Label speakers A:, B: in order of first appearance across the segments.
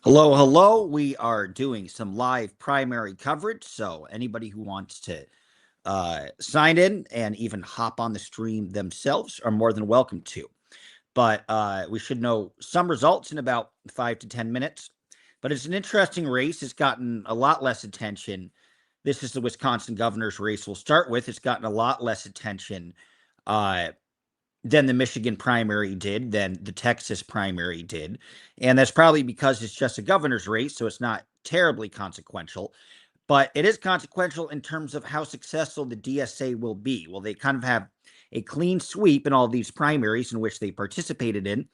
A: Hello, hello. We are doing some live primary coverage. So, anybody who wants to sign in and even hop on the stream themselves are more than welcome to. But we should know some results in about 5 to 10 minutes. But it's an interesting race. It's gotten a lot less attention. This is the Wisconsin governor's race we'll start with. It's gotten a lot less attention uh, than the Michigan primary did, than the Texas primary did. And that's probably because it's just a governor's race, so it's not terribly consequential. But it is consequential in terms of how successful the DSA will be. Will they kind of have a clean sweep in all these primaries in which they participated in?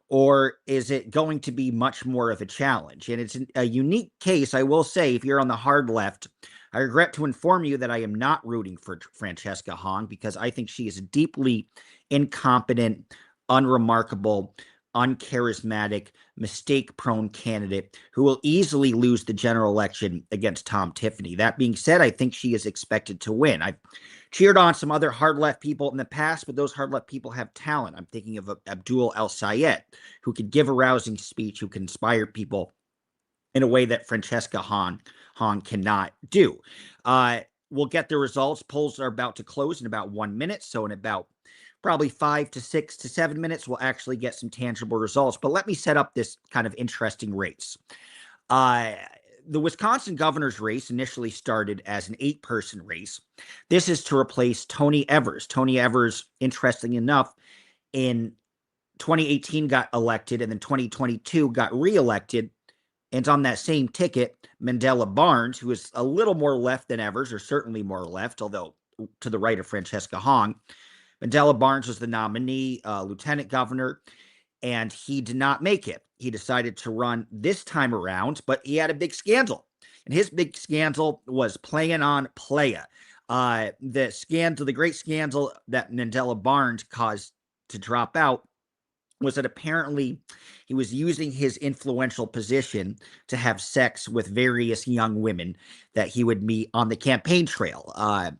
A: Or is it going to be much more of a challenge? And it's a unique case, I will say, if you're on the hard left. I regret to inform you that I am not rooting for Francesca Hong because I think she is a deeply incompetent, unremarkable, uncharismatic, mistake-prone candidate who will easily lose the general election against Tom Tiffany. That being said, I think she is expected to win. I've cheered on some other hard left people in the past, but those hard left people have talent. I'm thinking of Abdul El Sayed, who could give a rousing speech, who can inspire people in a way that Francesca Hong cannot do. We'll get the results. Polls are about to close in about 1 minute. So in about probably 5 to 6 to 7 minutes, we'll actually get some tangible results. But let me set up this kind of interesting race. Uh, the Wisconsin governor's race initially started as an 8-person race. This is to replace Tony Evers. Tony Evers, interesting enough, in 2018 got elected and then 2022 got reelected. And on that same ticket, Mandela Barnes, who is a little more left than Evers, or certainly more left, although to the right of Francesca Hong. Mandela Barnes was the nominee, lieutenant governor, and he did not make it. He decided to run this time around, but he had a big scandal. And his big scandal was playing on playa. The great scandal that Mandela Barnes caused to drop out was that apparently he was using his influential position to have sex with various young women that he would meet on the campaign trail.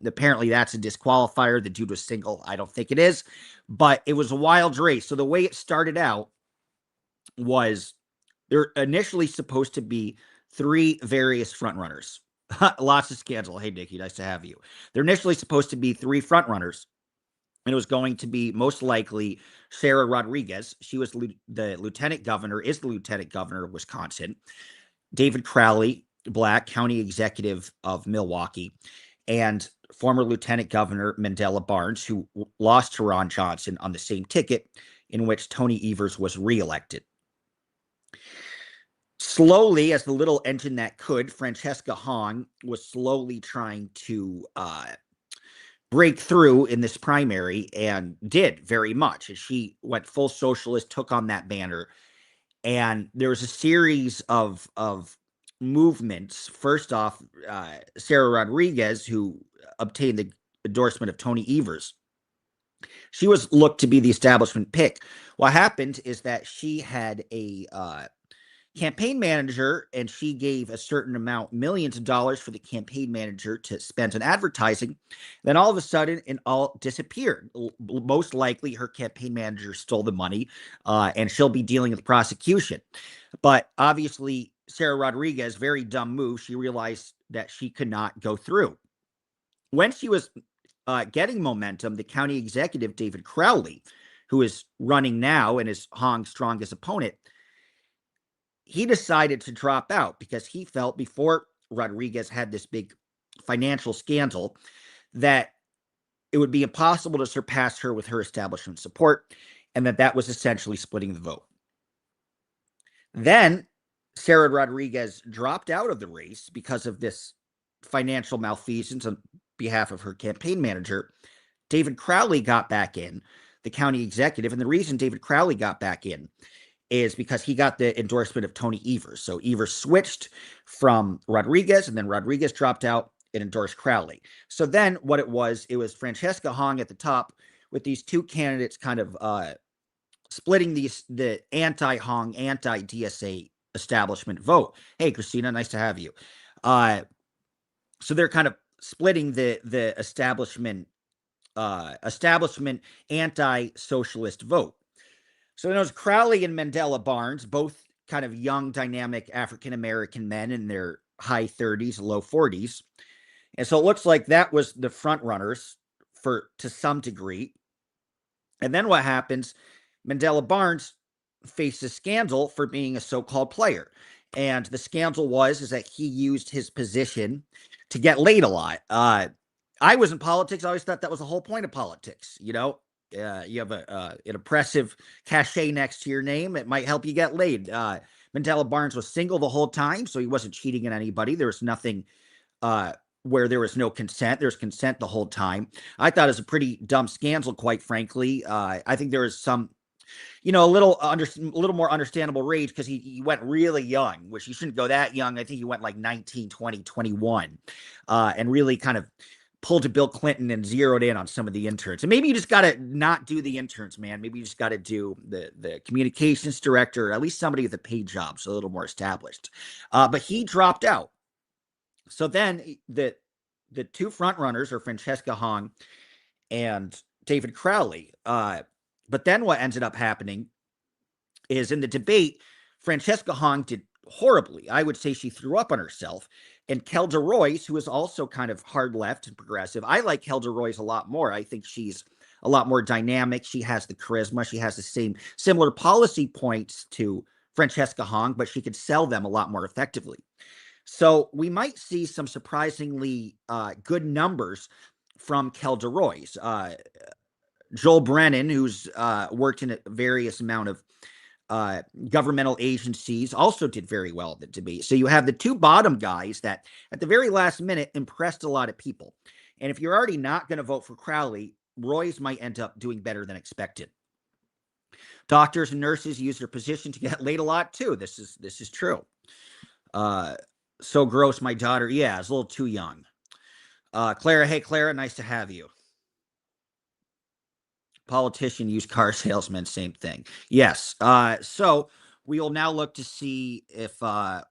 A: Apparently, that's a disqualifier. The dude was single. I don't think it is, but it was a wild race. So the way it started out was there initially supposed to be 3 various frontrunners. Lots of scandal. Hey, Nikki, nice to have you. They're initially supposed to be 3 frontrunners. And it was going to be most likely Sarah Rodriguez. She was the lieutenant governor, is the lieutenant governor of Wisconsin. David Crowley, Black, county executive of Milwaukee, and former lieutenant governor Mandela Barnes, who lost to Ron Johnson on the same ticket in which Tony Evers was reelected. Slowly, as the little engine that could, Francesca Hong was slowly trying to break through in this primary and did very much. She went full socialist, took on that banner, and there was a series of movements. First off, Sarah Rodriguez, who obtained the endorsement of Tony Evers, she was looked to be the establishment pick. What happened is that she had a campaign manager, and she gave a certain amount, millions of dollars, for the campaign manager to spend on advertising. Then all of a sudden, it all disappeared. Most likely, her campaign manager stole the money, and she'll be dealing with prosecution. But obviously, Sarah Rodriguez, very dumb move. She realized that she could not go through. When she was getting momentum, the county executive, David Crowley, who is running now and is Hong's strongest opponent, he decided to drop out because he felt, before Rodriguez had this big financial scandal, that it would be impossible to surpass her with her establishment support, and that was essentially splitting the vote. Then Sarah Rodriguez dropped out of the race because of this financial malfeasance on behalf of her campaign manager. David Crowley got back in, the county executive, and the reason David Crowley got back in is because he got the endorsement of Tony Evers. So Evers switched from Rodriguez, and then Rodriguez dropped out and endorsed Crowley. So then what it was Francesca Hong at the top, with these 2 candidates kind of splitting the anti-Hong, anti-DSA establishment vote. Hey, Christina, nice to have you. So they're kind of splitting the establishment anti-socialist vote. So it was Crowley and Mandela Barnes, both kind of young, dynamic African-American men in their high 30s, low 40s. And so it looks like that was the front runners to some degree. And then what happens? Mandela Barnes faced a scandal for being a so-called player. And the scandal is that he used his position to get laid a lot. I was in politics. I always thought that was the whole point of politics. You have an impressive cachet next to your name. It might help you get laid. Mandela Barnes was single the whole time, so he wasn't cheating on anybody. There was nothing where there was no consent. There's consent the whole time. I thought it was a pretty dumb scandal, quite frankly. I think there was some, a little more understandable rage because he went really young, which you shouldn't go that young. I think he went like 19, 20, 21, and really kind of pulled to Bill Clinton and zeroed in on some of the interns. And maybe you just got to not do the interns, man. Maybe you just got to do the communications director, or at least somebody with a paid job, so a little more established. But he dropped out. So then the two front runners are Francesca Hong and David Crowley. But then what ended up happening is in the debate, Francesca Hong did horribly. I would say she threw up on herself. And Kelda Royce, who is also kind of hard left and progressive, I like Kelda Royce a lot more. I think she's a lot more dynamic. She has the charisma. She has the similar policy points to Francesca Hong, but she could sell them a lot more effectively. So we might see some surprisingly good numbers from Kelda Royce. Joel Brennan, who's worked in a various amount of governmental agencies, also did very well at the debate. So you have the two bottom guys that at the very last minute impressed a lot of people. And if you're already not going to vote for Crowley, Royce might end up doing better than expected. Doctors and nurses use their position to get laid a lot too. This is true. So gross, my daughter. Yeah, it's a little too young. Clara, hey, Clara, nice to have you. Politician, used car salesman, same thing. Yes. So we will now look to see if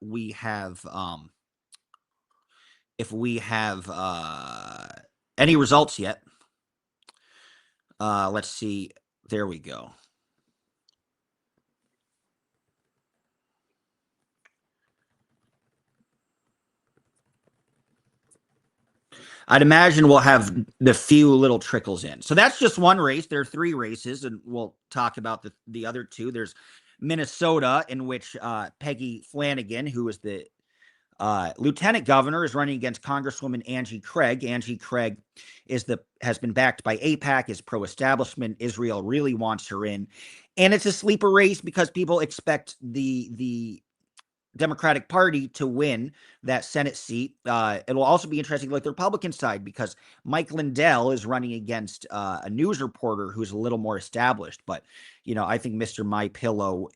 A: we have any results yet. Let's see. There we go. I'd imagine we'll have the few little trickles in. So that's just one race. There are three races, and we'll talk about the other two. There's Minnesota, in which Peggy Flanagan, who is the lieutenant governor, is running against Congresswoman Angie Craig. Angie Craig has been backed by AIPAC, is pro-establishment. Israel really wants her in. And it's a sleeper race because people expect the Democratic Party to win that Senate seat. It'll also be interesting to look at the Republican side because Mike Lindell is running against a news reporter who's a little more established. But, I think Mr. My Pillow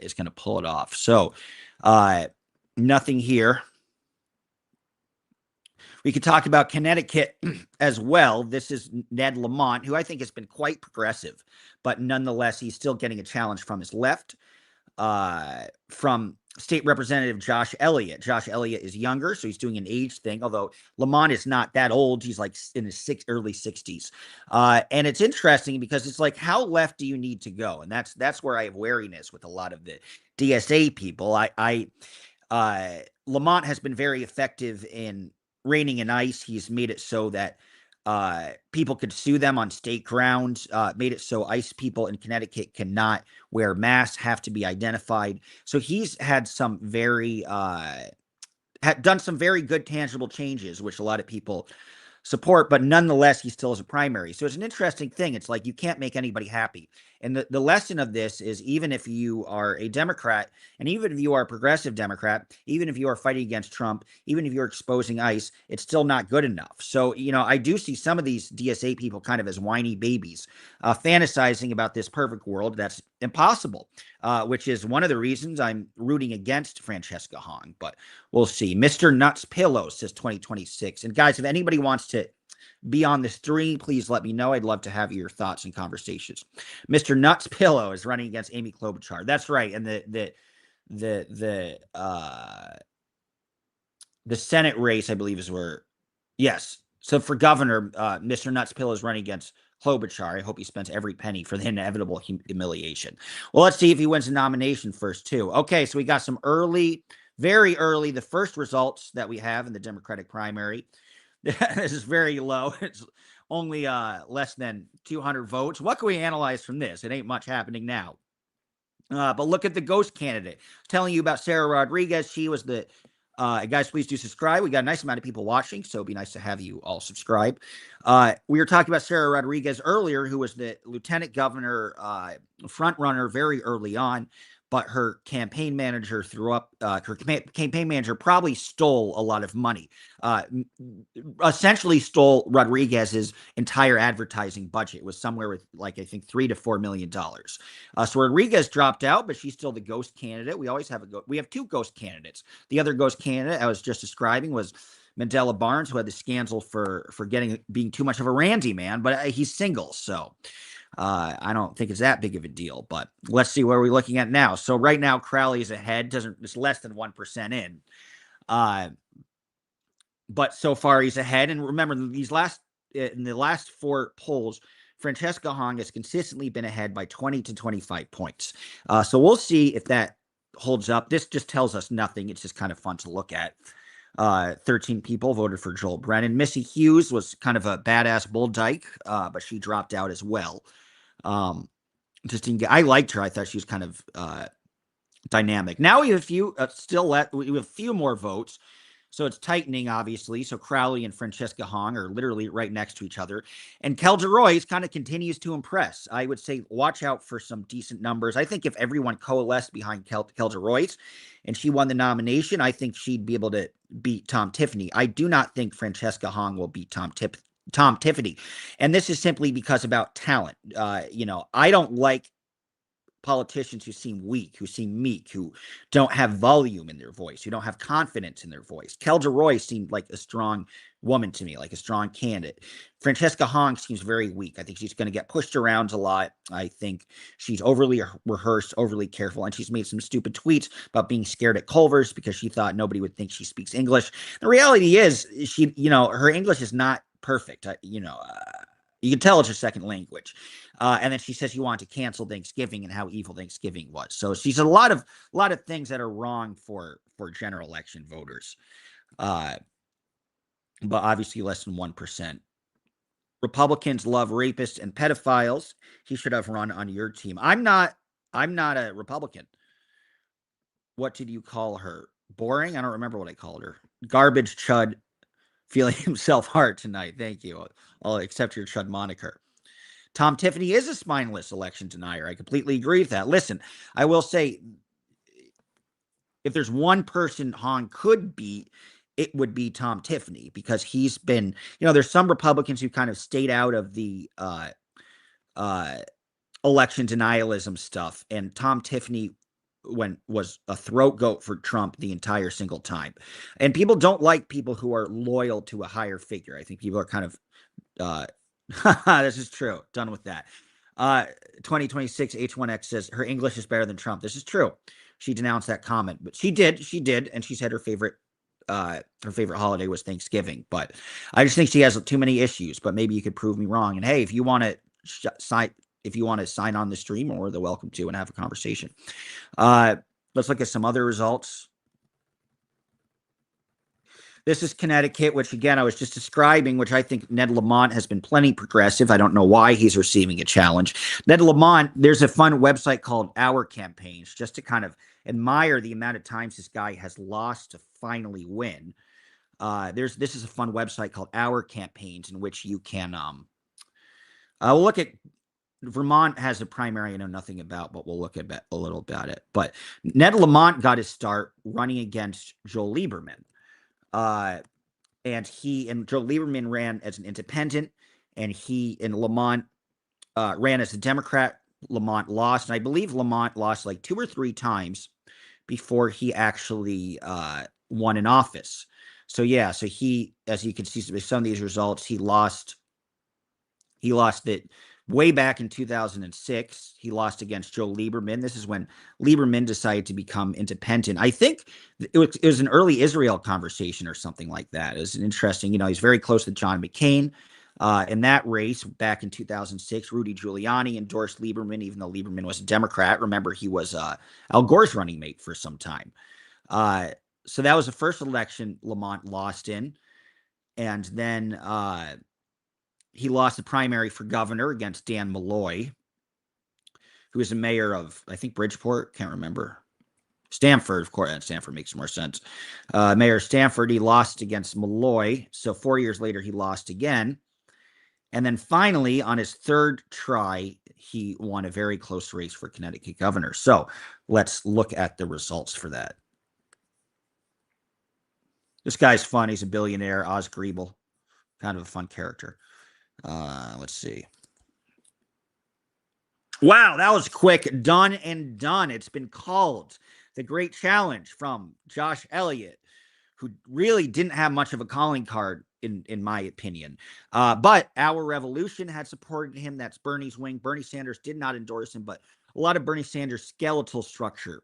A: is going to pull it off. So nothing here. We could talk about Connecticut as well. This is Ned Lamont, who I think has been quite progressive, but nonetheless, he's still getting a challenge from his left. From State Representative Josh Elliott. Josh Elliott is younger, so he's doing an age thing, although Lamont is not that old. He's like in his early 60s. And it's interesting because it's like, how left do you need to go? And that's where I have wariness with a lot of the DSA people. Lamont has been very effective in reining in ICE. He's made it so that people could sue them on state grounds, made it so ICE people in Connecticut cannot wear masks, have to be identified. So he's had some done some very good tangible changes, which a lot of people support, but nonetheless, he still has a primary. So it's an interesting thing. It's like you can't make anybody happy. And the lesson of this is, even if you are a Democrat, and even if you are a progressive Democrat, even if you are fighting against Trump, even if you're exposing ICE, it's still not good enough. So, I do see some of these DSA people kind of as whiny babies, fantasizing about this perfect world that's impossible, which is one of the reasons I'm rooting against Francesca Hong. But we'll see. Mr. Nuts Pillow says 2026. And guys, if anybody wants to be on the stream, please let me know. I'd love to have your thoughts and conversations. Mr. Nuts Pillow is running against Amy Klobuchar. That's right. And the Senate race, I believe, is where, yes. So for governor, Mr. Nuts Pillow is running against Klobuchar. I hope he spends every penny for the inevitable humiliation. Well, let's see if he wins the nomination first, too. Okay, so we got some early, very early, the first results that we have in the Democratic primary. This is very low. It's only less than 200 votes. What can we analyze from this? It ain't much happening now. But look at the ghost candidate. Telling you about Sarah Rodriguez. She was the guys, please do subscribe. We got a nice amount of people watching, so it'd be nice to have you all subscribe. We were talking about Sarah Rodriguez earlier, who was the lieutenant governor front runner very early on, but her campaign manager campaign manager probably stole a lot of money, essentially stole Rodriguez's entire advertising budget. It was somewhere with like, I think, $3 to $4 million. So Rodriguez dropped out, but she's still the ghost candidate. We always have we have two ghost candidates. The other ghost candidate I was just describing was Mandela Barnes, who had the scandal for being too much of a Randy man, but he's single, so I don't think it's that big of a deal. But let's see where we're looking at now. So right now, Crowley's ahead. It's less than 1% in. But so far he's ahead. And remember, in the last four polls, Francesca Hong has consistently been ahead by 20 to 25 points. So we'll see if that holds up. This just tells us nothing. It's just kind of fun to look at. 13 people voted for Joel Brennan. Missy Hughes was kind of a badass bull dyke, but she dropped out as well. I liked her. I thought she was kind of dynamic. Now we have a few we have a few more votes. So it's tightening, obviously. So Crowley and Francesca Hong are literally right next to each other. And Kelda Royce kind of continues to impress. I would say watch out for some decent numbers. I think if everyone coalesced behind Kelda Royce and she won the nomination, I think she'd be able to beat Tom Tiffany. I do not think Francesca Hong will beat Tom Tiffany. And this is simply because about talent. I don't like politicians who seem weak, who seem meek, who don't have volume in their voice, who don't have confidence in their voice. Kelda Royce seemed like a strong woman to me, like a strong candidate. Francesca Hong seems very weak. I think she's going to get pushed around a lot. I think she's overly rehearsed, overly careful, and she's made some stupid tweets about being scared at Culver's because she thought nobody would think she speaks English. The reality is, her English is not perfect. You can tell it's her second language. And then she says she wanted to cancel Thanksgiving and how evil Thanksgiving was. So she's a lot of things that are wrong for general election voters. But obviously less than 1%. Republicans love rapists and pedophiles. He should have run on your team. I'm not a Republican. What did you call her? Boring? I don't remember what I called her. Garbage chud feeling himself hard tonight. Thank you. I'll accept your chud moniker. Tom Tiffany is a spineless election denier. I completely agree with that. Listen, I will say, if there's one person Hong could beat, it would be Tom Tiffany, because he's been, there's some Republicans who kind of stayed out of the election denialism stuff, and Tom Tiffany was a throat goat for Trump the entire single time. And people don't like people who are loyal to a higher figure. I think people are kind of this is true. Done with that. 2026 H1X says her English is better than Trump. This is true. She denounced that comment, but she did, and she said her favorite holiday was Thanksgiving. But I just think she has too many issues. But maybe you could prove me wrong. And hey, if you want to sign on the stream, more than welcome to, and have a conversation. Let's look at some other results. This is Connecticut, which, again, I was just describing, which I think Ned Lamont has been plenty progressive. I don't know why he's receiving a challenge. Ned Lamont, there's a fun website called Our Campaigns, just to kind of admire the amount of times this guy has lost to finally win. This is a fun website called Our Campaigns, in which you can we'll look at Vermont has a primary I know nothing about, but we'll look at a little about it. But Ned Lamont got his start running against Joel Lieberman. And Joe Lieberman ran as an independent, and Lamont ran as a Democrat. Lamont lost, and I believe Lamont lost like 2 or 3 times before he actually won in office. So yeah, he, as you can see with some of these results, he lost it way back in 2006. He lost against Joe Lieberman. This is when Lieberman decided to become independent. I think it was an early Israel conversation or something like that. It was an interesting, he's very close to John McCain. In that race back in 2006, Rudy Giuliani endorsed Lieberman, even though Lieberman was a Democrat. Remember, he was Al Gore's running mate for some time. So that was the first election Lamont lost in. And then he lost the primary for governor against Dan Malloy, who was the mayor of, I think, Bridgeport. Can't remember. Stanford, of course. Stanford makes more sense. Mayor Stanford, he lost against Malloy. So 4 years later, he lost again. And then finally, on his third try, he won a very close race for Connecticut governor. So let's look at the results for that. This guy's fun. He's a billionaire, Oz Griebel. Kind of a fun character. Let's see. Wow, that was quick. Done and done. It's been called. The Great Challenge from Josh Elliott, who really didn't have much of a calling card, in my opinion. But Our Revolution had supported him. That's Bernie's wing. Bernie Sanders did not endorse him, but a lot of Bernie Sanders' skeletal structure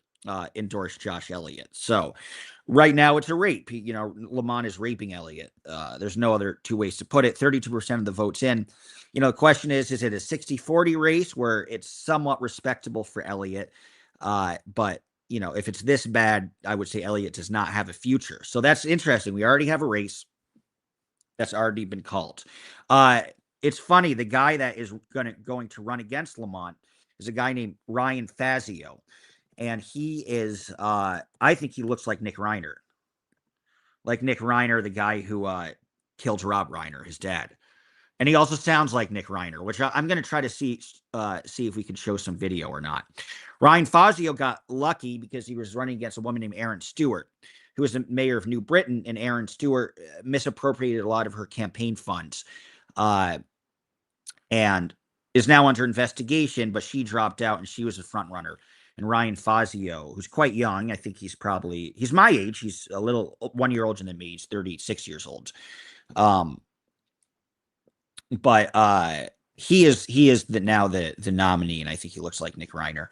A: endorsed Josh Elliott. So right now it's a rape. Lamont is raping Elliott. There's no other two ways to put it. 32% of the votes in. The question is it a 60-40 race where it's somewhat respectable for Elliott? But if it's this bad, I would say Elliott does not have a future. So that's interesting. We already have a race that's already been called. It's funny. The guy that is going to run against Lamont is a guy named Ryan Fazio. And he is, I think he looks like Nick Reiner. Like Nick Reiner, the guy who killed Rob Reiner, his dad. And he also sounds like Nick Reiner, which I'm going to try to see if we can show some video or not. Ryan Fazio got lucky because he was running against a woman named Erin Stewart, who was the mayor of New Britain, and Erin Stewart misappropriated a lot of her campaign funds and is now under investigation, but she dropped out and she was a front runner. And Ryan Fazio, who's quite young, I think he's my age. He's a little 1 year older than me. He's 36 years old. But he is now the nominee, and I think he looks like Nick Reiner.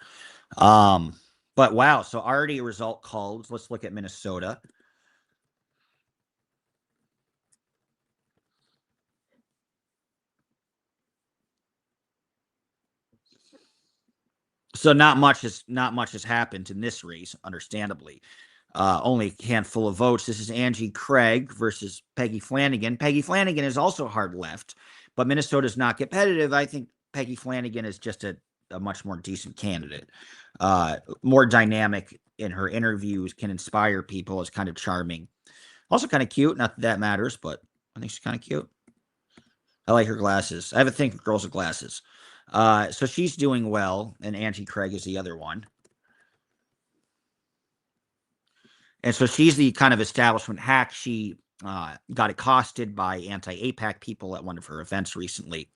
A: But wow, so already a result called. Let's look at Minnesota. So not much has happened in this race, understandably. Only a handful of votes. This is Angie Craig versus Peggy Flanagan. Peggy Flanagan is also hard left, but Minnesota's not competitive. I think Peggy Flanagan is just a much more decent candidate. More dynamic in her interviews, can inspire people, is kind of charming. Also kind of cute. Not that that matters, but I think she's kind of cute. I like her glasses. I have a thing for girls with glasses. So she's doing well, and Angie Craig is the other one. And so she's the kind of establishment hack. She got accosted by anti-APAC people at one of her events recently.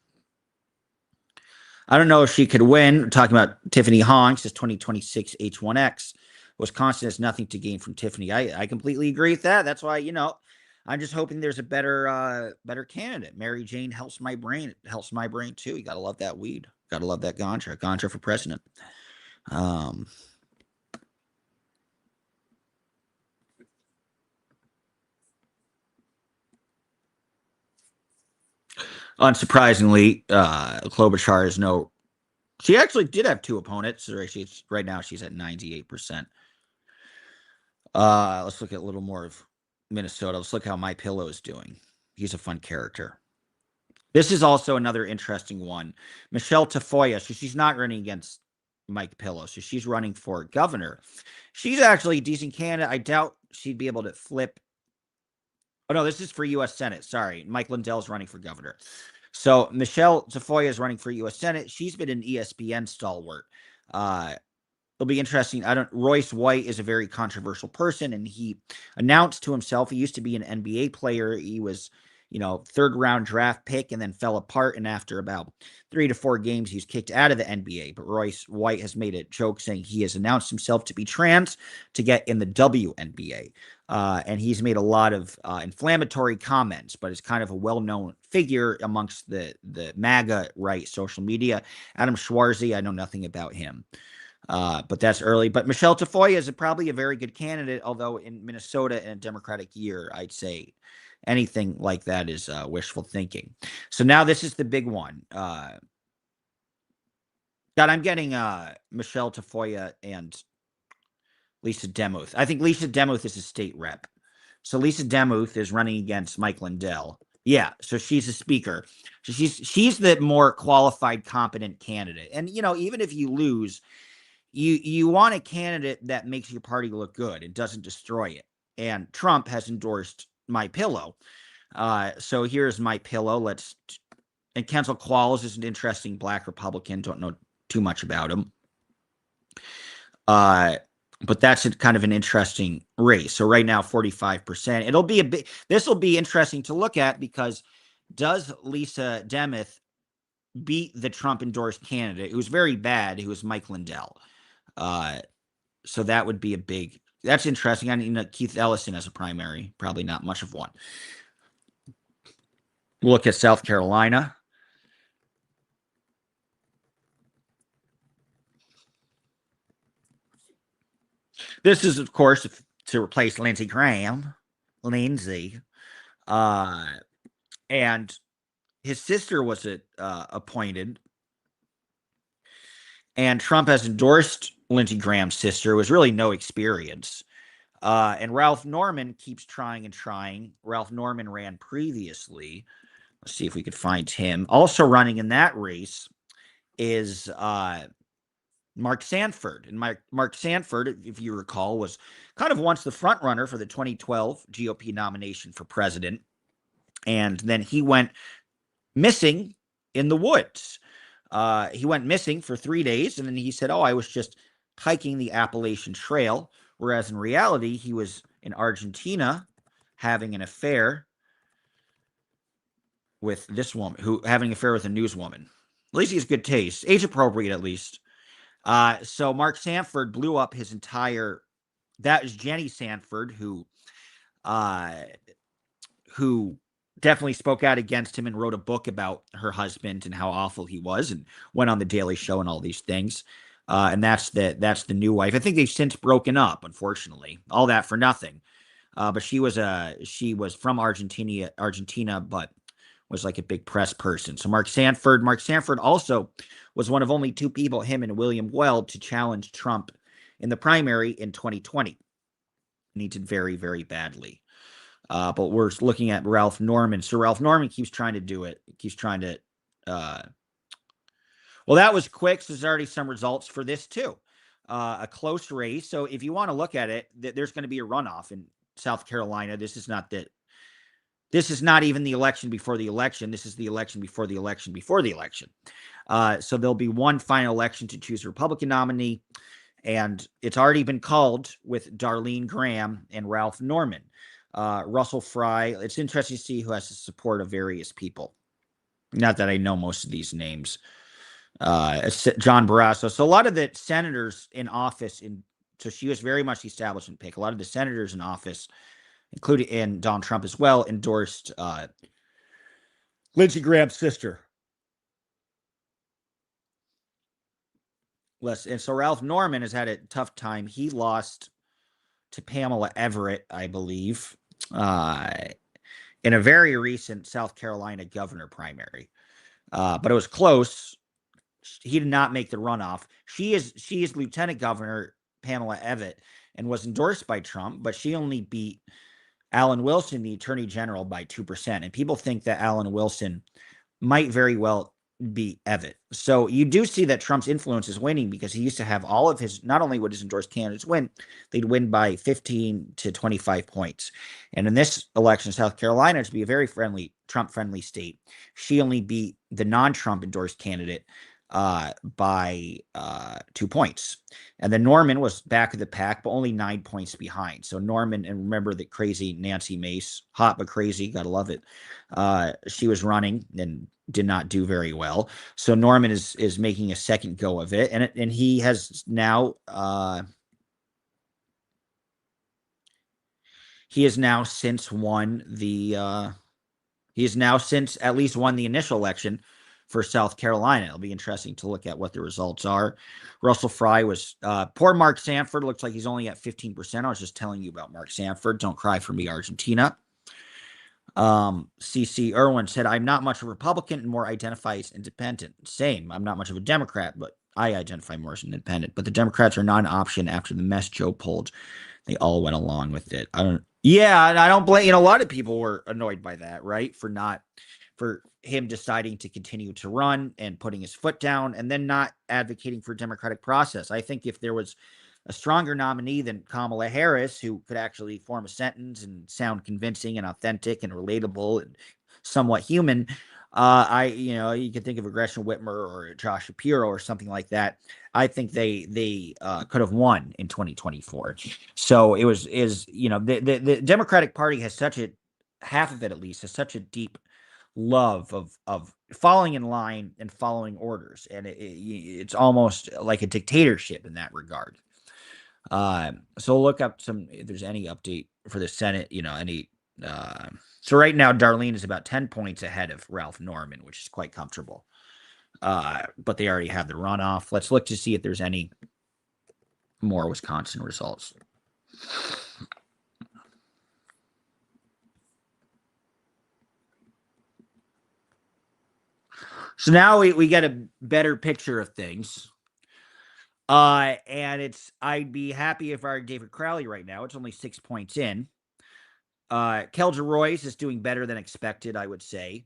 A: I don't know if she could win. We're talking about Tiffany Hong, says 2026 H1X. Wisconsin has nothing to gain from Tiffany. I completely agree with that. That's why, I'm just hoping there's a better candidate. Mary Jane helps my brain. It helps my brain too. You got to love that weed. Got to love that ganja. Ganja for president. Unsurprisingly, Klobuchar is no. She actually did have two opponents. Right now she's at 98%. Let's look at a little more of Minnesota. Let's look how My Pillow is doing. He's a fun character. This is also another interesting one. Michelle Tafoya. So she's not running against Mike Pillow. So she's running for governor. She's actually a decent candidate. I doubt she'd be able to flip. Oh, no, this is for U.S. Senate. Sorry. Mike Lindell's running for governor. So Michelle Tafoya is running for U.S. Senate. She's been an ESPN stalwart. It'll be interesting. Royce White is a very controversial person, and he announced to himself he used to be an NBA player. He was, third round draft pick and then fell apart. And after about 3 to 4 games, he was kicked out of the NBA. But Royce White has made a joke saying he has announced himself to be trans to get in the WNBA. And he's made a lot of inflammatory comments, but is kind of a well-known figure amongst the MAGA right social media. Adam Schwarzy, I know nothing about him. But that's early. But Michelle Tafoya is probably a very good candidate, although in Minnesota in a Democratic year, I'd say anything like that is wishful thinking. So now this is the big one. God, I'm getting Michelle Tafoya and Lisa Demuth. I think Lisa Demuth is a state rep. So Lisa Demuth is running against Mike Lindell. Yeah, so she's a speaker. So she's the more qualified, competent candidate. And even if you lose, you want a candidate that makes your party look good and doesn't destroy it. And Trump has endorsed My Pillow. So here's My Pillow. And Kensal Qualls is an interesting Black Republican. Don't know too much about him. But that's kind of an interesting race. So right now, 45%. It'll be this will be interesting to look at, because does Lisa Demuth beat the Trump endorsed candidate, who's very bad, who is Mike Lindell? So that would be that's interesting. I mean, Keith Ellison as a primary, probably not much of one. Look at South Carolina. This is, of course, to replace Lindsey Graham. Lindsey. And his sister was appointed. And Trump has endorsed Lindsey Graham's sister, who has really no experience. And Ralph Norman keeps trying and trying. Ralph Norman ran previously. Let's see if we could find him. Also running in that race is Mark Sanford. And Mark Sanford, if you recall, was kind of once the front runner for the 2012 GOP nomination for president. And then he went missing in the woods. He went missing for 3 days, and then he said, I was just hiking the Appalachian Trail, whereas in reality, he was in Argentina having an affair with this woman, having an affair with a newswoman. At least he has good taste, age appropriate at least. So Mark Sanford blew up his entire. That is Jenny Sanford, who definitely spoke out against him and wrote a book about her husband and how awful he was, and went on the Daily Show and all these things. And that's the new wife. I think they've since broken up, unfortunately. All that for nothing. But she was from Argentina, but was like a big press person. So Mark Sanford also was one of only two people, him and William Weld, to challenge Trump in the primary in 2020. And he did very, very badly. But we're looking at Ralph Norman. So Ralph Norman keeps trying to do it. Keeps trying to. Well, that was quick. So there's already some results for this too. A close race. So if you want to look at it, there's going to be a runoff in South Carolina. This is not even the election before the election. This is the election before the election before the election. So there'll be one final election to choose a Republican nominee. And it's already been called with Darlene Graham and Ralph Norman. Russell Fry. It's interesting to see who has the support of various people. Not that I know most of these names. John Barrasso. So a lot of the senators in office, so she was very much the establishment pick. A lot of the senators in office, including Donald Trump as well, endorsed Lindsey Graham's sister. And so Ralph Norman has had a tough time. He lost to Pamela Everett, I believe, in a very recent South Carolina governor primary. But it was close. He did not make the runoff. She is Lieutenant Governor Pamela Everett and was endorsed by Trump, but she only beat Alan Wilson, the Attorney General, by 2%. And people think that Alan Wilson might very well beat Everett. So you do see that Trump's influence is winning, because he used to have all of his, not only would his endorsed candidates win, they'd win by 15 to 25 points. And in this election, South Carolina, to be a very Trump-friendly state, she only beat the non-Trump endorsed candidate by 2 points. And then Norman was back of the pack, but only 9 points behind. So Norman, and remember that crazy Nancy Mace, hot but crazy, gotta love it. She was running and did not do very well. So Norman is making a second go of it, and he has now since at least won the initial election for South Carolina. It'll be interesting to look at what the results are. Russell Fry was poor. Mark Sanford looks like he's only at 15%. I was just telling you about Mark Sanford. Don't cry for me, Argentina. CC Irwin said, I'm not much of a Republican and more identify as independent. Same. I'm not much of a Democrat, but I identify more as independent. But the Democrats are not an option after the mess Joe pulled. They all went along with it. Yeah, and I don't blame, a lot of people were annoyed by that, right? For him deciding to continue to run and putting his foot down and then not advocating for democratic process. I think if there was a stronger nominee than Kamala Harris, who could actually form a sentence and sound convincing and authentic and relatable and somewhat human, you could think of a Gretchen Whitmer or Josh Shapiro or something like that. I think they could have won in 2024. So the Democratic Party has half of it at least has such a deep love of falling in line and following orders, and it's almost like a dictatorship in that regard. So look up if there's any update for the Senate, so right now Darlene is about 10 points ahead of Ralph Norman, which is quite comfortable. But they already have the runoff. Let's look to see if there's any more Wisconsin results. So now we get a better picture of things. And I'd be happy if I were David Crowley right now. It's only 6 points in. Kelja Royce is doing better than expected, I would say.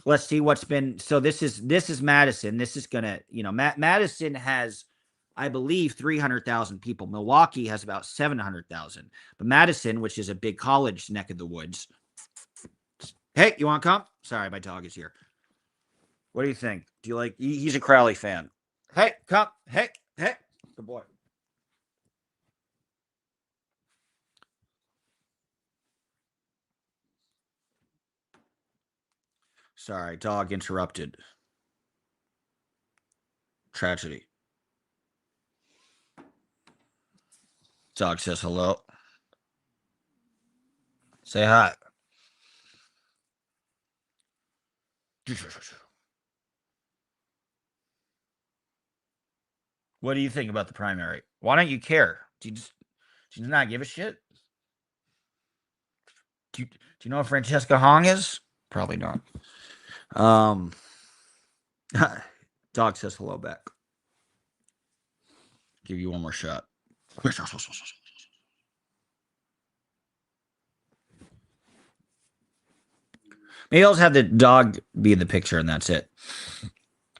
A: Let's see what's been. So this is Madison. This is gonna, Madison has, I believe, 300,000 people. Milwaukee has about 700,000. But Madison, which is a big college neck of the woods. Hey, you want to come? Sorry, my dog is here. What do you think? Do you like? He's a Crowley fan. Hey, come. Hey, good boy. Sorry, dog interrupted. Tragedy. Dog says hello. Say hi. What do you think about the primary? Why don't you care? Do you not give a shit? Do you know what Francesca Hong is? Probably not. Dog says hello back. Give you one more shot. Maybe I'll just have the dog be in the picture and that's it.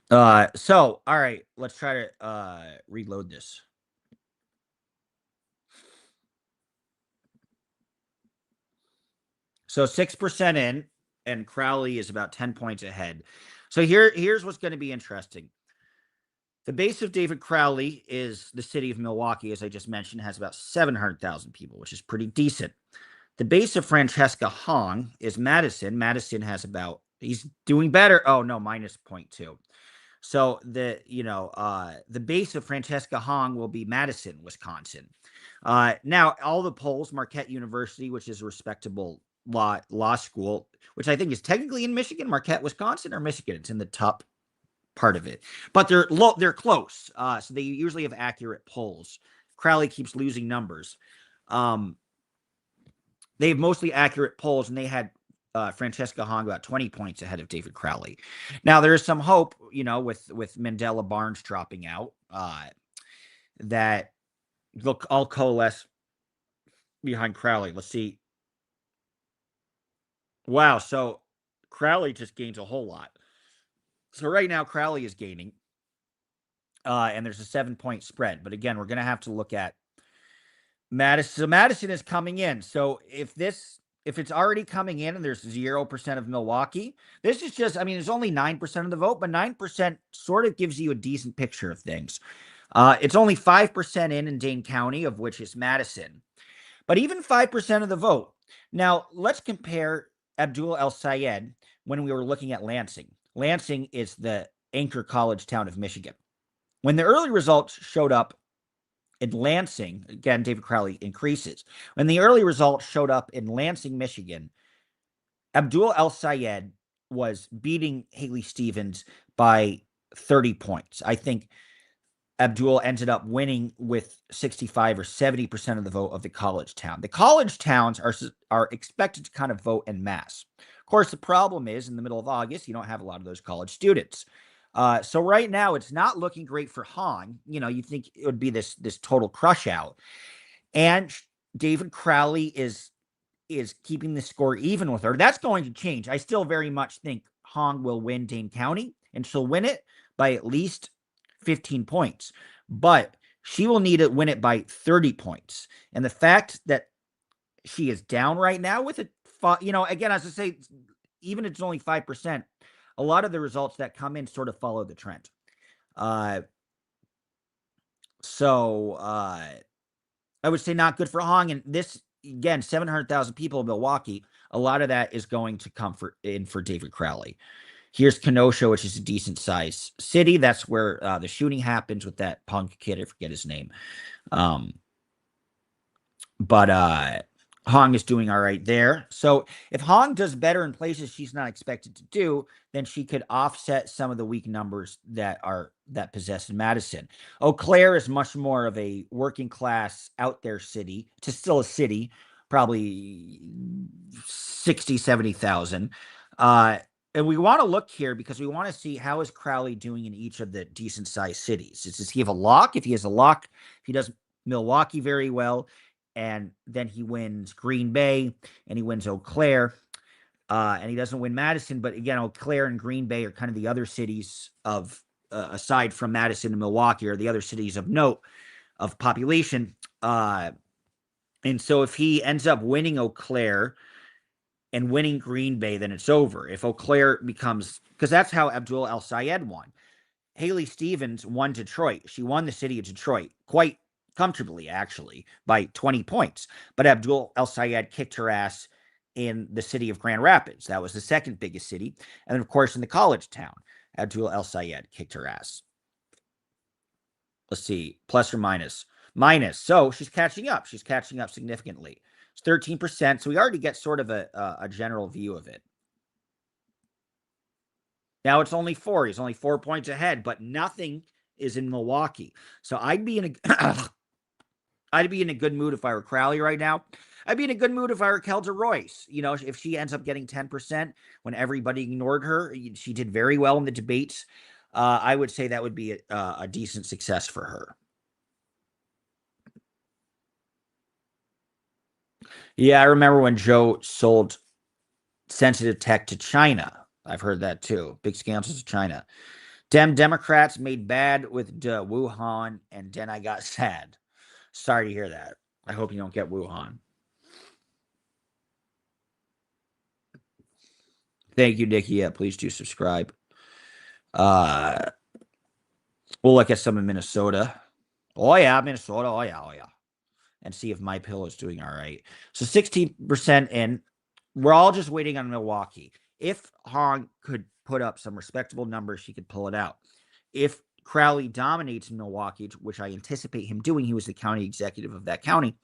A: So, all right, let's try to reload this. So 6% in, and Crowley is about 10 points ahead. So here's what's going to be interesting. The base of David Crowley is the city of Milwaukee, as I just mentioned, has about 700,000 people, which is pretty decent. The base of Francesca Hong is Madison. Madison has he's doing better. Oh, no, minus 0.2. So the base of Francesca Hong will be Madison, Wisconsin. Now, all the polls, Marquette University, which is a respectable law school, which I think is technically in Michigan, Marquette, Wisconsin, or Michigan. It's in the top part of it, but they're close. So they usually have accurate polls. Crowley keeps losing numbers. They have mostly accurate polls, and they had Francesca Hong about 20 points ahead of David Crowley. Now there is some hope, with Mandela Barnes dropping out, that they'll all coalesce behind Crowley. Let's see. Wow, so Crowley just gains a whole lot. So right now Crowley is gaining, and there's a 7-point spread. But again, we're going to have to look at Madison. So Madison is coming in. So if it's already coming in and there's 0% of Milwaukee, this is just, there's only 9% of the vote, but 9% sort of gives you a decent picture of things. It's only 5% in Dane County, of which is Madison. But even 5% of the vote. Now, let's compare Abdul El Sayed when we were looking at Lansing. Lansing is the anchor college town of Michigan. When the early results showed up in Lansing, again, David Crowley increases. When the early results showed up in Lansing, Michigan, Abdul El Sayed was beating Haley Stevens by 30 points. I think Abdul ended up winning with 65 or 70% of the vote of the college town. The college towns are expected to kind of vote en masse. Of course, the problem is in the middle of August, you don't have a lot of those college students. So right now, it's not looking great for Hong. You think it would be this total crush out, and David Crowley is keeping the score even with her. That's going to change. I still very much think Hong will win Dane County, and she'll win it by at least 15 points. But she will need to win it by 30 points. And the fact that she is down right now with it, again, as I say, even if it's only 5%, a lot of the results that come in sort of follow the trend. So I would say not good for Hong. And this, again, 700,000 people in Milwaukee, a lot of that is going to come in for David Crowley. Here's Kenosha, which is a decent sized city. That's where the shooting happens with that punk kid. I forget his name. But Hong is doing all right there. So if Hong does better in places she's not expected to do, then she could offset some of the weak numbers that possess in Madison. Eau Claire is much more of a working class out there city. It's still a city, probably 60, 70,000. And we want to look here because we want to see how is Crowley doing in each of the decent sized cities. Does he have a lock? If he has a lock, if he does Milwaukee very well, and then he wins Green Bay, and he wins Eau Claire, and he doesn't win Madison. But again, Eau Claire and Green Bay are kind of the other cities of, aside from Madison and Milwaukee, are the other cities of note of population. And so if he ends up winning Eau Claire and winning Green Bay, then it's over. If Eau Claire becomes, because that's how Abdul El-Sayed won. Haley Stevens won Detroit. She won the city of Detroit quite comfortably, actually, by 20 points. But Abdul El-Sayed kicked her ass in the city of Grand Rapids. That was the second biggest city. And then, of course, in the college town, Abdul El-Sayed kicked her ass. Let's see, plus or minus. Minus. So she's catching up. She's catching up significantly. It's 13%. So we already get sort of a general view of it. Now it's only 4. He's only 4 points ahead, but nothing is in Milwaukee. So I'd be in a good mood if I were Crowley right now. I'd be in a good mood if I were Kelda Royce. If she ends up getting 10% when everybody ignored her, she did very well in the debates. I would say that would be a decent success for her. Yeah, I remember when Joe sold sensitive tech to China. I've heard that too. Big scams to China. Democrats made bad with Wuhan, and then I got sad. Sorry to hear that. I hope you don't get Wuhan. Thank you, Nikki. Yeah, please do subscribe. We'll look at some in Minnesota. Oh yeah, Minnesota. Oh yeah. And see if My Pillow is doing all right. So 16% in. We're all just waiting on Milwaukee. If Hong could put up some respectable numbers, she could pull it out. If Crowley dominates Milwaukee, which I anticipate him doing, he was the county executive of that county,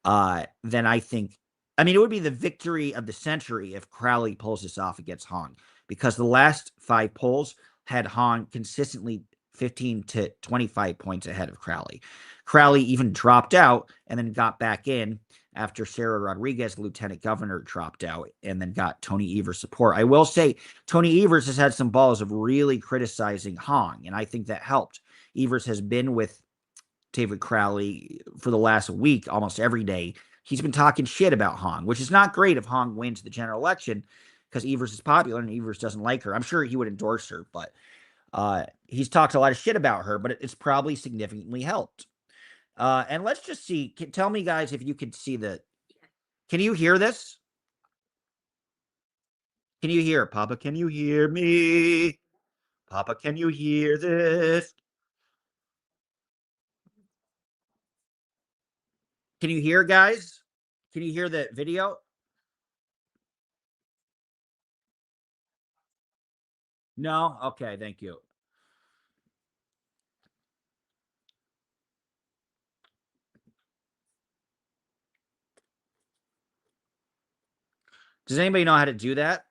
A: then I think, it would be the victory of the century if Crowley pulls this off against Hong, because the last 5 polls had Hong consistently 15 to 25 points ahead of Crowley. Crowley even dropped out and then got back in after Sarah Rodriguez, lieutenant governor, dropped out and then got Tony Evers' support. I will say Tony Evers has had some balls of really criticizing Hong, and I think that helped. Evers has been with David Crowley for the last week, almost every day. He's been talking shit about Hong, which is not great if Hong wins the general election, because Evers is popular and Evers doesn't like her. I'm sure he would endorse her, but he's talked a lot of shit about her, but it's probably significantly helped. And let's just see. Tell me, guys, if you could see can you hear this? Can you hear it, Papa? Can you hear me? Papa, can you hear this? Can you hear, guys? Can you hear the video? No? Okay, thank you. Does anybody know how to do that?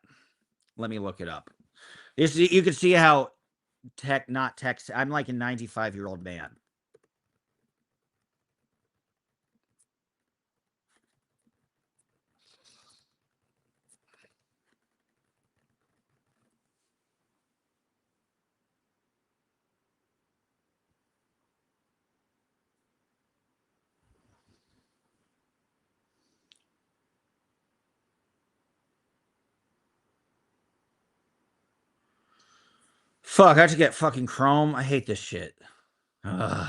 A: Let me look it up. You can see how not text. I'm like a 95-year-old man. Fuck, I have to get fucking Chrome. I hate this shit. Ugh.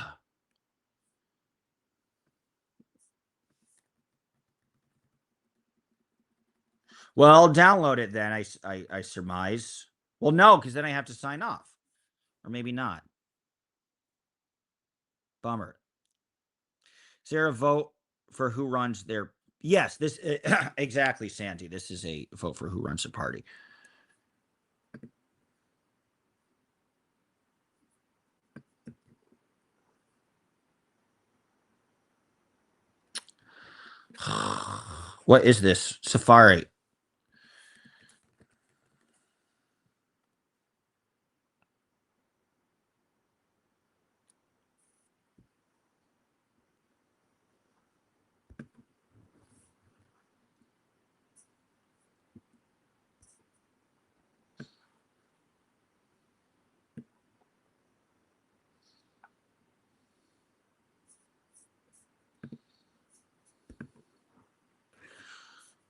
A: Well, download it then. I surmise. Well, no, because then I have to sign off, or maybe not. Bummer. Is there a vote for who runs their? Yes, this exactly, Sandy. This is a vote for who runs the party. What is this? Safari.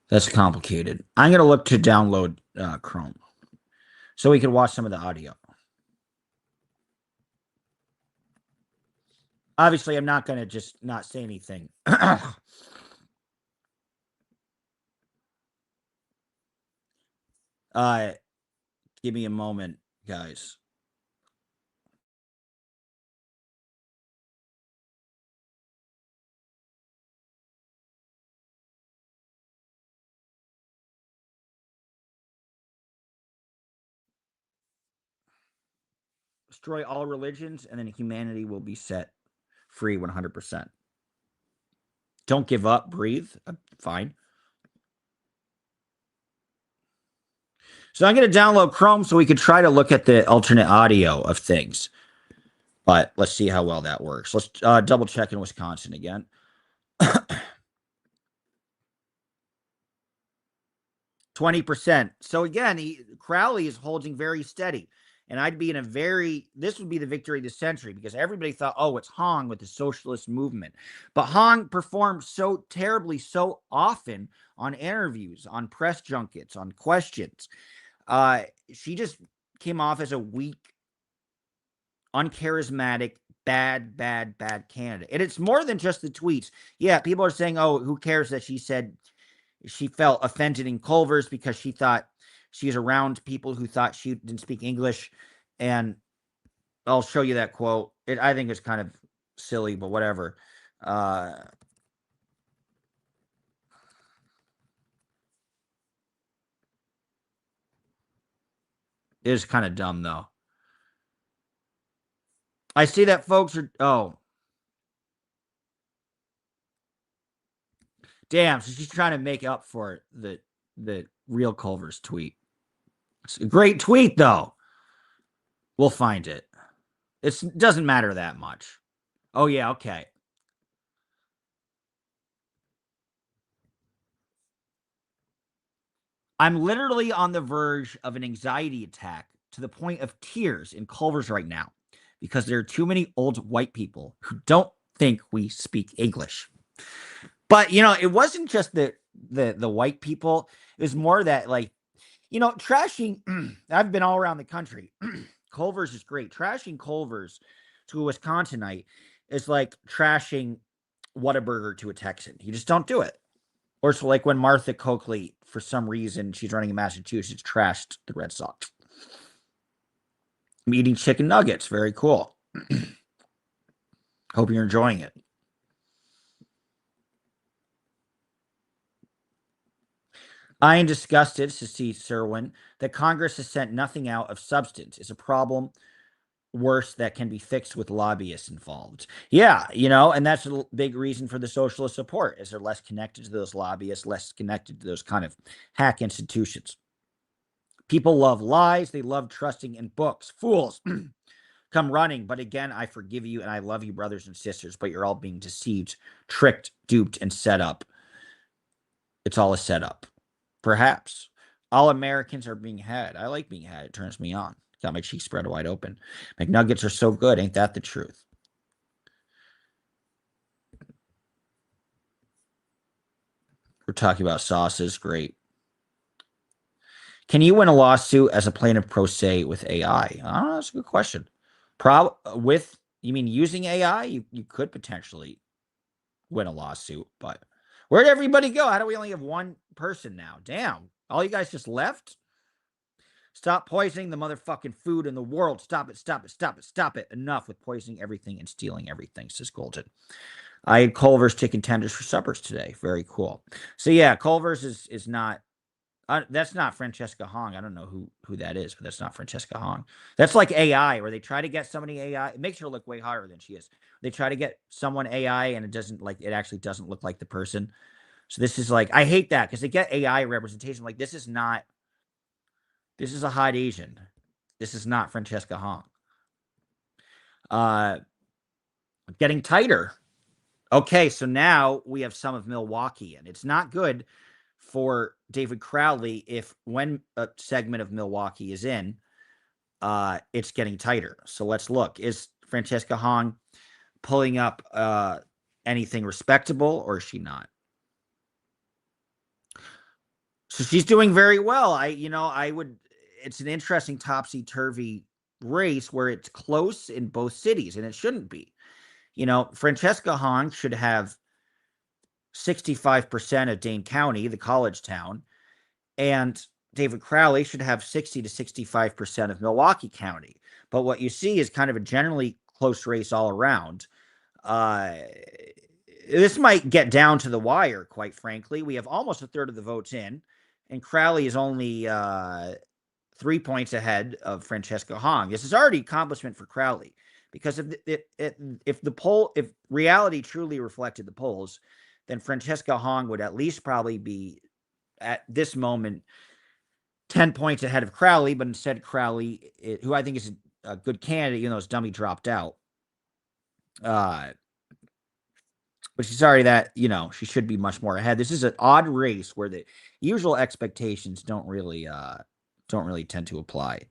A: That's complicated. I'm gonna look to download Chrome so we can watch some of the audio. Obviously, I'm not gonna just not say anything. Give me a moment, guys. Destroy all religions, and then humanity will be set free 100%. Don't give up. Breathe. Fine. So I'm going to download Chrome so we could try to look at the alternate audio of things. But let's see how well that works. Let's double check in Wisconsin again. 20%. So again, Crowley is holding very steady. And I'd be in a this would be the victory of the century because everybody thought, oh, it's Hong with the socialist movement. But Hong performed so terribly, so often on interviews, on press junkets, on questions. She just came off as a weak, uncharismatic, bad candidate. And it's more than just the tweets. Yeah, people are saying, oh, who cares that she said she felt offended in Culver's because she thought she's around people who thought she didn't speak English. And I'll show you that quote. I think it's kind of silly, but whatever. It is kind of dumb, though. I see that folks are. Oh. Damn. So she's trying to make up for the real Culver's tweet. It's a great tweet, though. We'll find it. It doesn't matter that much. Oh, yeah. Okay. I'm literally on the verge of an anxiety attack to the point of tears in Culver's right now because there are too many old white people who don't think we speak English. But it wasn't just the white people. It was more that trashing. I've been all around the country. Culver's is great. Trashing Culver's to a Wisconsinite is like trashing Whataburger to a Texan. You just don't do it. Or it's like when Martha Coakley, for some reason, she's running in Massachusetts, trashed the Red Sox. I'm eating chicken nuggets. Very cool. Hope you're enjoying it. I am disgusted to see, Serwin, that Congress has sent nothing out of substance. It's a problem worse that can be fixed with lobbyists involved. Yeah, and that's a big reason for the socialist support is they're less connected to those lobbyists, less connected to those kind of hack institutions. People love lies. They love trusting in books. Fools come running. But again, I forgive you and I love you, brothers and sisters, but you're all being deceived, tricked, duped, and set up. It's all a setup. Perhaps. All Americans are being had. I like being had. It turns me on. Got my cheeks spread wide open. McNuggets are so good. Ain't that the truth? We're talking about sauces. Great. Can you win a lawsuit as a plaintiff pro se with AI? That's a good question. You mean using AI? You could potentially win a lawsuit, but where'd everybody go? How do we only have one person now? Damn. All you guys just left? Stop poisoning the motherfucking food in the world. Stop it, stop it, stop it, stop it. Enough with poisoning everything and stealing everything, says Golden. I had Culver's chicken tenders for suppers today. Very cool. So yeah, Culver's is not that's not Francesca Hong. I don't know who that is, but that's not Francesca Hong. That's like AI, where they try to get somebody AI. It makes her look way hotter than she is. They try to get someone AI, and it actually doesn't look like the person. So this is like, I hate that because they get AI representation. Like this is not. This is a hot Asian. This is not Francesca Hong. Getting tighter. Okay, so now we have some of Milwaukee, and it's not good for David Crowley if when a segment of Milwaukee is in, it's getting tighter. So let's look. Is Francesca Hong pulling up anything respectable, or is she not? So she's doing very well. It's an interesting topsy-turvy race where it's close in both cities, and it shouldn't be. Francesca Hong should have 65% of Dane County, the college town, and David Crowley should have 60 to 65% of Milwaukee County. But what you see is kind of a generally close race all around. This might get down to the wire, quite frankly. We have almost a third of the votes in, and Crowley is only 3 points ahead of Francesca Hong. This is already accomplishment for Crowley, because if reality truly reflected the polls, then Francesca Hong would at least probably be at this moment 10 points ahead of Crowley, but instead Crowley, who I think is a good candidate, even though his dummy dropped out. But she's already that, she should be much more ahead. This is an odd race where the usual expectations don't really tend to apply.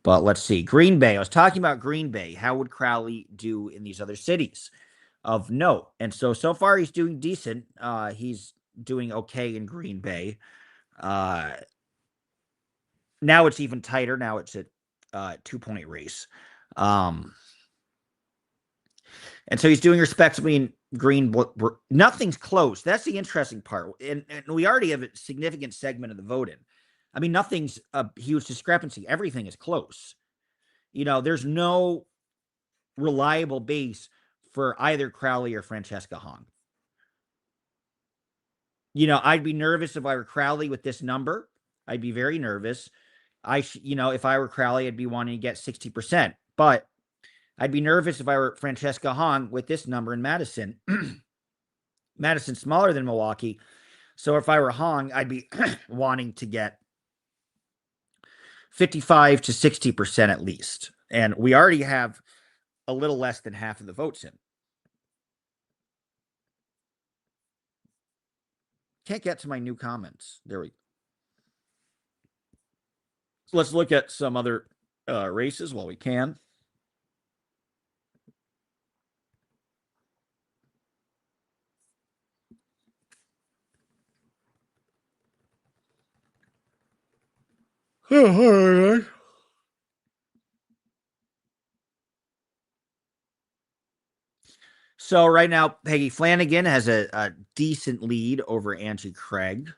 A: But let's see. Green Bay. I was talking about Green Bay. How would Crowley do in these other cities of note? And so far he's doing decent. He's doing okay in Green Bay. Now it's even tighter. Now it's a 2-point race. And so he's doing respectably in Green. Nothing's close. That's the interesting part. And we already have a significant segment of the vote in. I mean, nothing's a huge discrepancy. Everything is close. There's no reliable base for either Crowley or Francesca Hong. I'd be nervous if I were Crowley with this number. I'd be very nervous. If I were Crowley, I'd be wanting to get 60%. But I'd be nervous if I were Francesca Hong with this number in Madison. Madison's smaller than Milwaukee. So if I were Hong, I'd be wanting to get 55 to 60% at least. And we already have a little less than half of the votes in. Can't get to my new comments. There we go. So let's look at some other races while we can. Oh, all right. So right now, Peggy Flanagan has a decent lead over Angie Craig.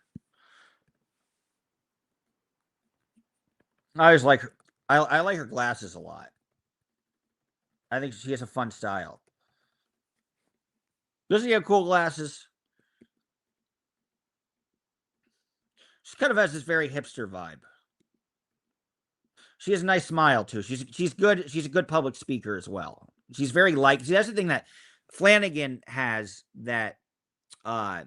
A: I always like her. I like her glasses a lot. I think she has a fun style. Doesn't she have cool glasses? She kind of has this very hipster vibe. She has a nice smile too. She's good. She's a good public speaker as well. She's very liked. See, that's the thing that Flanagan has that Uh,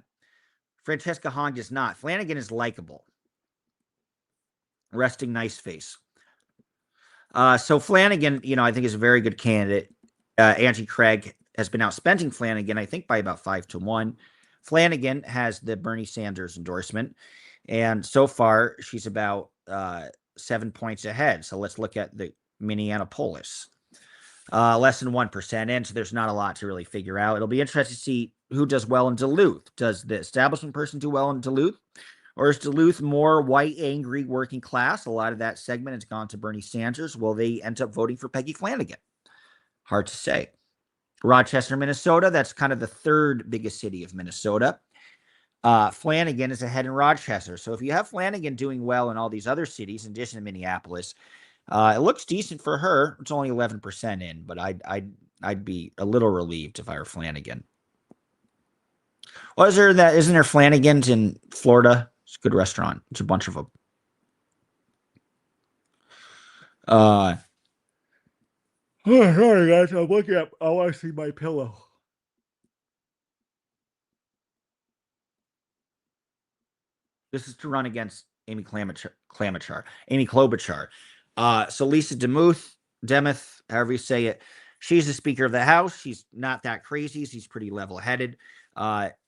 A: Francesca Hong does not. Flanagan is likable, resting nice face. So Flanagan, I think is a very good candidate. Angie Craig has been outspending Flanagan, I think, by about 5-1. Flanagan has the Bernie Sanders endorsement, and so far she's about 7 points ahead. So let's look at the Minneapolis. Less than 1% in, so there's not a lot to really figure out. It'll be interesting to see who does well in Duluth. Does the establishment person do well in Duluth? Or is Duluth more white, angry, working class? A lot of that segment has gone to Bernie Sanders. Will they end up voting for Peggy Flanagan? Hard to say. Rochester, Minnesota, that's kind of the third biggest city of Minnesota. Flanagan is ahead in Rochester. So if you have Flanagan doing well in all these other cities, in addition to Minneapolis, it looks decent for her. It's only 11% in, but I'd be a little relieved if I were Flanagan. Well, isn't there Flanagan's in Florida? It's a good restaurant. It's a bunch of them. Sorry guys, I'm looking up. I want to see my pillow. This is to run against Amy Klobuchar. So Lisa Demuth, however you say it, she's the Speaker of the House. She's not that crazy. She's pretty level-headed.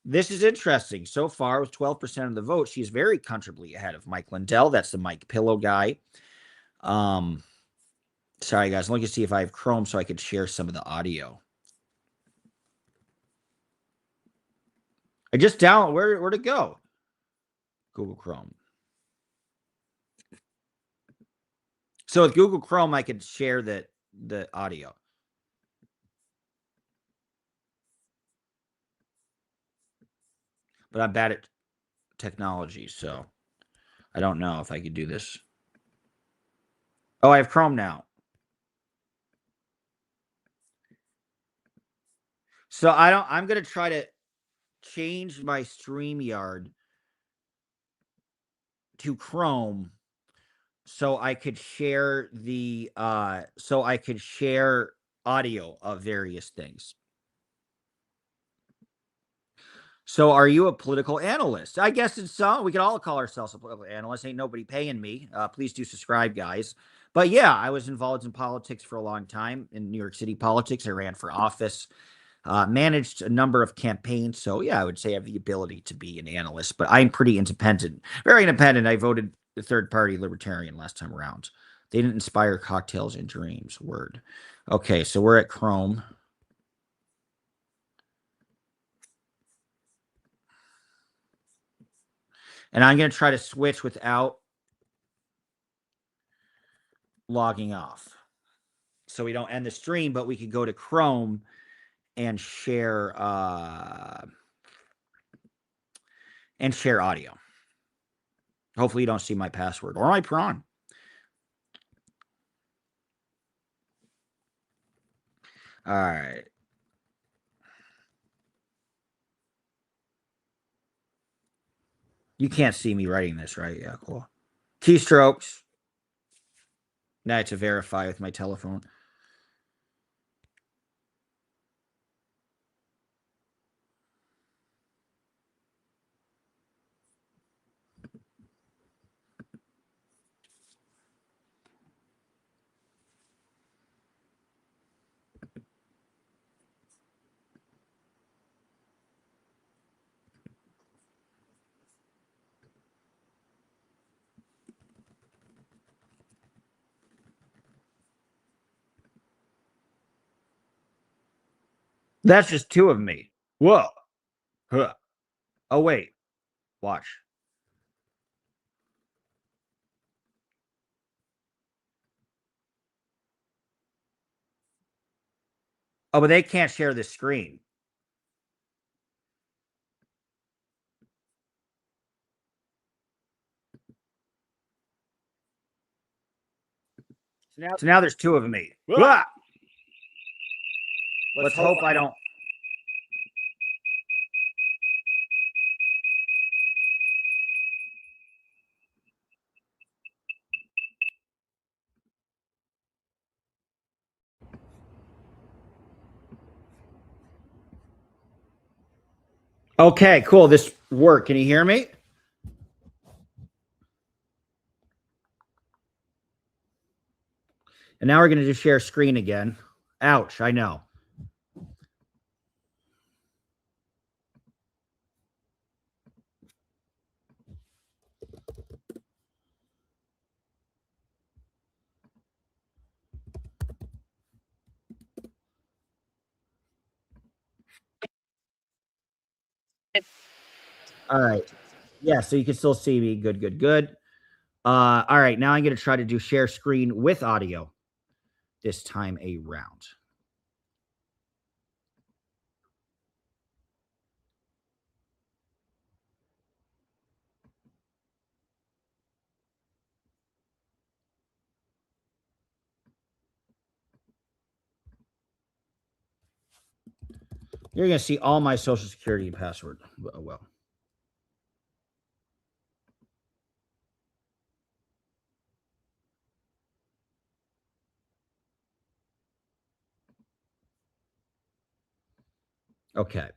A: This is interesting. So far, with 12% of the vote, she's very comfortably ahead of Mike Lindell. That's the Mike Pillow guy. Sorry, guys. Let me see if I have Chrome so I could share some of the audio. I just downloaded. Where'd it go? Google Chrome. So with Google Chrome, I could share the audio. But I'm bad at technology, so I don't know if I could do this. Oh, I have Chrome now. So I'm going to try to change my StreamYard to Chrome so I could share audio of various things. So are you a political analyst? I guess it's we could all call ourselves a political analyst. Ain't nobody paying me. Please do subscribe, guys. But yeah, I was involved in politics for a long time, in New York City politics. I ran for office, managed a number of campaigns. So yeah, I would say I have the ability to be an analyst, but I'm pretty independent, very independent. I voted the third party libertarian last time around. They didn't inspire cocktails and dreams. Word. Okay, so we're at Chrome. And I'm going to try to switch without logging off. So we don't end the stream, but we could go to Chrome and share audio. Hopefully you don't see my password or my prawn. All right. You can't see me writing this, right? Yeah, cool. Keystrokes. Now I have to verify with my telephone. That's just two of me. Whoa. Huh. Oh, wait. Watch. Oh, but they can't share the screen. So now there's two of me. Ah! Let's hope I don't. Okay, cool. This worked. Can you hear me? And now we're going to just share screen again. Ouch, I know. All right. Yeah, so you can still see me. Good, good, good. All right, now I'm going to try to do share screen with audio this time around. You're going to see all my social security and password. Oh, well. Okay.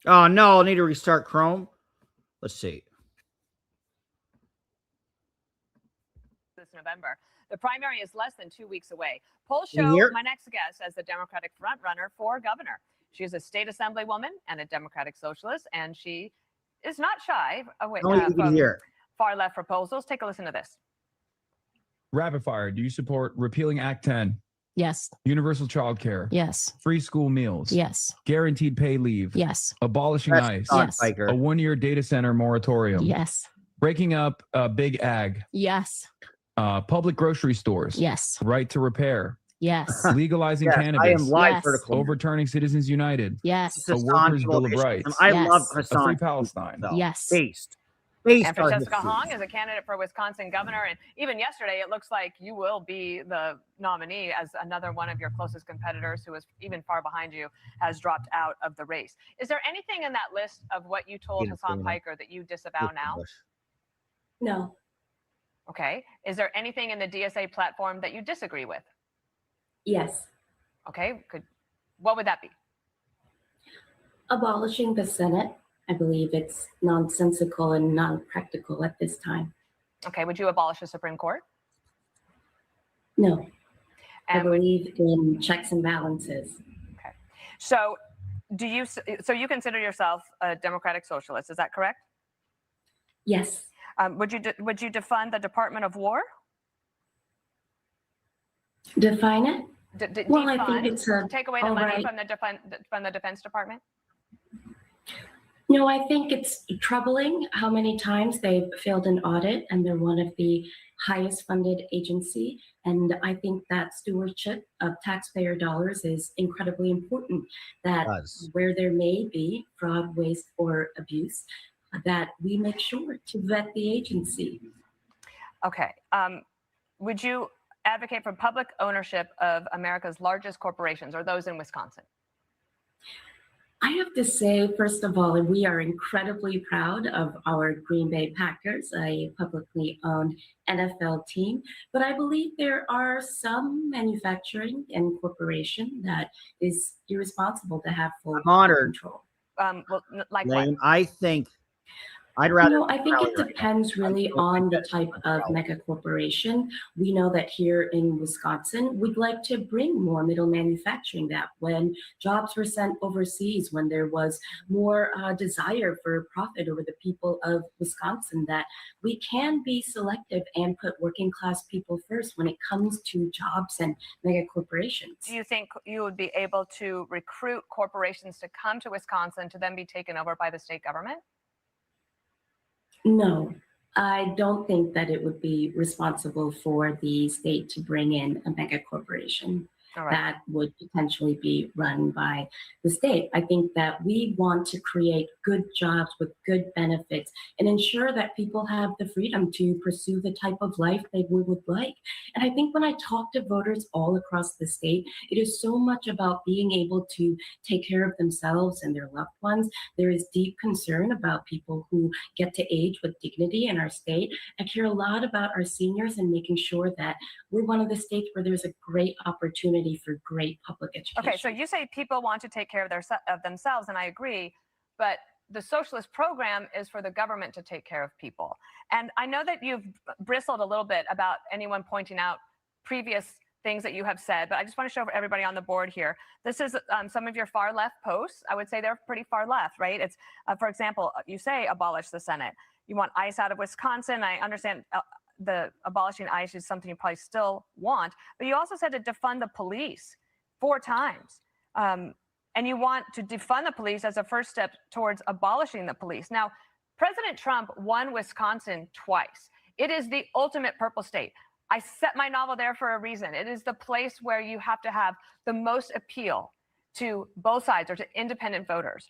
A: Oh, no, I need to restart Chrome. Let's see.
B: This November. The primary is less than 2 weeks away. Polls
A: Can you
B: show
A: hear?
B: my next guest as the Democratic frontrunner for governor. She is a state assemblywoman and a Democratic socialist, and she is not shy
A: Can hear.
B: far left proposals. Take a listen to this.
C: Rapid fire. Do you support repealing Act 10?
D: Yes.
C: Universal child care?
D: Yes.
C: Free school meals?
D: Yes.
C: Guaranteed pay leave?
D: Yes.
C: Abolishing ICE?
D: Yes.
C: A 1-year data center moratorium?
D: Yes.
C: Breaking up big ag?
D: Yes.
C: Public grocery stores?
D: Yes.
C: Right to repair?
D: Yes.
C: Legalizing
A: Yes,
C: cannabis?
A: I am live
D: Yes.
A: vertical.
C: Overturning Citizens United?
D: Yes.
C: A workers' bill of rights?
A: I
D: Yes.
A: love
C: A
A: Hassan.
C: free Palestine?
A: though.
D: Yes.
A: Based
B: And
A: on
B: Francesca
A: history.
B: Hong is a candidate for Wisconsin governor. And even yesterday, it looks like you will be the nominee, as another one of your closest competitors, who is even far behind you, has dropped out of the race. Is there anything in that list of what you told Hassan Piker that you disavow now?
E: No.
B: Okay. Is there anything in the DSA platform that you disagree with?
E: Yes.
B: Okay. What would that be?
E: Abolishing the Senate. I believe it's nonsensical and non-practical at this time.
B: Okay. Would you abolish the Supreme Court?
E: No. I
B: And
E: believe in checks and balances.
B: okay. So you consider yourself a democratic socialist, is that correct?
E: Yes.
B: Would you defund the Department of War?
E: Define it? Well, I think
B: Defund,
E: it's a
B: take away the money
E: right.
B: from the Defense Department?
E: No, I think it's troubling how many times they've failed an audit, and they're one of the highest funded agency. And I think that stewardship of taxpayer dollars is incredibly important, that where there may be fraud, waste, or abuse, that we make sure to vet the agency.
B: Okay. Would you advocate for public ownership of America's largest corporations, or those in Wisconsin?
E: I have to say, first of all, we are incredibly proud of our Green Bay Packers, a publicly owned NFL team. But I believe there are some manufacturing and corporation that is irresponsible to have full control.
B: Well, like what?
A: I think I'd rather.
E: No, I think it depends really on the type of mega corporation. We know that here in Wisconsin, we'd like to bring more middle manufacturing, that when jobs were sent overseas, when there was more desire for profit over the people of Wisconsin, that we can be selective and put working class people first when it comes to jobs and mega corporations.
B: Do you think you would be able to recruit corporations to come to Wisconsin to then be taken over by the state government?
E: No, I don't think that it would be responsible for the state to bring in a mega corporation. that would potentially be run by the state. I think that we want to create good jobs with good benefits and ensure that people have the freedom to pursue the type of life they would like. And I think when I talk to voters all across the state, it is so much about being able to take care of themselves and their loved ones. There is deep concern about people who get to age with dignity in our state. I care a lot about our seniors and making sure that we're one of the states where there's a great opportunity for great public education.
B: Okay, so you say people want to take care of themselves, and I agree, but the socialist program is for the government to take care of people. And I know that you've bristled a little bit about anyone pointing out previous things that you have said, but I just want to show everybody on the board here. This is some of your far left posts. I would say they're pretty far left, right? It's, for example, you say abolish the Senate. You want ICE out of Wisconsin. I understand the abolishing ICE is something you probably still want, but you also said to defund the police 4 times. And you want to defund the police as a first step towards abolishing the police. Now, President Trump won Wisconsin twice. It is the ultimate purple state. I set my novel there for a reason. It is the place where you have to have the most appeal to both sides or to independent voters.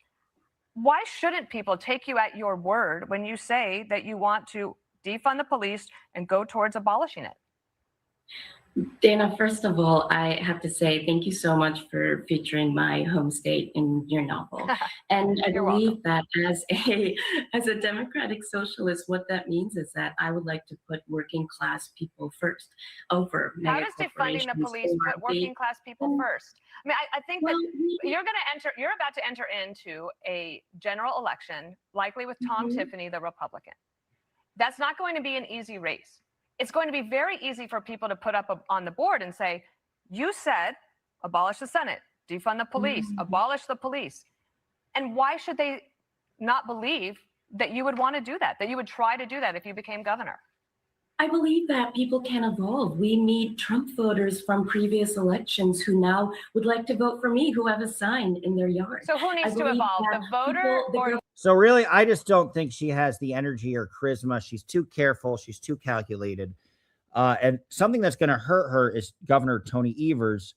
B: Why shouldn't people take you at your word when you say that you want to defund the police and go towards abolishing it?
E: Dana, first of all, I have to say thank you so much for featuring my home state in your novel. And I believe that as a democratic socialist, what that means is that I would like to put working class people first over
B: How does defunding the police put working class people first? I mean, I think that you're about to enter into a general election, likely with Tom Tiffany, the Republican. That's not going to be an easy race. It's going to be very easy for people to put up on the board and say, you said abolish the Senate, defund the police, abolish the police. And why should they not believe that you would want to do that you would try to do that if you became governor?
E: I believe that people can evolve. We meet Trump voters from previous elections who now would like to vote for me, who have a sign in their yard.
B: So who needs to evolve, the voter or...
A: So really, I just don't think she has the energy or charisma. She's too careful. She's too calculated. And something that's going to hurt her is Governor Tony Evers.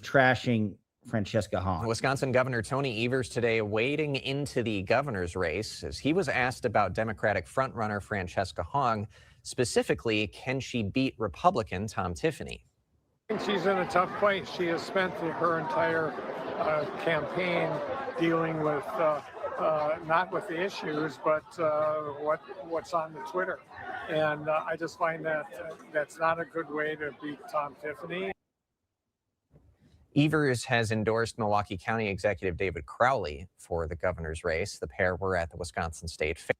A: Trashing Francesca Hong.
D: Wisconsin Governor Tony Evers today wading into the governor's race as he was asked about Democratic frontrunner Francesca Hong. Specifically, can she beat Republican Tom Tiffany?
F: I think she's in a tough place. She has spent her entire campaign dealing with not with the issues, but what's on the Twitter. And I just find that that's not a good way to beat Tom Tiffany.
D: Evers has endorsed Milwaukee County Executive David Crowley for the governor's race. The pair were at the Wisconsin State Fair.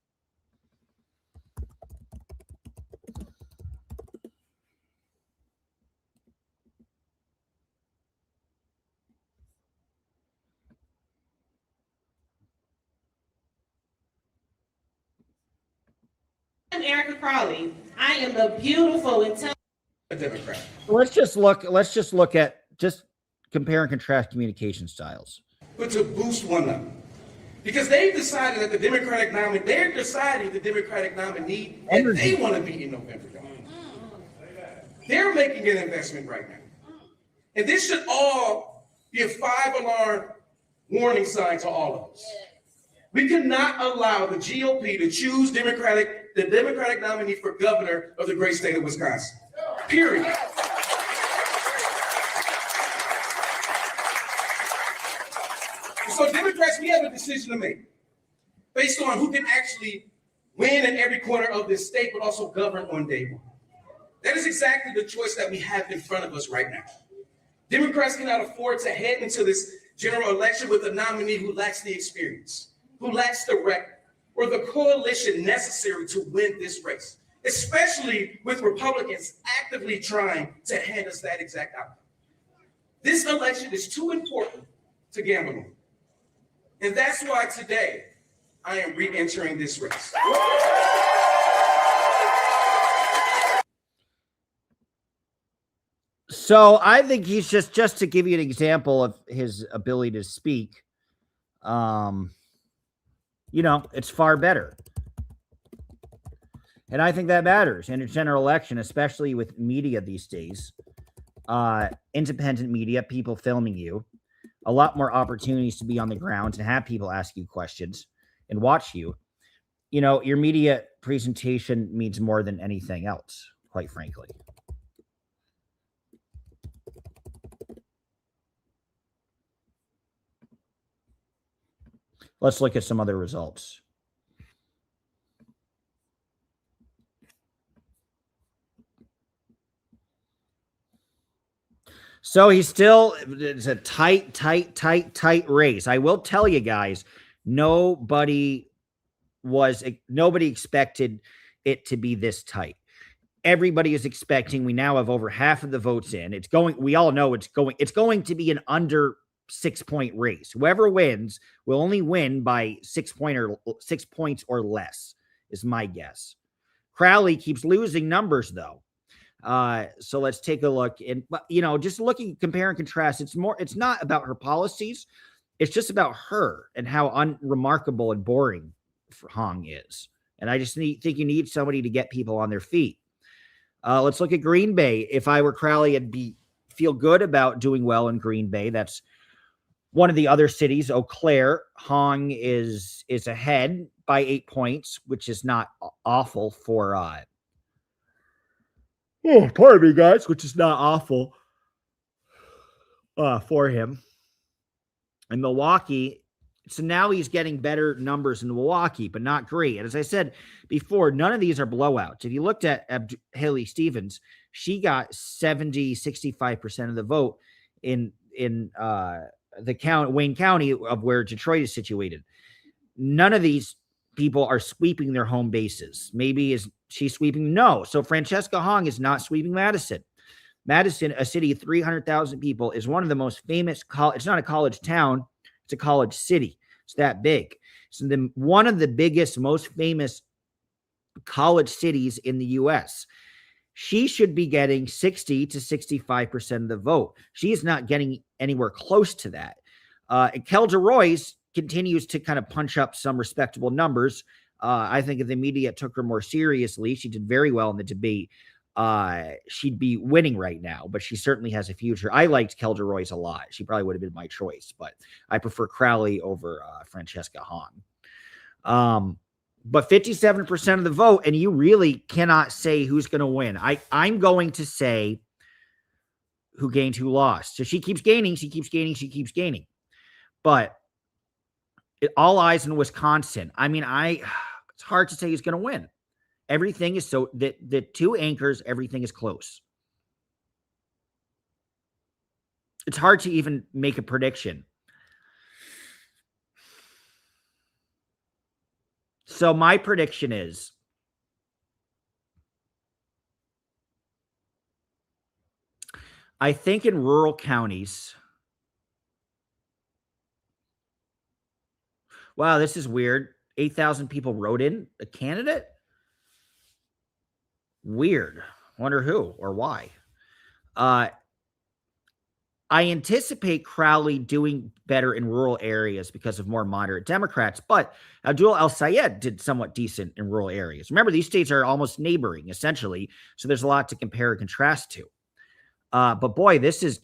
G: I'm Erica Crowley. I am the beautiful, intelligent Democrat.
A: Let's just look at compare and contrast communication styles.
H: But to boost one another. Because they've decided that they're deciding the Democratic nominee that they want to be in November. They're making an investment right now. And this should all be a 5-alarm warning sign to all of us. We cannot allow the GOP to choose the Democratic nominee for governor of the great state of Wisconsin. Period. So Democrats, we have a decision to make based on who can actually win in every corner of this state, but also govern on day one. That is exactly the choice that we have in front of us right now. Democrats cannot afford to head into this general election with a nominee who lacks the experience, who lacks the record, or the coalition necessary to win this race, especially with Republicans actively trying to hand us that exact outcome. This election is too important to gamble on. And that's why today I am re-entering this race.
A: So I think he's just to give you an example of his ability to speak. It's far better. And I think that matters in a general election, especially with media these days. Independent media, people filming you, a lot more opportunities to be on the ground and have people ask you questions and watch you. You know, your media presentation means more than anything else, quite frankly. Let's look at some other results. So it's a tight race. I will tell you guys, nobody expected it to be this tight. Everybody is expecting, we now have over half of the votes in. We all know it's going to be an under 6-point race. Whoever wins will only win by 6 points or less, is my guess. Crowley keeps losing numbers though. So let's take a look, and just looking, compare and contrast. It's not about her policies. It's just about her and how unremarkable and boring Hong is. And I just think you need somebody to get people on their feet. Let's look at Green Bay. If I were Crowley, I'd feel good about doing well in Green Bay. That's one of the other cities. Eau Claire, Hong is ahead by 8 points, which is not awful for pardon me, guys, which is not awful for him. In Milwaukee, so now he's getting better numbers in Milwaukee, but not great. And as I said before, none of these are blowouts. If you looked at Haley Stevens, she got 65% of the vote in the Wayne County of where Detroit is situated. None of these people are sweeping their home bases. Maybe is she sweeping? No. So Francesca Hong is not sweeping Madison. Madison, a city of 300,000 people, is one of the most famous it's not a college town, it's a college city. It's that big. So one of the biggest, most famous college cities in the U.S. She should be getting 60 to 65% of the vote. She is not getting anywhere close to that. And Kelda Royce continues to kind of punch up some respectable numbers. I think if the media took her more seriously, she did very well in the debate. She'd be winning right now, but she certainly has a future. I liked Kelda Royce a lot. She probably would have been my choice, but I prefer Crowley over Francesca Hong. But 57% of the vote, and you really cannot say who's going to win. I'm going to say who gained, who lost. So she keeps gaining, she keeps gaining. But all eyes in Wisconsin. I mean, it's hard to say who's going to win. Everything is the two anchors, everything is close. It's hard to even make a prediction. So my prediction is I think in rural counties. Wow, this is weird. 8,000 people wrote in a candidate? Weird. Wonder who or why. I anticipate Crowley doing better in rural areas because of more moderate Democrats, but Abdul El-Sayed did somewhat decent in rural areas. Remember, these states are almost neighboring, essentially, so there's a lot to compare and contrast to. But boy, this is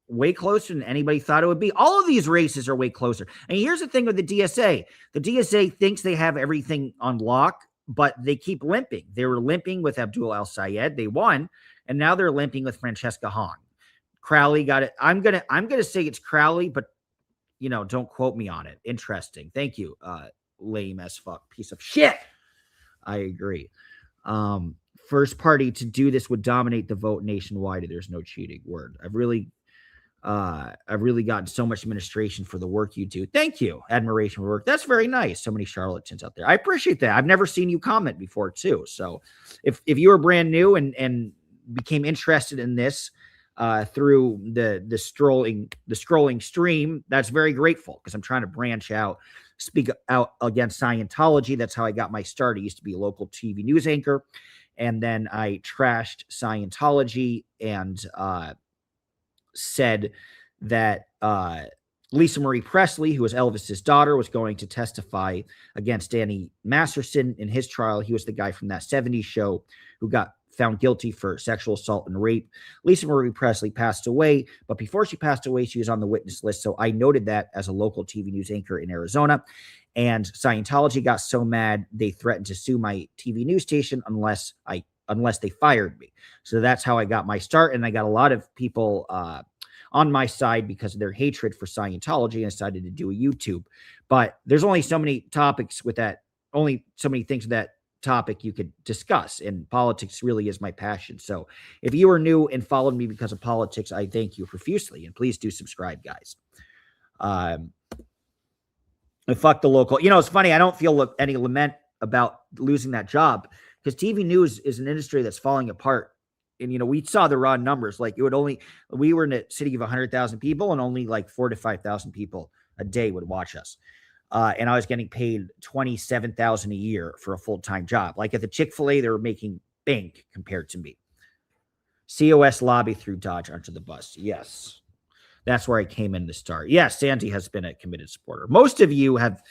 A: way closer than anybody thought it would be. All of these races are way closer. And here's the thing with the DSA. The DSA thinks they have everything on lock, but they keep limping. They were limping with Abdul El-Sayed. They won, and now they're limping with Francesca Hong. Crowley got it. I'm gonna say it's Crowley, but don't quote me on it. Interesting. Thank you. Lame as fuck piece of shit. I agree. First party to do this would dominate the vote nationwide. There's no cheating. Word. I've really gotten so much administration for the work you do. Thank you. Admiration for work. That's very nice. So many charlatans out there. I appreciate that. I've never seen you comment before too. So if you were brand new and became interested in this through the scrolling stream, that's very grateful because I'm trying to branch out, speak out against Scientology. That's how I got my start. I used to be a local TV news anchor, and then I trashed Scientology and said that Lisa Marie Presley, who was Elvis's daughter, was going to testify against Danny Masterson in his trial. He was the guy from that 70s show who got found guilty for sexual assault and rape. Lisa Marie Presley passed away, but before she passed away, she was on the witness list. So I noted that as a local TV news anchor in Arizona. And Scientology got so mad, they threatened to sue my TV news station unless they fired me. So that's how I got my start. And I got a lot of people on my side because of their hatred for Scientology, and decided to do a YouTube. But there's only so many topics with that, only so many things with that topic you could discuss, and politics really is my passion. So if you are new and followed me because of politics, I thank you profusely, and please do subscribe, guys. And fuck the local. You know, it's funny, I don't feel any lament about losing that job, because TV news is an industry that's falling apart. And, you know, we saw the raw numbers. Like, we were in a city of 100,000 people, and only like 4,000 to 5,000 people a day would watch us. And I was getting paid $27,000 a year for a full-time job. Like at the Chick-fil-A, they were making bank compared to me. COS lobby threw Dodge under the bus. Yes. That's where I came in to start. Yes, Sandy has been a committed supporter. Most of you have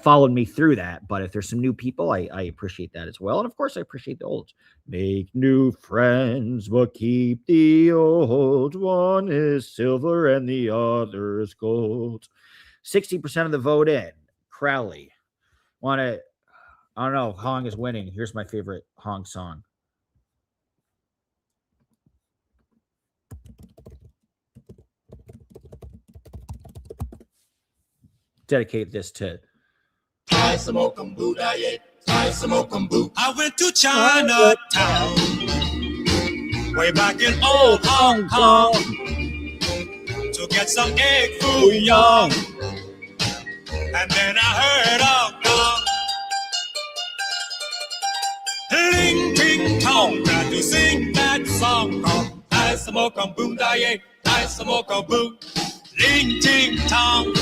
A: followed me through that, but if there's some new people, I appreciate that as well. And of course, I appreciate the old. Make new friends, but keep the old. One is silver and the other is gold. 60% of the vote in. Crowley. I don't know, Hong is winning. Here's my favorite Hong song. Dedicate this to
I: I went to Chinatown way back in old Hong Kong to get some egg foo young, and then I heard a gong. Ling ting tong, got to sing that song called I smoke a boom da I smoke a boom. Ling ting tong,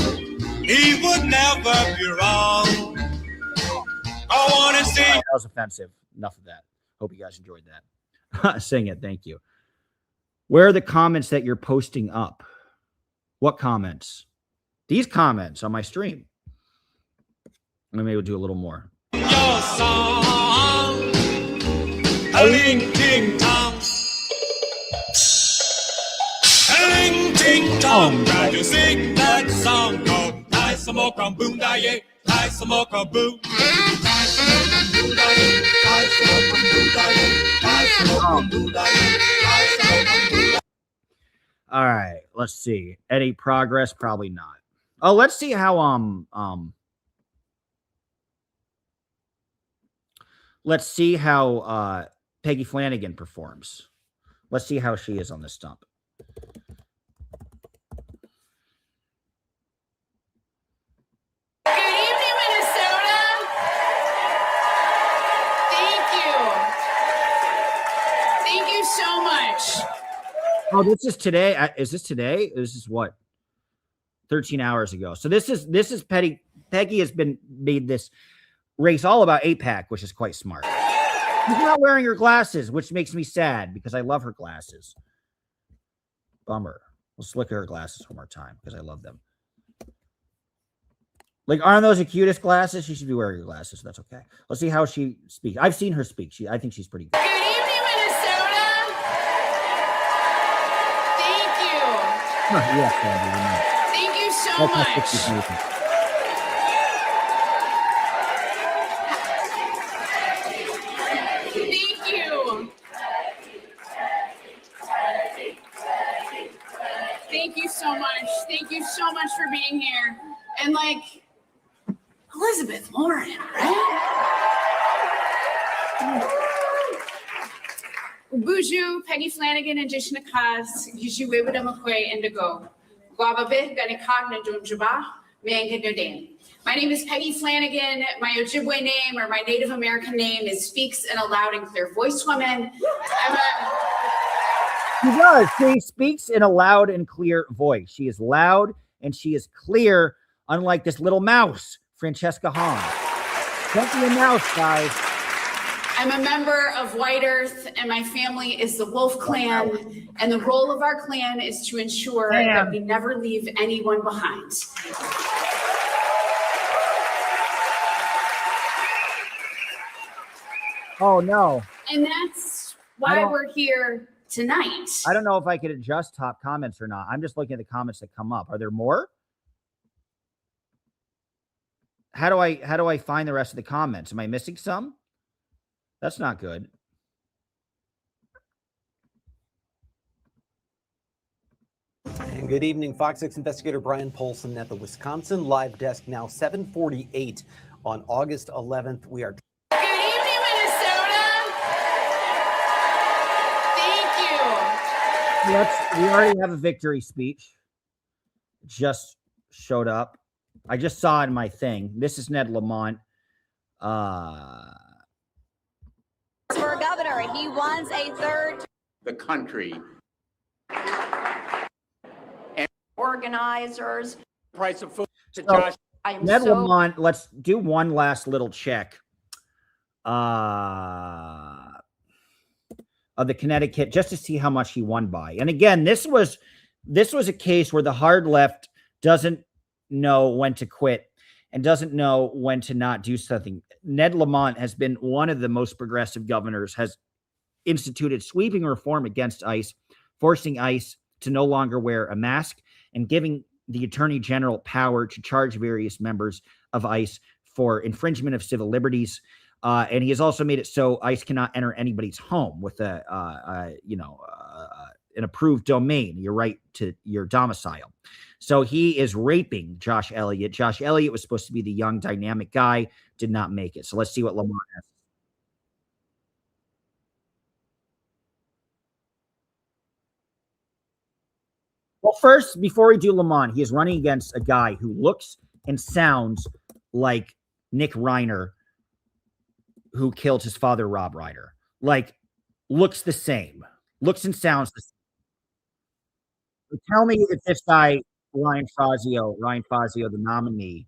I: he would never be wrong. I want to sing.
A: That was offensive. Enough of that. Hope you guys enjoyed that. Sing it. Thank you. Where are the comments that you're posting up? What comments? These comments on my stream. Maybe we'll do a little more.
I: Your song, a ling ting tong, a ling ting tong. Try to sing that song called I smoke a boom da ye, I smoke a boom.
A: All right, let's see. Any progress? Probably not. Oh, let's see how let's see how Peggy Flanagan performs. Let's see how she is on the stump.
J: Good evening, Minnesota. Thank you so much.
A: Oh, this is today. Is this today? This is what? 13 hours ago. So this is Peggy. Peggy has been made this race all about AIPAC, which is quite smart. She's not wearing her glasses, which makes me sad because I love her glasses. Bummer. Let's look at her glasses one more time because I love them. Like, aren't those the cutest glasses? She should be wearing her glasses. That's okay. Let's see how she speaks. I've seen her speak. I think she's pretty good.
J: Good evening, Minnesota. Thank you.
A: Yes, Andy,
J: Thank you so much. Thank you. Thank you so much. Thank you so much for being here. And like Elizabeth Warren, right? Buju, Peggy Flanagan, and Jishna Kaz, Yishuwebada McQuay, Indigo. Guababe, Ganikag, Najunjaba, Mangan. My name is Peggy Flanagan. My Ojibwe name, or my Native American name, is Speaks in a Loud and Clear Voice Woman.
A: She does. She speaks in a loud and clear voice. She is loud and she is clear, unlike this little mouse, Francesca Hong. Don't be a mouse, guys.
J: I'm a member of White Earth, and my family is the Wolf Clan. And the role of our clan is to ensure that we never leave anyone behind.
A: Oh, no.
J: And that's why we're here tonight.
A: I don't know if I could adjust top comments or not. I'm just looking at the comments that come up. Are there more? How do I find the rest of the comments? Am I missing some? That's not good.
K: And good evening, Fox 6 investigator Brian Polson at the Wisconsin Live Desk. Now 7:48 on August 11th. We are.
J: Good evening, Minnesota. Thank you.
A: We already have a victory speech. Just showed up. I just saw it in my thing. This is Ned Lamont.
L: For governor, he wants a third.
M: The country.
L: And organizers.
M: Price of food.
A: So, Ned Lamont, let's do one last little check of the Connecticut just to see how much he won by. And again, this was a case where the hard left doesn't know when to quit and doesn't know when to not do something. Ned Lamont has been one of the most progressive governors, has instituted sweeping reform against ICE, forcing ICE to no longer wear a mask and giving the Attorney General power to charge various members of ICE for infringement of civil liberties. And he has also made it so ICE cannot enter anybody's home with an approved domain, your right to your domicile. So he is raping Josh Elliott. Josh Elliott was supposed to be the young, dynamic guy, did not make it. So let's see what Lamont has. Well, first, before we do Lamont, he is running against a guy who looks and sounds like Nick Reiner, who killed his father, Rob Reiner. Like, looks the same. Looks and sounds the same. Tell me that this guy, Ryan Fazio, the nominee,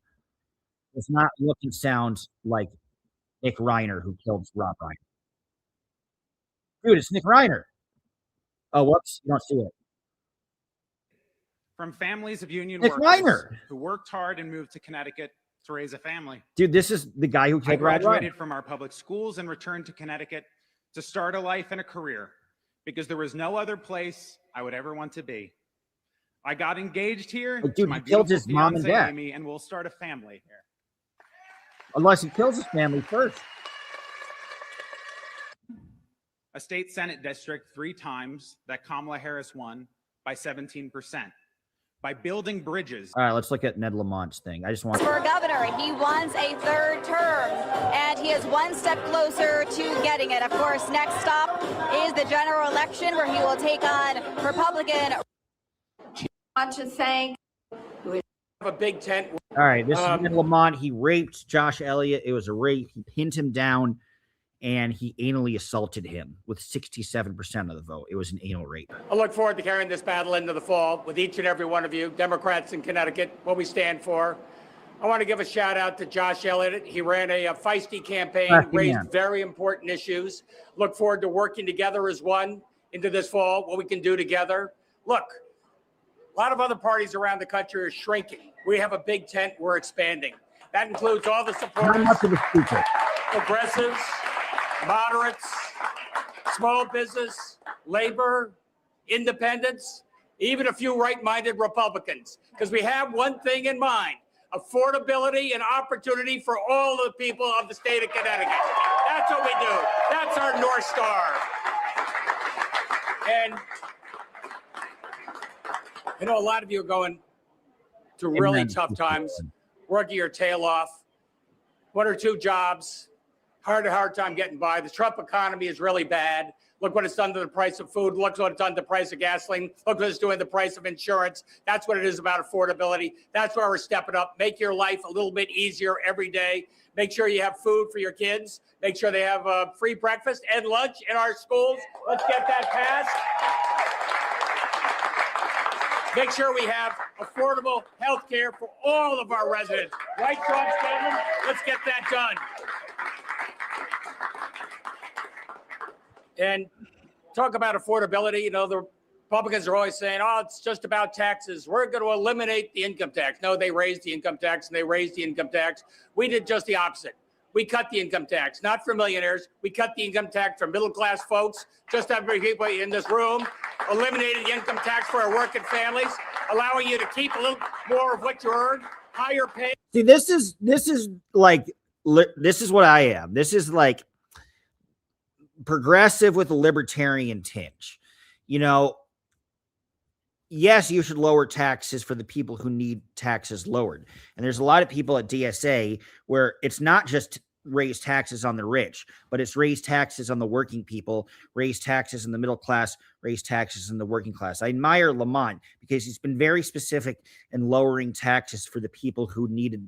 A: does not look and sound like Nick Reiner, who killed Rob Reiner. Dude, it's Nick Reiner. Oh, whoops. You don't see it.
N: From families of union
A: Nick
N: workers
A: Reiner,
N: who worked hard and moved to Connecticut to raise a family.
A: Dude, this is the guy who
N: I
A: killed Rob Reiner.
N: graduated from our public schools and returned to Connecticut to start a life and a career because there was no other place I would ever want to be. I got engaged here
A: Dude,
N: to my
A: he killed
N: beautiful
A: his mom and
N: fiancée,
A: dad.
N: Amy, and we'll start a family here.
A: Unless he kills his family first.
N: A state Senate district 3 times that Kamala Harris won by 17%. By building bridges.
A: All right, let's look at Ned Lamont's thing. I just want
L: For governor, he wants a third term, and he is one step closer to getting it. Of course, next stop is the general election where he will take on Republican. I want to thank.
M: A big tent.
A: All right, this is Ned Lamont. He raped Josh Elliott. It was a rape. He pinned him down, and he anally assaulted him with 67% of the vote. It was an anal rape.
M: I look forward to carrying this battle into the fall with each and every one of you, Democrats in Connecticut, what we stand for. I want to give a shout out to Josh Elliott. He ran a feisty campaign, raised very important issues. Look forward to working together as one into this fall, what we can do together. Look, a lot of other parties around the country are shrinking. We have a big tent, we're expanding. That includes all the supporters,
A: Not much of a speaker.
M: progressives, moderates, small business, labor, independents, even a few right-minded Republicans, because we have one thing in mind: affordability and opportunity for all the people of the state of Connecticut. That's what we do. That's our North Star. And I know a lot of you are going through really tough times, working your tail off, 1 or 2 jobs, hard time getting by. The Trump economy is really bad. Look what it's done to the price of food. Look what it's done to the price of gasoline. Look what it's doing to the price of insurance. That's what it is about affordability. That's why we're stepping up. Make your life a little bit easier every day. Make sure you have food for your kids. Make sure they have free breakfast and lunch in our schools. Let's get that passed. Make sure we have affordable health care for all of our residents. Right, Sean Scanlon? Let's get that done. And talk about affordability. You know, the Republicans are always saying, oh, it's just about taxes. We're going to eliminate the income tax. No, they raised the income tax and they raised the income tax. We did just the opposite. We cut the income tax, not for millionaires. We cut the income tax for middle-class folks, just every people in this room, eliminated the income tax for our working families, allowing you to keep a little more of what you earn, higher pay.
A: See, this is like, this is what I am. This is like progressive with a libertarian tinge. You know, yes, you should lower taxes for the people who need taxes lowered. And there's a lot of people at DSA where it's not just raise taxes on the rich, but it's raise taxes on the working people, raise taxes in the middle class, raise taxes in the working class. I admire Lamont because he's been very specific in lowering taxes for the people who need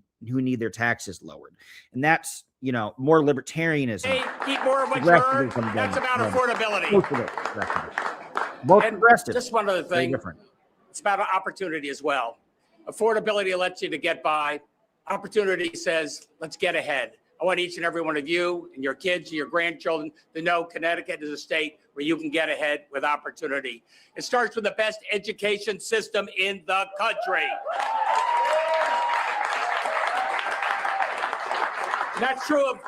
A: their taxes lowered. And that's, you know, more libertarianism.
M: Hey, keep more of what you earn. That's about affordability.
A: Both progressive.
M: Just one other thing. It's about opportunity as well. Affordability lets you to get by. Opportunity says, let's get ahead. I want each and every one of you and your kids and your grandchildren to know Connecticut is a state where you can get ahead with opportunity. It starts with the best education system in the country. That's true of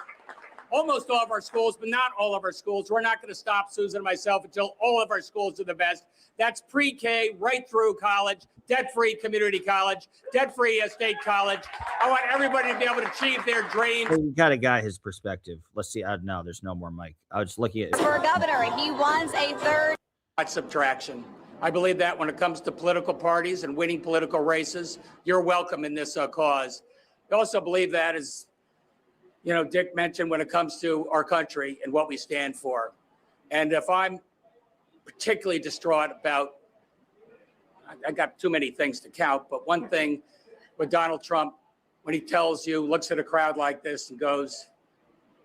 M: almost all of our schools, but not all of our schools. We're not going to stop, Susan and myself, until all of our schools are the best. That's pre-K right through college, debt-free community college, debt-free state college. I want everybody to be able to achieve their dreams.
A: You got a guy his perspective. Let's see. No, there's no more mic. I was looking at
L: for governor. He wants a third.
M: Subtraction. I believe that when it comes to political parties and winning political races, you're welcome in this cause. I also believe that, as you know, Dick mentioned, when it comes to our country and what we stand for. And if I'm particularly distraught about, I got too many things to count, but one thing with Donald Trump, when he tells you, looks at a crowd like this and goes,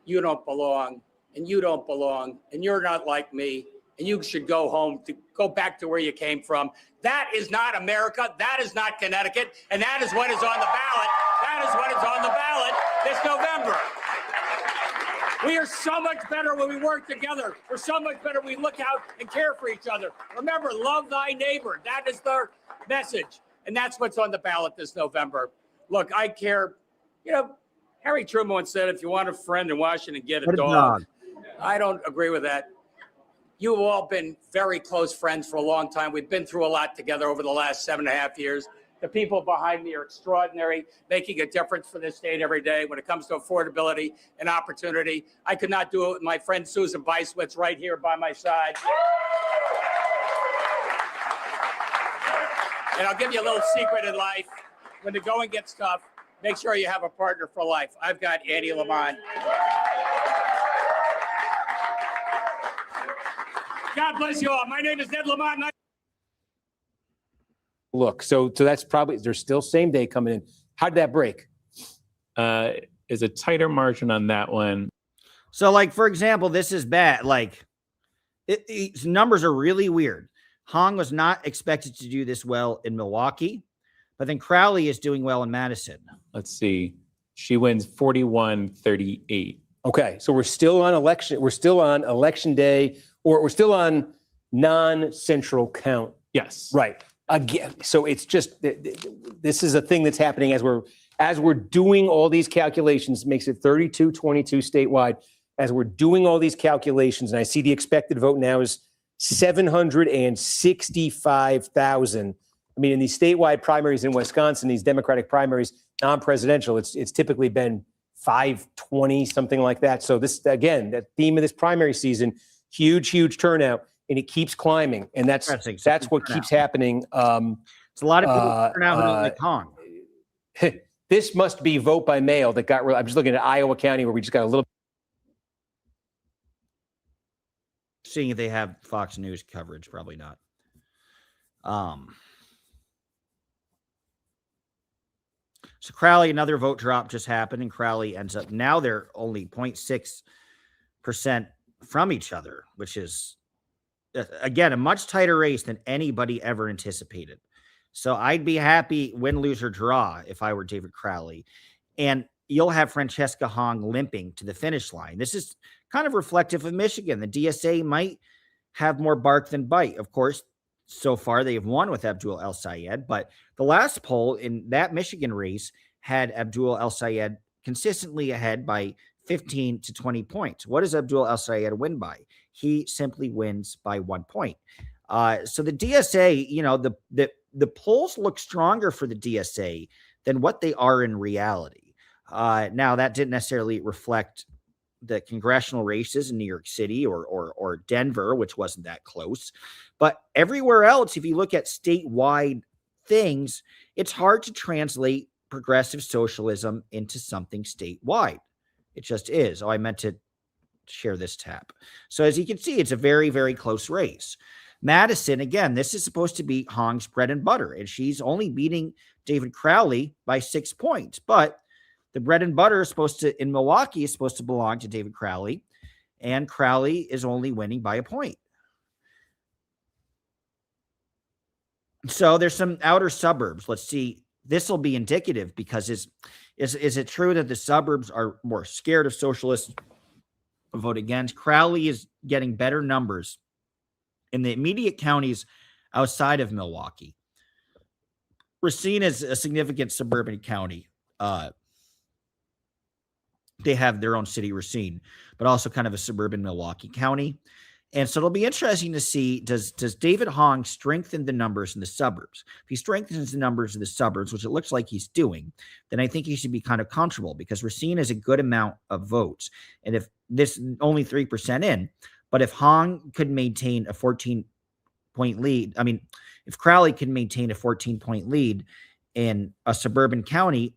M: you don't belong, and you don't belong, and you're not like me, and you should go home, to go back to where you came from. That is not America. That is not Connecticut. And that is what is on the ballot. That is what is on the ballot this November. We are so much better when we work together. We're so much better when we look out and care for each other. Remember, love thy neighbor. That is their message. And that's what's on the ballot this November. Look, I care. You know, Harry Truman once said, if you want a friend in Washington, get a dog. I don't agree with that. You have all been very close friends for a long time. We've been through a lot together over the last 7.5 years. The people behind me are extraordinary, making a difference for this state every day when it comes to affordability and opportunity. I could not do it with my friend Susan Beiswitz right here by my side. And I'll give you a little secret in life. When the going gets tough, make sure you have a partner for life. I've got Annie Lamont. God bless you all. My name is Ned Lamont.
O: Look, so that's probably, there's still same day coming in. How did that break?
P: Is a tighter margin on that one.
A: So, like, for example, this is bad. Like, numbers are really weird. Hong was not expected to do this well in Milwaukee, but then Crowley is doing well in Madison.
P: Let's see. She wins 41-38.
O: Okay, so we're still on election day, or we're still on non-central count.
P: Yes.
O: Right. Again, so it's just, this is a thing that's happening as we're doing all these calculations, makes it 32-22 statewide. As we're doing all these calculations, and I see the expected vote now is 765,000. I mean, in these statewide primaries in Wisconsin, these Democratic primaries, non-presidential, it's typically been 520, something like that. So this, again, that theme of this primary season, huge turnout. And it keeps climbing, and that's what keeps happening.
A: It's a lot of people turn out who don't like Hong.
O: This must be vote by mail that got. I'm just looking at Iowa County where we just got a little.
A: Seeing if they have Fox News coverage, probably not. So Crowley, another vote drop just happened, and Crowley ends up now they're only 0.6% from each other, which is. Again, a much tighter race than anybody ever anticipated. So I'd be happy win, lose, or draw if I were David Crowley. And you'll have Francesca Hong limping to the finish line. This is kind of reflective of Michigan. The DSA might have more bark than bite. Of course, so far they have won with Abdul El Sayed, but the last poll in that Michigan race had Abdul El Sayed consistently ahead by 15 to 20 points. What does Abdul El Sayed win by? He simply wins by 1 point. So the DSA, you know, the polls look stronger for the DSA than what they are in reality. Now, that didn't necessarily reflect the congressional races in New York City or Denver, which wasn't that close. But everywhere else, if you look at statewide things, it's hard to translate progressive socialism into something statewide. It just is. Oh, I meant to share this tab. So as you can see, it's a very, very close race. Madison, again, this is supposed to be Hong's bread and butter, and she's only beating David Crowley by 6 points. But the bread and butter is supposed to, in Milwaukee, is supposed to belong to David Crowley, and Crowley is only winning by a point. So there's some outer suburbs. Let's see. This will be indicative because is it true that the suburbs are more scared of socialists, vote against? Crowley is getting better numbers in the immediate counties outside of Milwaukee. Racine is a significant suburban county. They have their own city, Racine, but also kind of a suburban Milwaukee county. And so it'll be interesting to see, does David Hong strengthen the numbers in the suburbs? If he strengthens the numbers in the suburbs, which it looks like he's doing, then I think he should be kind of comfortable because Racine is a good amount of votes. And if this only 3% in, but if Hong could maintain a 14-point lead, I mean, if Crowley can maintain a 14-point lead in a suburban county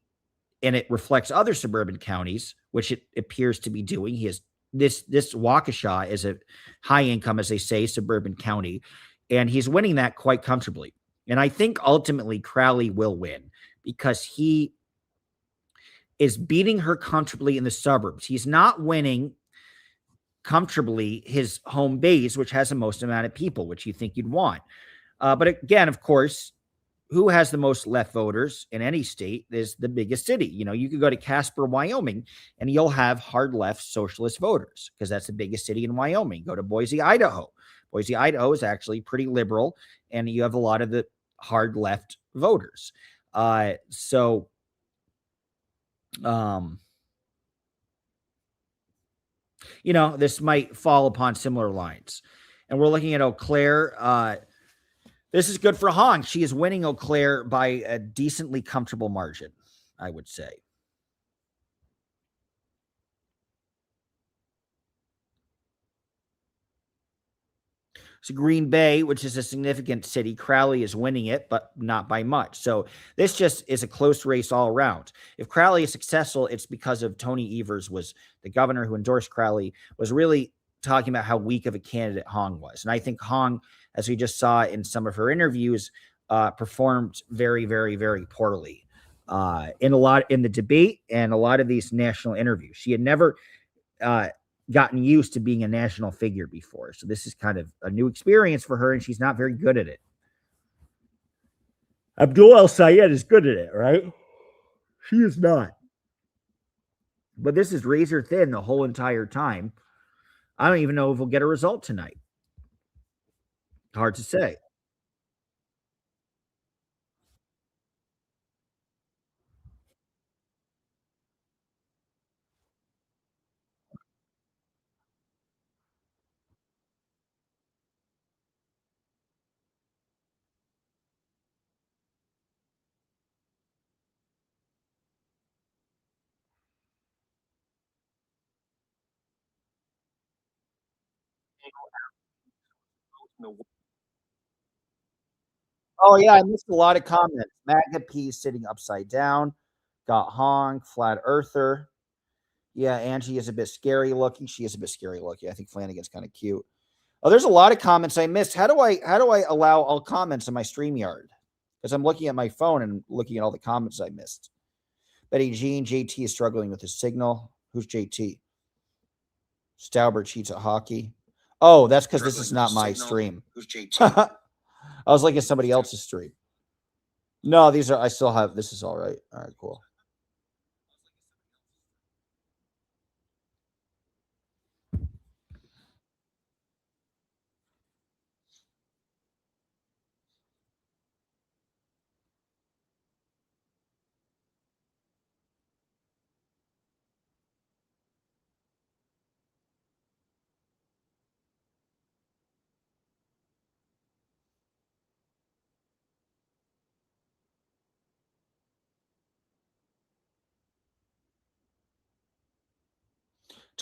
A: and it reflects other suburban counties, which it appears to be doing, he has this Waukesha is a high income, as they say, suburban county, and he's winning that quite comfortably. And I think ultimately Crowley will win because he is beating her comfortably in the suburbs. He's not winning comfortably his home base, which has the most amount of people, which you think you'd want. But again, of course, who has the most left voters in any state is the biggest city. You know, you could go to Casper, Wyoming, and you'll have hard left socialist voters because that's the biggest city in Wyoming. Go to Boise, Idaho. Boise, Idaho is actually pretty liberal, and you have a lot of the hard left voters. You know, this might fall upon similar lines. And we're looking at Eau Claire. This is good for Hong. She is winning Eau Claire by a decently comfortable margin, I would say. So Green Bay, which is a significant city, Crowley is winning it, but not by much. So this just is a close race all around. If Crowley is successful, it's because of Tony Evers, was the governor who endorsed Crowley, was really talking about how weak of a candidate Hong was. And I think Hong, as we just saw in some of her interviews, performed very, very, very poorly in the debate and a lot of these national interviews. She had never gotten used to being a national figure before. So this is kind of a new experience for her, and she's not very good at it. Abdul El Sayed is good at it, right? She is not. But this is razor thin the whole entire time. I don't even know if we'll get a result tonight. Hard to say. Oh, yeah, I missed a lot of comments. Magna P sitting upside down. Got Hong, flat earther. Yeah, Angie is a bit scary looking. She is a bit scary looking. I think Flanagan's kind of cute. Oh, there's a lot of comments I missed. How do I allow all comments in my StreamYard? Because I'm looking at my phone and looking at all the comments I missed. Betty Jean, JT is struggling with his signal. Who's JT? Stauber cheats at hockey. Oh, that's because this is not my stream.
Q: Who's JT?
A: I was looking at somebody else's stream. No, these are, I still have, this is all right. All right, cool.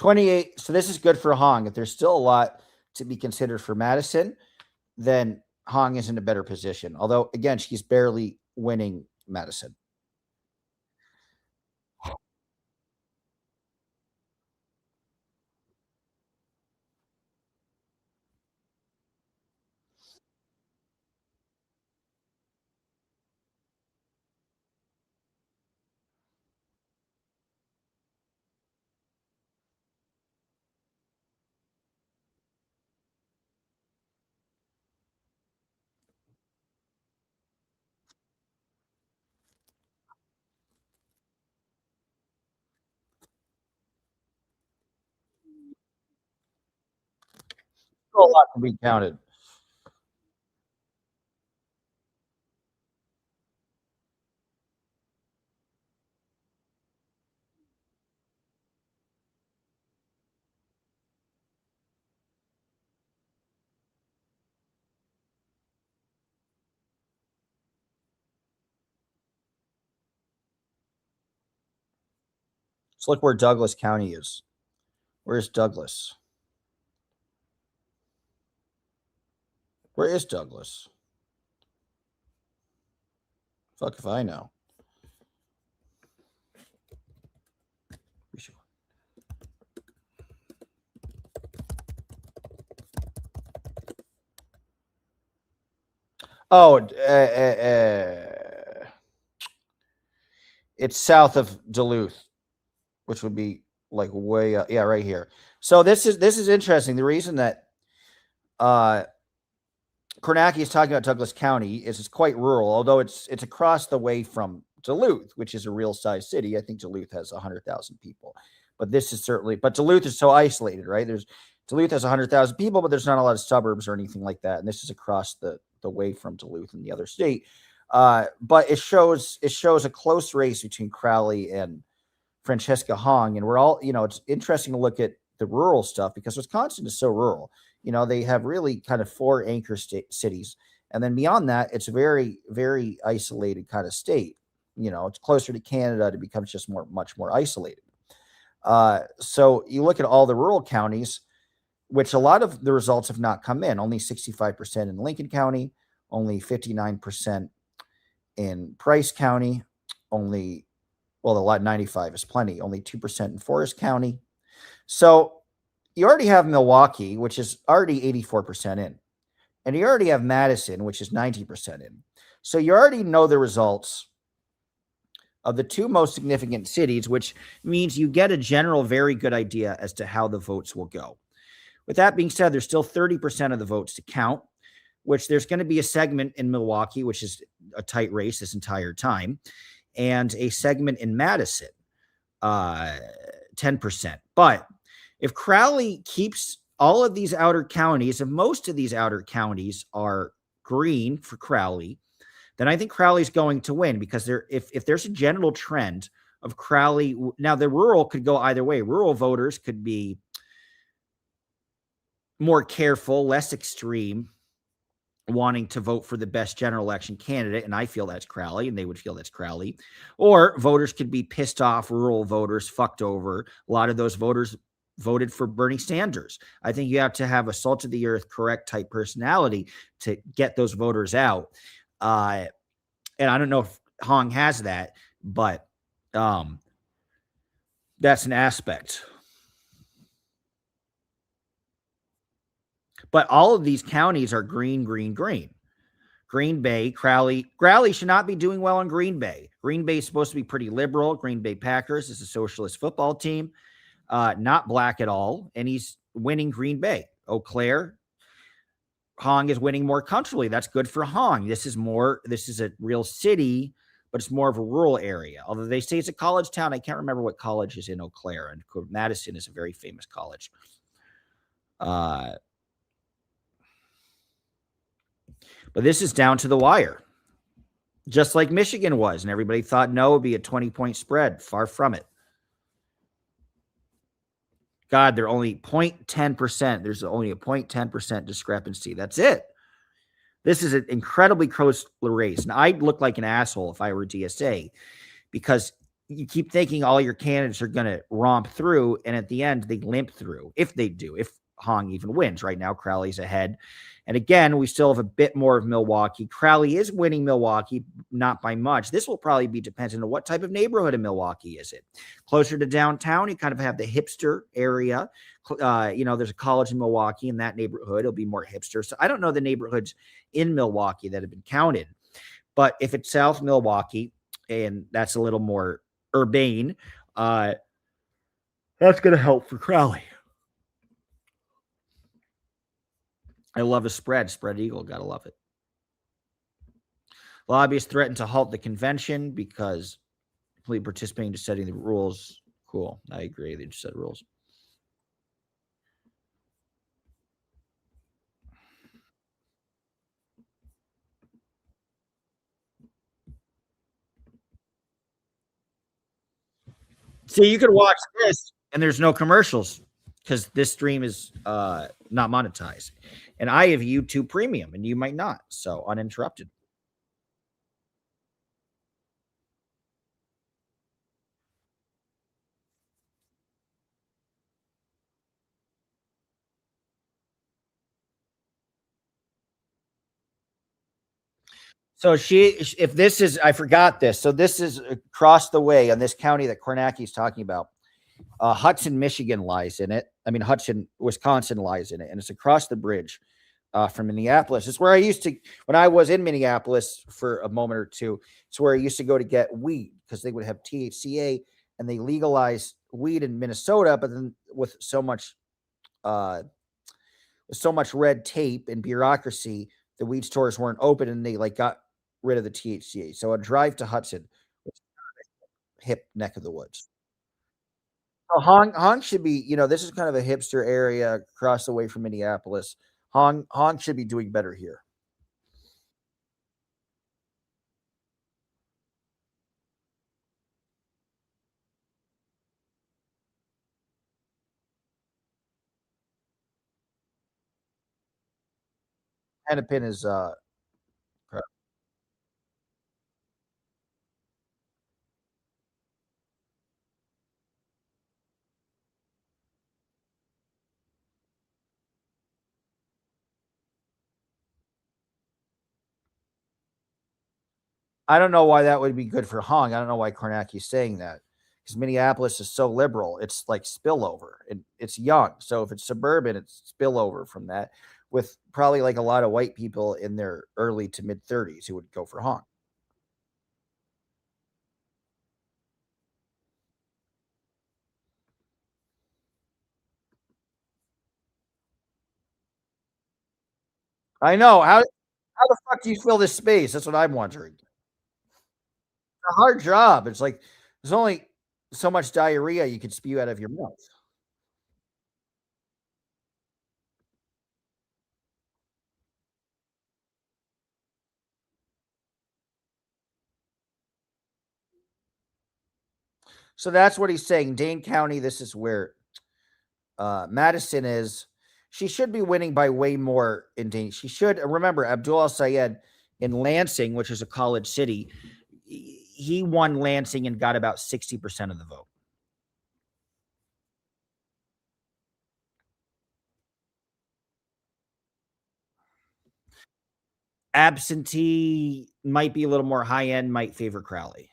A: 28. So this is good for Hong. If there's still a lot to be considered for Madison, then Hong is in a better position. Although, again, she's barely winning Madison. Still a lot to be counted. Let's look where Douglas County is. Where's Douglas? Where is Douglas? Fuck if I know. Oh, it's south of Duluth, which would be like way up. Yeah, right here. So this is interesting. The reason that Kornacki is talking about Douglas County is it's quite rural, although it's across the way from Duluth, which is a real size city. I think Duluth has 100,000 people, but this is certainly. But Duluth is so isolated, right? Duluth has 100,000 people, but there's not a lot of suburbs or anything like that. And this is across the way from Duluth in the other state. But it shows a close race between Crowley and Francesca Hong. And we're all, it's interesting to look at the rural stuff because Wisconsin is so rural. They have really kind of 4 anchor cities. And then beyond that, it's a very, very isolated kind of state. It's closer to Canada to become just much more isolated. So you look at all the rural counties, which a lot of the results have not come in. Only 65% in Lincoln County, only 59% in Price County, the lot 95 is plenty, only 2% in Forest County. So you already have Milwaukee, which is already 84% in. And you already have Madison, which is 90% in. So you already know the results of the 2 most significant cities, which means you get a general very good idea as to how the votes will go. With that being said, there's still 30% of the votes to count, which there's going to be a segment in Milwaukee, which is a tight race this entire time, and a segment in Madison, 10%. But if Crowley keeps all of these outer counties, and most of these outer counties are green for Crowley, then I think Crowley's going to win because if there's a general trend of Crowley, now the rural could go either way. Rural voters could be more careful, less extreme, wanting to vote for the best general election candidate, and I feel that's Crowley, and they would feel that's Crowley. Or voters could be pissed off, rural voters, fucked over. A lot of those voters voted for Bernie Sanders. I think you have to have a salt of the earth, correct type personality to get those voters out. And I don't know if Hong has that, but that's an aspect. But all of these counties are green, green, green. Green Bay, Crowley should not be doing well in Green Bay. Green Bay is supposed to be pretty liberal. Green Bay Packers is a socialist football team, not black at all, and he's winning Green Bay. Eau Claire, Hong is winning more comfortably. That's good for Hong. This is a real city, but it's more of a rural area. Although they say it's a college town. I can't remember what college is in Eau Claire, and Madison is a very famous college. But this is down to the wire, just like Michigan was. And everybody thought no, it would be a 20-point spread. Far from it. God, they're only 0.10%. There's only a 0.10% discrepancy. That's it. This is an incredibly close race. And I'd look like an asshole if I were DSA because you keep thinking all your candidates are going to romp through, and at the end they limp through. If they do, if Hong even wins. Right now, Crowley's ahead. And again, we still have a bit more of Milwaukee. Crowley is winning Milwaukee, not by much. This will probably be dependent on what type of neighborhood in Milwaukee is it. Closer to downtown, you kind of have the hipster area. There's a college in Milwaukee. In that neighborhood, it'll be more hipster. So I don't know the neighborhoods in Milwaukee that have been counted. But if it's South Milwaukee, and that's a little more urbane, that's going to help for Crowley. I love a spread eagle. Gotta love it. Lobbyists threatened to halt the convention because completely participating to setting the rules. Cool. I agree. They just set rules. See, you could watch this and there's no commercials because this stream is not monetized. And I have YouTube Premium and you might not. So uninterrupted. So if this is, I forgot this. So this is across the way on this county that Kornacki's talking about. Hudson, Michigan lies in it. I mean, Hudson, Wisconsin lies in it. And it's across the bridge from Minneapolis. It's where I used to, when I was in Minneapolis for a moment or two, it's where I used to go to get weed because they would have THCA and they legalized weed in Minnesota. But then with so much red tape and bureaucracy, the weed stores weren't open and they got rid of the THCA. So a drive to Hudson was a hip neck of the woods. So Hong should be, this is kind of a hipster area across the way from Minneapolis. Hong should be doing better here. Hennepin is I don't know why that would be good for Hong. I don't know why Kornacki's saying that because Minneapolis is so liberal. It's like spillover. It's young. So if it's suburban, it's spillover from that with probably a lot of white people in their early to mid 30s who would go for Hong. I know. How the fuck do you fill this space? That's what I'm wondering. It's a hard job. It's like there's only so much diarrhea you can spew out of your mouth. So that's what he's saying. Dane County, this is where Madison is. She should be winning by way more in Dane. She should remember Abdul Al-Sayed in Lansing, which is a college city. He won Lansing and got about 60% of the vote. Absentee might be a little more high end, might favor Crowley.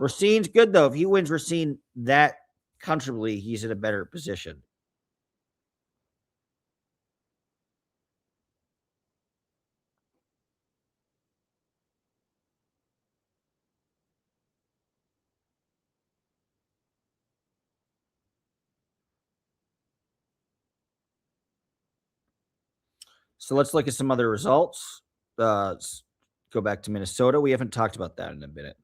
A: Racine's good though. If he wins Racine that comfortably, he's in a better position. So let's look at some other results. Let's go back to Minnesota. We haven't talked about that in a minute.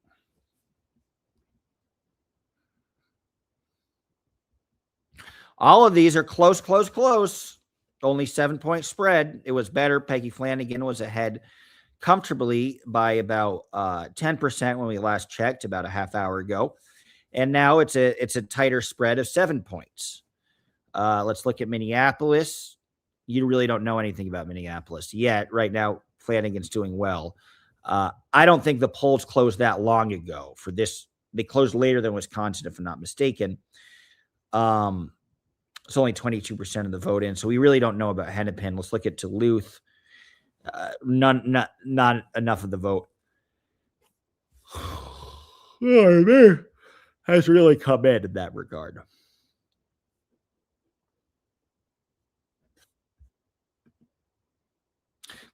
A: All of these are close. Only 7-point spread. It was better. Peggy Flanagan was ahead comfortably by about 10% when we last checked about a half hour ago. And now it's a tighter spread of 7 points. Let's look at Minneapolis. You really don't know anything about Minneapolis yet. Right now, Flanagan's doing well. I don't think the polls closed that long ago for this. They closed later than Wisconsin, if I'm not mistaken. It's only 22% of the vote in. So we really don't know about Hennepin. Let's look at Duluth. Not enough of the vote. Has really come in that regard.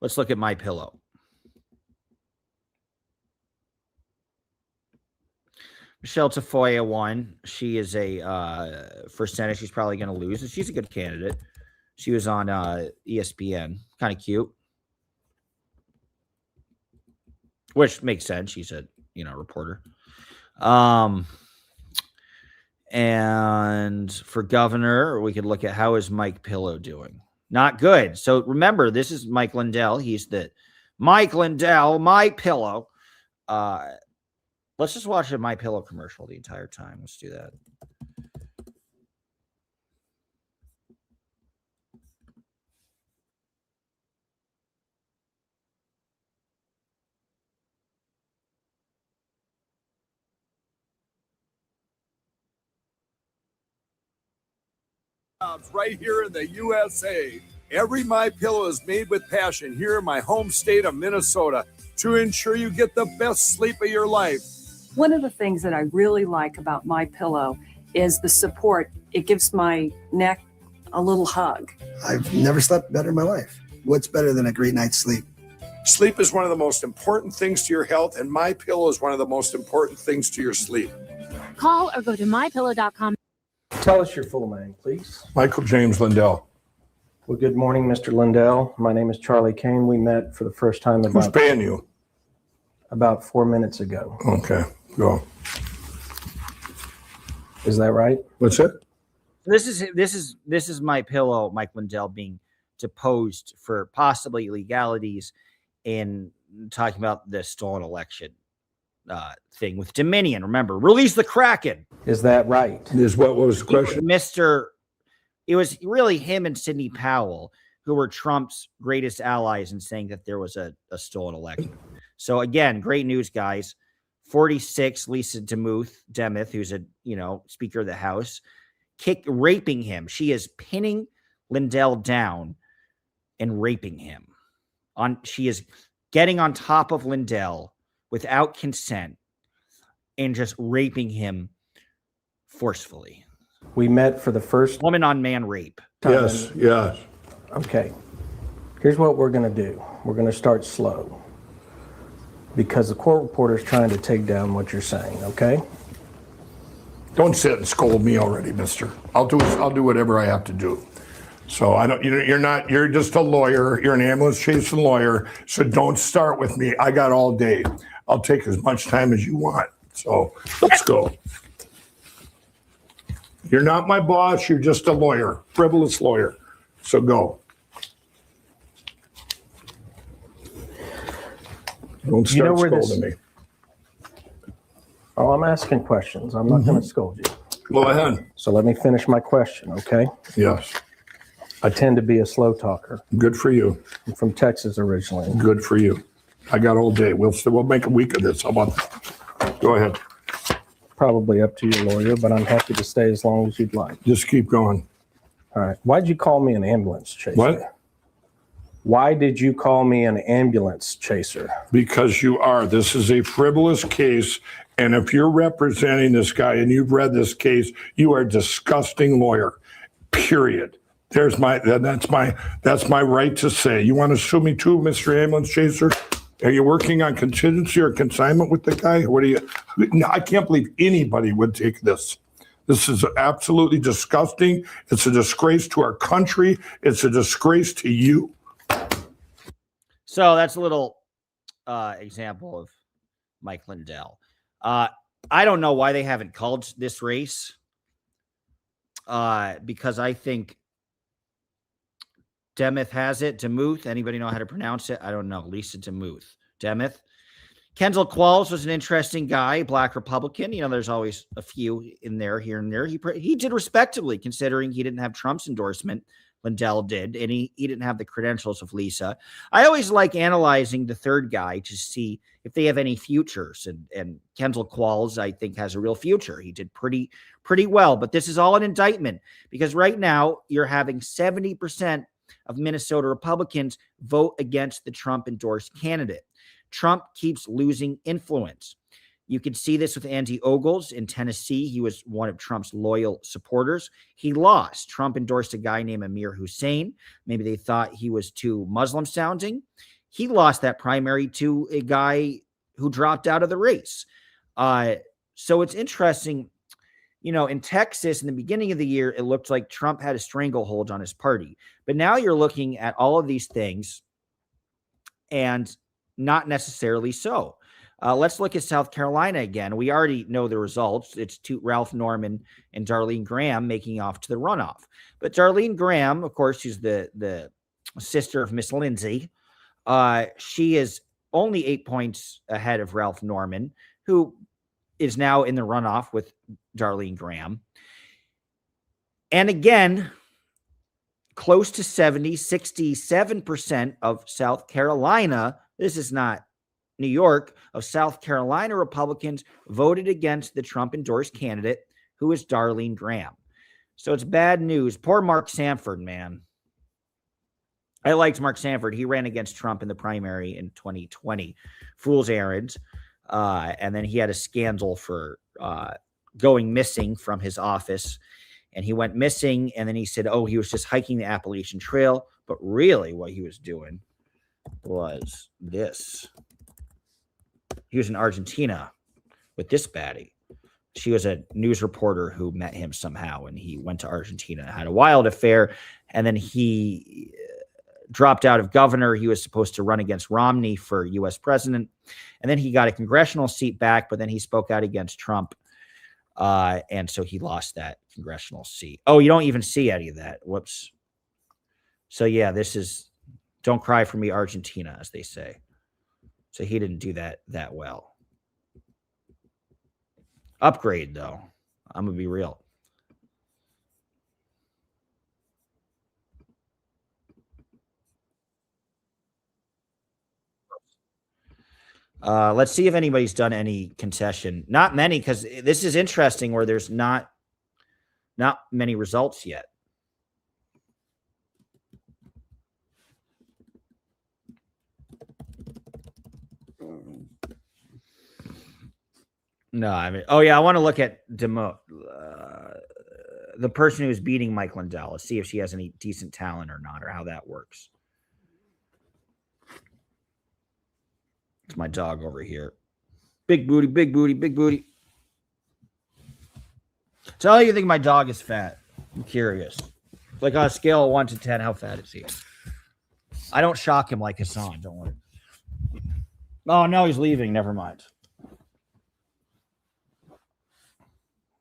A: Let's look at MyPillow. Michelle Tafoya won. She is for Senate, she's probably going to lose. And she's a good candidate. She was on ESPN. Kind of cute. Which makes sense. She's a, reporter. And for governor, we could look at how is Mike Pillow doing. Not good. So remember, this is Mike Lindell. He's the Mike Lindell, MyPillow. Let's just watch a MyPillow commercial the entire time. Let's do that.
Q: Right here in the USA. Every MyPillow is made with passion here in my home state of Minnesota to ensure you get the best sleep of your life.
R: One of the things that I really like about MyPillow is the support. It gives my neck a little hug.
S: I've never slept better in my life. What's better than a great night's sleep?
Q: Sleep is one of the most important things to your health, and MyPillow is one of the most important things to your sleep.
T: Call or go to mypillow.com.
O: Tell us your full name, please.
Q: Michael James Lindell.
O: Well, good morning, Mr. Lindell. My name is Charlie Kane. We met for the first time
Q: Who's paying you?
O: About 4 minutes ago.
Q: Okay, go.
O: Is that right?
Q: What's it?
A: This is MyPillow, Mike Lindell being deposed for possibly illegalities in talking about the stolen election thing with Dominion. Remember, release the Kraken.
O: Is that right?
Q: What was the question?
A: It was really him and Sidney Powell who were Trump's greatest allies in saying that there was a stolen election. So again, great news, guys. 46, Lisa Demuth, who's a Speaker of the House, raping him. She is pinning Lindell down and raping him. She is getting on top of Lindell without consent and just raping him forcefully.
O: We met for the first
A: woman on man rape.
Q: Yes.
O: Okay. Here's what we're going to do. We're going to start slow because the court reporter is trying to take down what you're saying. Okay.
Q: Don't sit and scold me already, mister. I'll do whatever I have to do. So I don't, you're just a lawyer. You're an ambulance chasing lawyer. So don't start with me. I got all day. I'll take as much time as you want. So let's go. You're not my boss. You're just a lawyer, frivolous lawyer. So go. Don't start scolding me.
O: Oh, I'm asking questions. I'm not going to scold you.
Q: Go ahead.
O: So let me finish my question, okay?
Q: Yes.
O: I tend to be a slow talker.
Q: Good for you.
O: I'm from Texas originally.
Q: Good for you. I got all day. We'll make a week of this. How about that? Go ahead.
O: Probably up to your lawyer, but I'm happy to stay as long as you'd like.
Q: Just keep going.
O: All right. Why'd you call me an ambulance chaser?
Q: What?
O: Why did you call me an ambulance chaser?
Q: Because you are. This is a frivolous case. And if you're representing this guy and you've read this case, you are a disgusting lawyer, period. That's my right to say. You want to sue me too, Mr. Ambulance Chaser? Are you working on contingency or consignment with the guy? I can't believe anybody would take this. This is absolutely disgusting. It's a disgrace to our country. It's a disgrace to you.
A: So that's a little example of Mike Lindell. I don't know why they haven't called this race. because I think Demuth has it. Demuth. Anybody know how to pronounce it? I don't know. Lisa Demuth. Demuth. Kendall Qualls was an interesting guy, Black Republican. You know, there's always a few in there, here and there. He did respectably, considering he didn't have Trump's endorsement. Lindell did, and he didn't have the credentials of Lisa. I always like analyzing the third guy to see if they have any futures. And Kendall Qualls, I think, has a real future. He did pretty well. But this is all an indictment, because right now you're having 70% of Minnesota Republicans vote against the Trump-endorsed candidate. Trump keeps losing influence. You can see this with Andy Ogles in Tennessee. He was one of Trump's loyal supporters. He lost. Trump endorsed a guy named Amir Hussein. Maybe they thought he was too Muslim sounding. He lost that primary to a guy who dropped out of the race. So it's interesting. You know, in Texas, in the beginning of the year, it looked like Trump had a stranglehold on his party. But now you're looking at all of these things and not necessarily so. Let's look at South Carolina again. We already know the results. It's Ralph Norman and Darlene Graham making off to the runoff. But Darlene Graham, of course, she's the sister of Miss Lindsay. She is only 8 points ahead of Ralph Norman, who is now in the runoff with Darlene Graham. And again, close to 67% of South Carolina, this is not New York, of South Carolina Republicans voted against the Trump-endorsed candidate, who is Darlene Graham. So it's bad news. Poor Mark Sanford, man. I liked Mark Sanford. He ran against Trump in the primary in 2020. Fool's errand. And then he had a scandal for going missing from his office. And he went missing, and then he said, he was just hiking the Appalachian Trail. But really what he was doing was this. He was in Argentina with this baddie. She was a news reporter who met him somehow, and he went to Argentina, had a wild affair, and then he dropped out of governor. He was supposed to run against Romney for U.S. president, and then he got a congressional seat back, but then he spoke out against Trump, and so he lost that congressional seat. Oh, you don't even see any of that. Whoops. So, yeah, this is don't cry for me, Argentina, as they say. So he didn't do that well. Upgrade, though. I'm going to be real. Let's see if anybody's done any concession. Not many, because this is interesting where there's not many results yet. No, I mean, I want to look at the person who's beating Mike Lindell. Let's see if she has any decent talent or not, or how that works. It's my dog over here. Big booty, big booty, big booty. Tell you think my dog is fat. I'm curious. Like on a scale of 1 to 10, how fat is he? I don't shock him like Hassan. Don't worry. Oh, no, he's leaving. Never mind.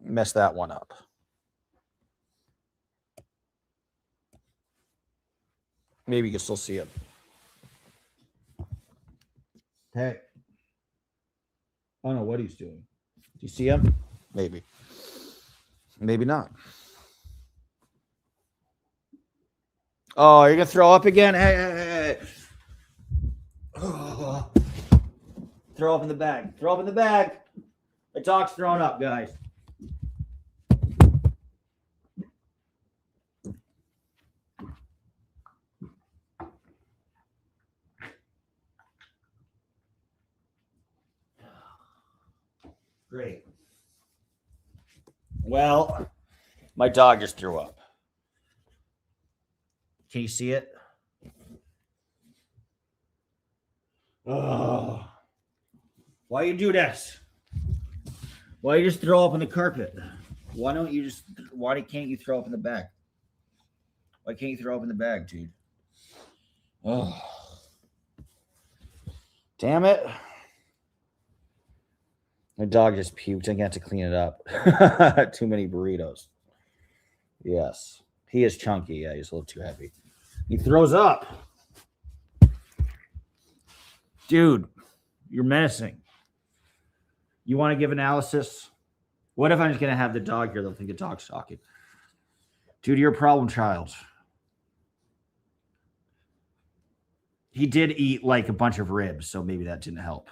A: Messed that one up. Maybe you can still see it. Hey. I don't know what he's doing. Do you see him? Maybe. Maybe not. Oh, you're going to throw up again? Hey. Oh. Throw up in the bag. Throw up in the bag. The dog's throwing up, guys. Great. Well, my dog just threw up. Can you see it? Oh. Why you do this? Why you just throw up on the carpet? Why can't you throw up in the bag? Why can't you throw up in the bag, dude? Oh. Damn it. My dog just puked. I'm going to have to clean it up. Too many burritos. Yes. He is chunky. Yeah, he's a little too heavy. He throws up. Dude, you're menacing. You want to give analysis? What if I'm just going to have the dog here? They'll think the dog's talking. Dude, you're a problem child. He did eat like a bunch of ribs, so maybe that didn't help.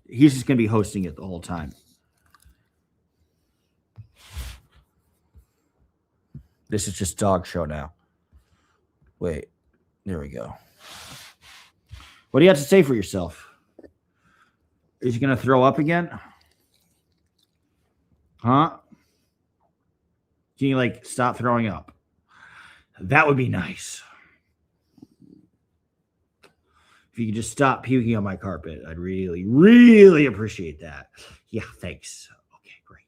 A: He's just going to be hosting it the whole time. This is just dog show now. Wait, there we go. What do you have to say for yourself? Is he going to throw up again? Huh? Can you like stop throwing up? That would be nice. If you could just stop puking on my carpet, I'd really, really appreciate that. Yeah, thanks. Okay, great.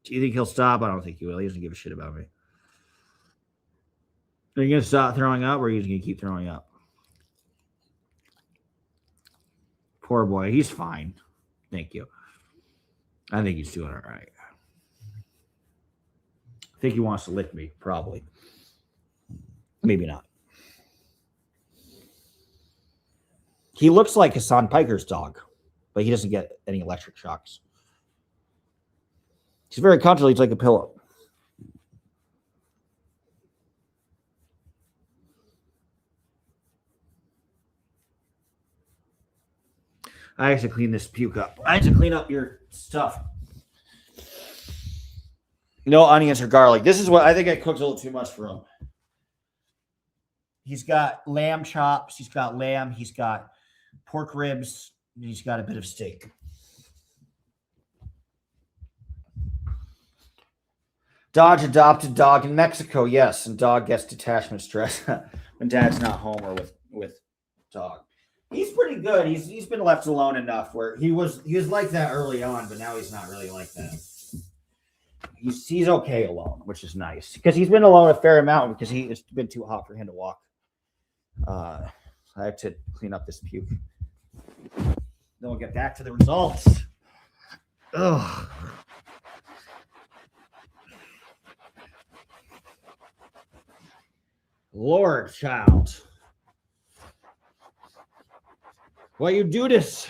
A: Do you think he'll stop? I don't think he will. He doesn't give a shit about me. Are you going to stop throwing up or are you just going to keep throwing up? Poor boy. He's fine. Thank you. I think he's doing all right. I think he wants to lick me, probably. Maybe not. He looks like Hassan Piker's dog, but he doesn't get any electric shocks. He's very comfortable. He's like a pillow. I have to clean this puke up. I have to clean up your stuff. No onions or garlic. This is what I think I cooked a little too much for him. He's got lamb chops. He's got lamb. He's got pork ribs. And he's got a bit of steak. Dodge adopted dog in Mexico. Yes, and dog gets detachment stress when dad's not home or with dog. He's pretty good. He's been left alone enough where he was like that early on, but now he's not really like that. He's okay alone, which is nice because he's been alone a fair amount because it's been too hot for him to walk. I have to clean up this puke. Then we'll get back to the results. Ugh. Lord, child. Why you do this?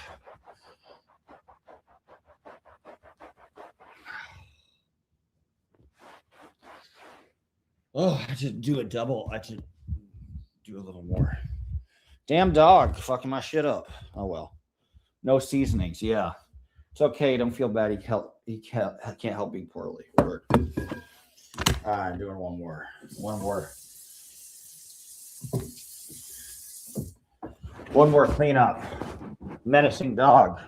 A: Oh, I should do a double. I should do a little more. Damn dog, fucking my shit up. Oh well. No seasonings. Yeah, it's okay. Don't feel bad. He can't help being poorly. Word. I'm doing one more. One more cleanup. Menacing dog.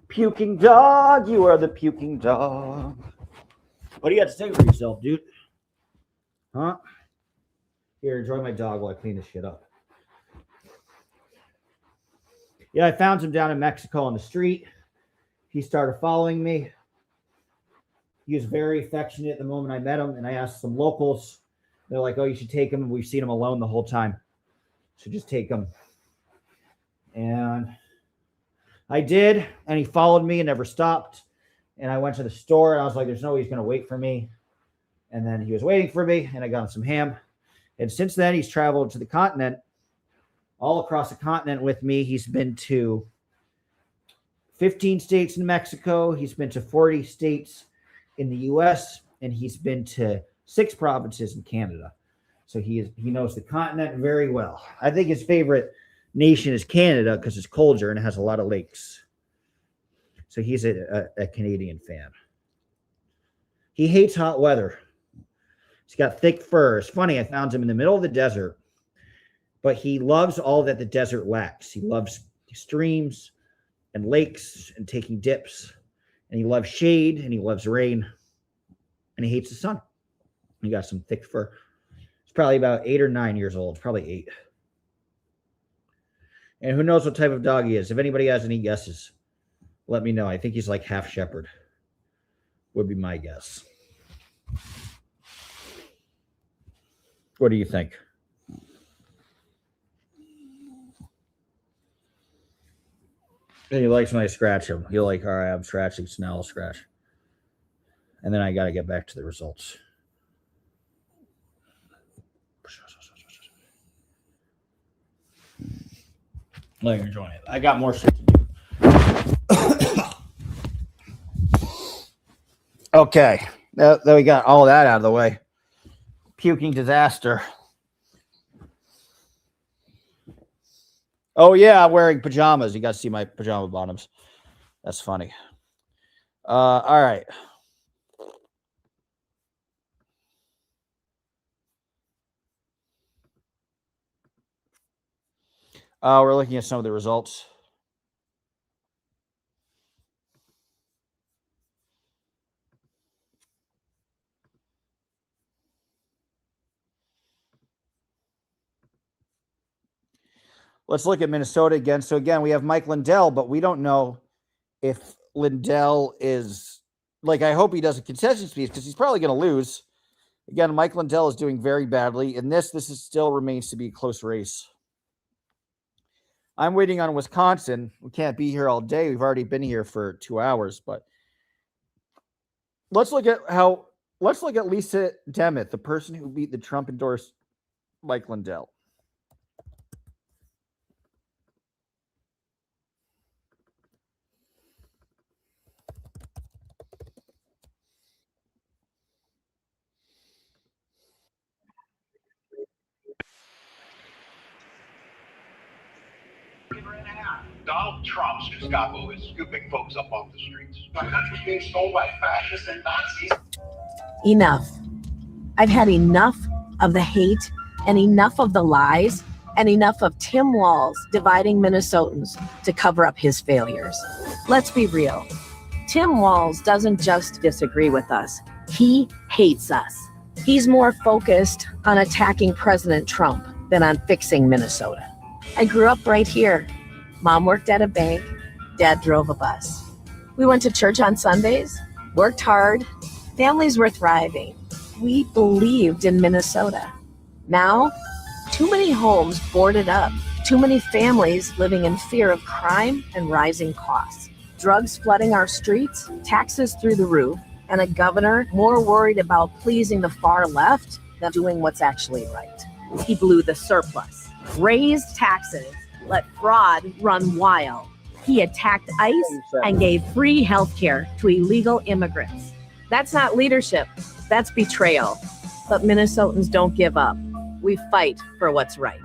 A: Puking dog. You are the puking dog. What do you have to say for yourself, dude? Huh? Here, enjoy my dog while I clean this shit up. Yeah, I found him down in Mexico on the street. He started following me. He was very affectionate the moment I met him, and I asked some locals. They're like, oh, you should take him. And we've seen him alone the whole time. So just take him. And I did, and he followed me and never stopped. And I went to the store, and I was like, there's no way he's going to wait for me. And then he was waiting for me, and I got him some ham. And since then, he's traveled to the continent, all across the continent with me. He's been to 15 states in Mexico. He's been to 40 states in the U.S., and he's been to 6 provinces in Canada. So he knows the continent very well. I think his favorite nation is Canada because it's colder and it has a lot of lakes. So he's a Canadian fan. He hates hot weather. He's got thick fur. It's funny, I found him in the middle of the desert, but he loves all that the desert lacks. He loves streams and lakes and taking dips, and he loves shade and he loves rain, and he hates the sun. He got some thick fur. He's probably about 8 or 9 years old, probably 8. And who knows what type of dog he is. If anybody has any guesses, let me know. I think he's like half shepherd, would be my guess. What do you think? And he likes when I scratch him. He'll like, all right, I'm scratching, so now I'll scratch. And then I got to get back to the results. Like you're enjoying it. I got more shit to do. Okay. Now that we got all that out of the way. Puking disaster. Oh, yeah, I'm wearing pajamas. You got to see my pajama bottoms. That's funny. All right. We're looking at some of the results. Let's look at Minnesota again. So again, we have Mike Lindell, but we don't know if Lindell is like, I hope he does a concession speech because he's probably going to lose. Again, Mike Lindell is doing very badly. In this is still remains to be a close race. I'm waiting on Wisconsin. We can't be here all day. We've already been here for 2 hours, but let's look at Lisa Demuth, the person who beat the Trump endorsed Mike Lindell.
U: Donald Trump's Gestapo is scooping folks up off the streets. My country's being stolen by fascists and Nazis.
V: Enough. I've had enough of the hate and enough of the lies and enough of Tim Walz dividing Minnesotans to cover up his failures. Let's be real. Tim Walz doesn't just disagree with us. He hates us. He's more focused on attacking President Trump than on fixing Minnesota. I grew up right here. Mom worked at a bank. Dad drove a bus. We went to church on Sundays, worked hard. Families were thriving. We believed in Minnesota. Now, too many homes boarded up. Too many families living in fear of crime and rising costs. Drugs flooding our streets, taxes through the roof, and a governor more worried about pleasing the far left than doing what's actually right. He blew the surplus, raised taxes, let fraud run wild. He attacked ICE and gave free health care to illegal immigrants. That's not leadership, that's betrayal. But Minnesotans don't give up. We fight for what's right.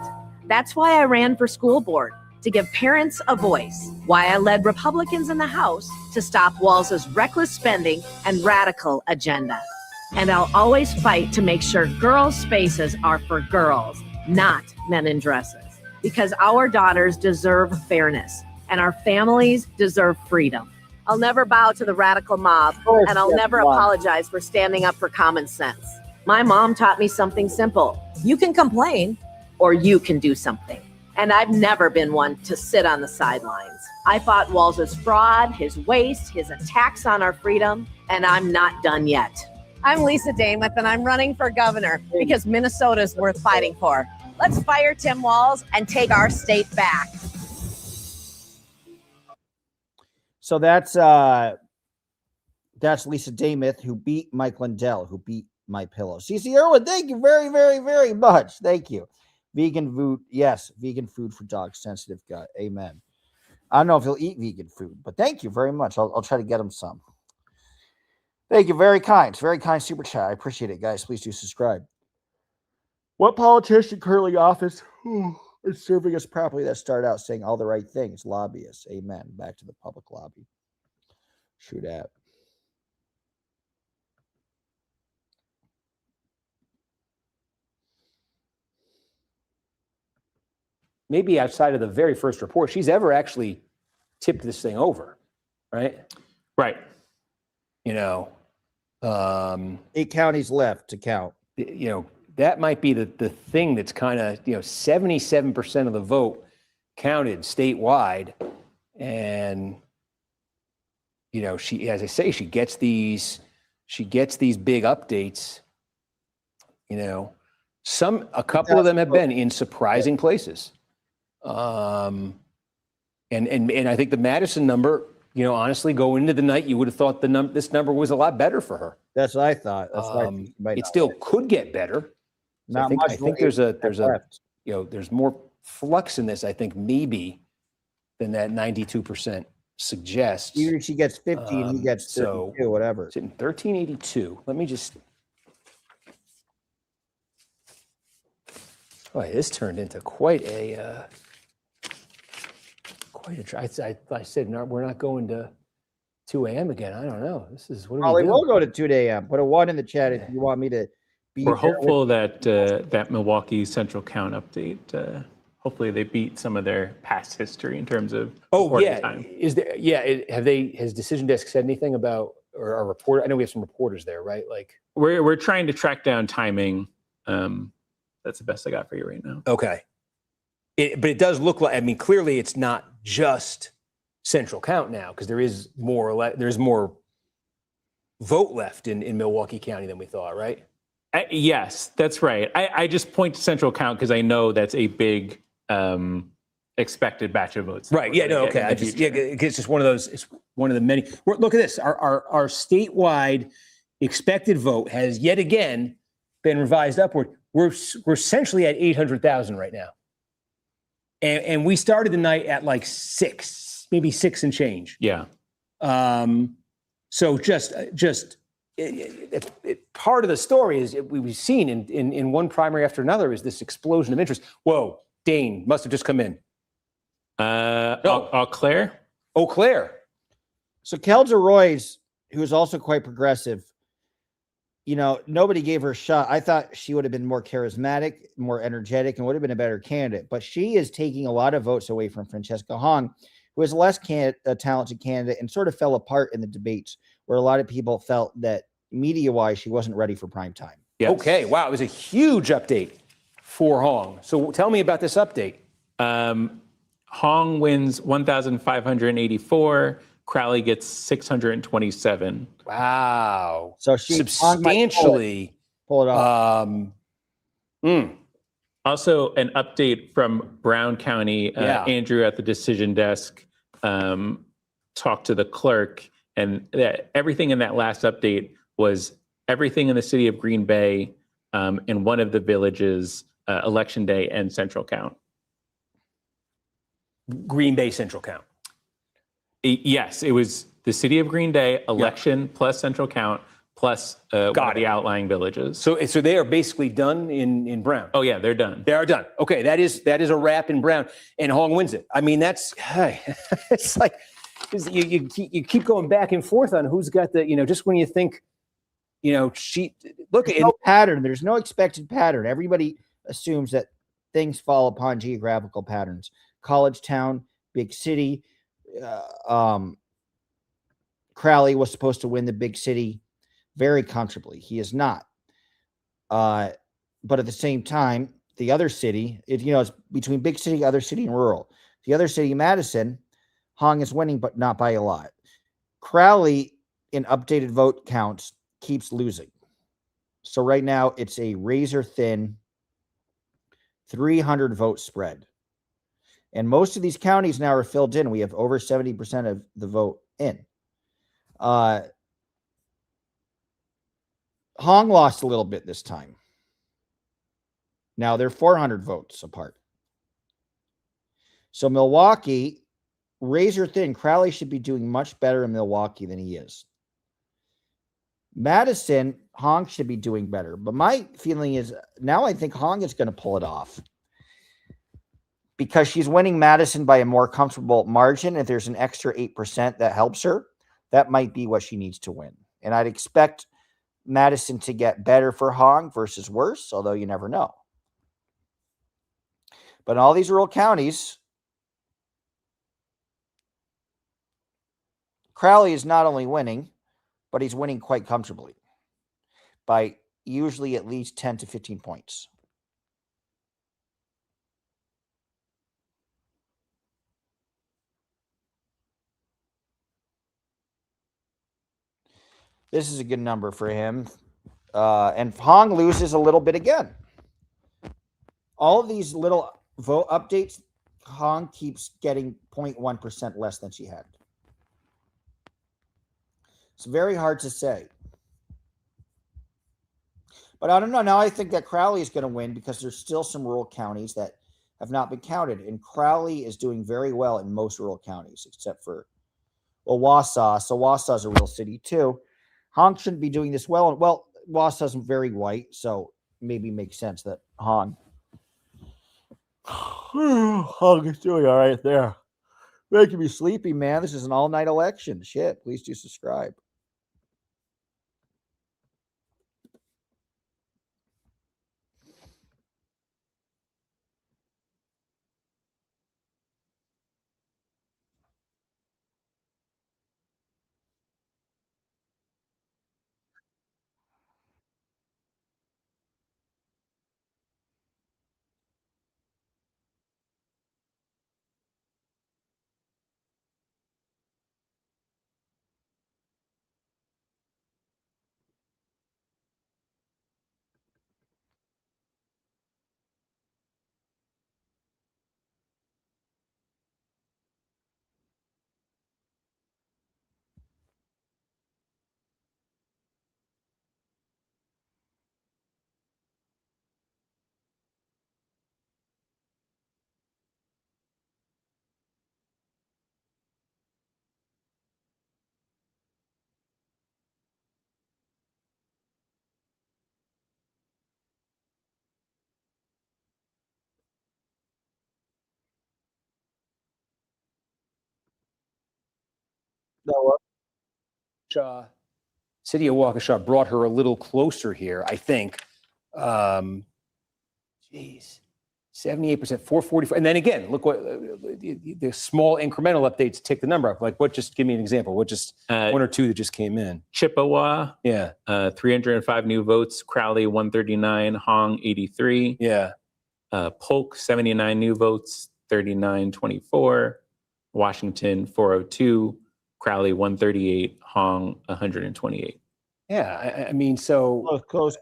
V: That's why I ran for school board, to give parents a voice. Why I led Republicans in the House to stop Walz's reckless spending and radical agenda. And I'll always fight to make sure girls' spaces are for girls, not men in dresses. Because our daughters deserve fairness and our families deserve freedom. I'll never bow to the radical mob, and I'll never apologize for standing up for common sense. My mom taught me something simple. You can complain or you can do something. And I've never been one to sit on the sidelines. I fought Walz's fraud, his waste, his attacks on our freedom, and I'm not done yet. I'm Lisa Demuth, and I'm running for governor because Minnesota's worth fighting for. Let's fire Tim Walz and take our state back.
A: So that's Lisa Demuth, who beat Mike Lindell, who beat My Pillow. CC Irwin, thank you very, very, very much. Thank you. Vegan food, yes, vegan food for dogs, sensitive gut. Amen. I don't know if he'll eat vegan food, but thank you very much. I'll try to get him some. Thank you. Very kind super chat. I appreciate it, guys. Please do subscribe. What politician currently in office is serving us properly that started out saying all the right things? Lobbyists. Amen. Back to the public lobby. Shoot at.
O: Maybe outside of the very first report, she's ever actually tipped this thing over, right?
P: Right.
O: You know,
A: 8 counties left to count.
O: You know, that might be the thing that's kind of, 77% of the vote counted statewide. And, she, as I say, she gets these big updates, a couple of them have been in surprising places. And I think the Madison number, you know, honestly, going into the night, you would have thought this number was a lot better for her.
A: That's what I thought. That's why
O: it still could get better. So
A: Not
O: I think there's a you know, there's more flux in this, I think, maybe than that 92% suggests.
A: Even if she gets 50 and he gets 32, whatever.
O: It's in 1382. Let me just. Boy, this turned into quite a. I said no, we're not going to 2 a.m. again. I don't know. This is what do we do?
A: We'll go to 2 a.m. Put a 1 in the chat if you want me to.
P: We're hopeful that that Milwaukee Central Count update. Hopefully, they beat some of their past history in terms of time.
O: Is there? Yeah, has Decision Desk said anything about or a report? I know we have some reporters there, right? Like
P: we're trying to track down timing. That's the best I got for you right now.
O: Okay, but it does look like. I mean, clearly, it's not just Central Count now because there's more vote left in Milwaukee County than we thought, right?
P: Yes, that's right. I just point to Central Count because I know that's a big expected batch of votes.
O: Right. Yeah. No. Okay. It's just one of those. It's one of the many. Look at this. Our statewide expected vote has yet again been revised upward. We're essentially at 800,000 right now, and we started the night at like 6, maybe 6 and change.
P: Yeah.
O: So just. Part of the story is we've seen in one primary after another is this explosion of interest. Whoa, Dane must have just come in.
P: Eau Claire?
O: Eau Claire.
A: So Kelja Royce, who is also quite progressive, you know, nobody gave her a shot. I thought she would have been more charismatic, more energetic, and would have been a better candidate. But she is taking a lot of votes away from Francesca Hong, who is a less talented candidate and sort of fell apart in the debates, where a lot of people felt that media-wise, she wasn't ready for prime time.
O: Yes. Okay, wow, it was a huge update for Hong. So tell me about this update.
P: Hong wins 1,584. Crowley gets 627.
O: Wow.
A: So she
O: substantially
A: pull it off.
P: Also, an update from Brown County. Andrew at the Decision Desk talked to the clerk, and everything in that last update was everything in the city of Green Bay in one of the villages, Election Day and Central Count.
O: Green Bay Central Count.
P: Yes, it was the city of Green Bay, election plus Central Count plus one of the outlying villages.
O: So they are basically done in Brown.
P: Oh yeah, they're done.
O: They are done. Okay, that is a wrap in Brown, and Hong wins it. I mean, that's it's like you keep going back and forth on who's got the, you know, just when you think, you know,
A: there's no pattern. There's no expected pattern. Everybody assumes that things fall upon geographical patterns. College town, big city. Crowley was supposed to win the big city very comfortably. He is not. But at the same time, the other city, it's between big city, other city, and rural. The other city, Madison, Hong is winning, but not by a lot. Crowley, in updated vote counts, keeps losing. So right now, it's a razor-thin 300 vote spread. And most of these counties now are filled in. We have over 70% of the vote in. Hong lost a little bit this time. Now they're 400 votes apart. So Milwaukee, razor thin. Crowley should be doing much better in Milwaukee than he is. Madison, Hong should be doing better. But my feeling is now I think Hong is going to pull it off, because she's winning Madison by a more comfortable margin. If there's an extra 8% that helps her, that might be what she needs to win. And I'd expect Madison to get better for Hong versus worse, although you never know. But in all these rural counties, Crowley is not only winning, but he's winning quite comfortably by usually at least 10 to 15 points. This is a good number for him. And Hong loses a little bit again. All of these little vote updates Hong keeps getting 0.1% less than she had. It's very hard to say. But I don't know. Now I think that Crowley is going to win because there's still some rural counties that have not been counted. And Crowley is doing very well in most rural counties, except for, well, Wausau. So Wausau is a real city too. Hong shouldn't be doing this well. Well, Wausau isn't very white, so maybe makes sense that Hong is doing all right there. Making me sleepy, man. This is an all-night election. Shit. Please do subscribe.
O: No, City of Waukesha brought her a little closer here, I think. Geez, 78%, 444. And then again, look what the small incremental updates tick the number up. Like what, just give me an example. What just one or two that just came in?
P: Chippewa.
O: Yeah.
P: 305 new votes. Crowley, 139. Hong, 83.
O: Yeah.
P: Polk, 79 new votes. 3924. Washington, 402. Crowley, 138. Hong, 128.
O: Yeah. I mean, so
A: close.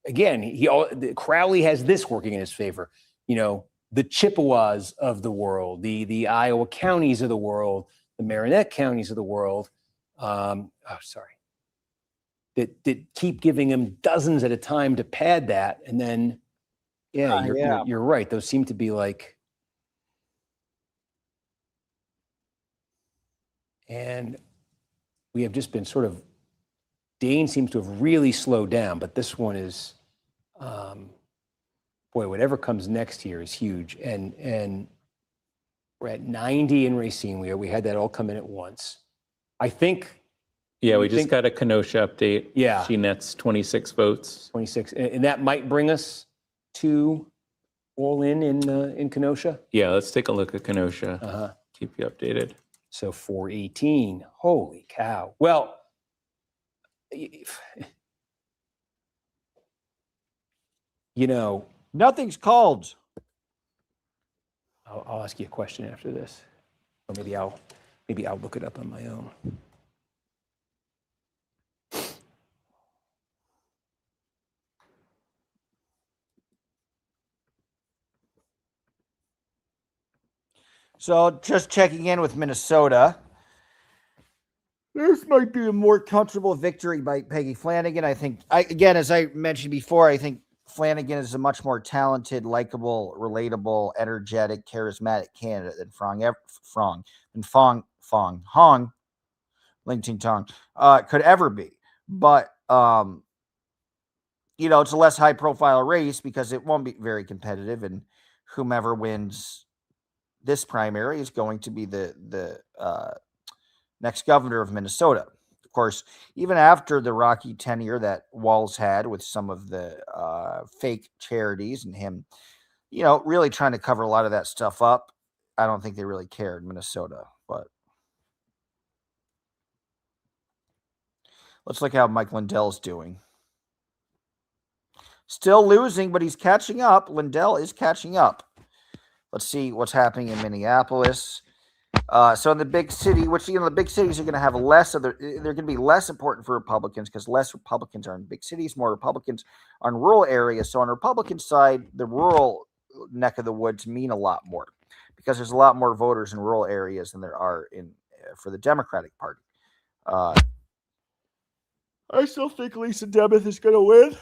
O: Again, Crowley has this working in his favor. You know, the Chippewas of the world, the Iowa counties of the world, the Marinette counties of the world. That keep giving him dozens at a time to pad that, and then, you're right. Those seem to be like, and we have just been sort of. Dane seems to have really slowed down, but this one is, boy, whatever comes next here is huge. And we're at 90 in Racine. We had that all come in at once. I think.
P: Yeah, we just got a Kenosha update.
O: Yeah.
P: She nets 26 votes.
O: 26. And that might bring us to all in Kenosha.
P: Yeah, let's take a look at Kenosha.
O: Uh-huh.
P: Keep you updated.
O: So 418. Holy cow. Well, you know,
A: nothing's called.
O: I'll ask you a question after this, or maybe I'll look it up on my own.
A: So just checking in with Minnesota. This might be a more comfortable victory by Peggy Flanagan. I think, again, as I mentioned before, I think Flanagan is a much more talented, likable, relatable, energetic, charismatic candidate than Hong, Ling Ting Tong, could ever be. But, you know, it's a less high-profile race because it won't be very competitive, and whomever wins this primary is going to be the next governor of Minnesota. Of course, even after the rocky tenure that Walz had with some of the fake charities and him, you know, really trying to cover a lot of that stuff up, I don't think they really cared in Minnesota. But let's look how Mike Lindell's doing. Still losing, but he's catching up. Lindell is catching up. Let's see what's happening in Minneapolis. So in the big city, which, you know, the big cities are going to have less of they're going to be less important for Republicans because less Republicans are in big cities, more Republicans are in rural areas. So on the Republican side, the rural neck of the woods mean a lot more. because there's a lot more voters in rural areas than there are for the Democratic Party. I still think Lisa Demuth is going to win,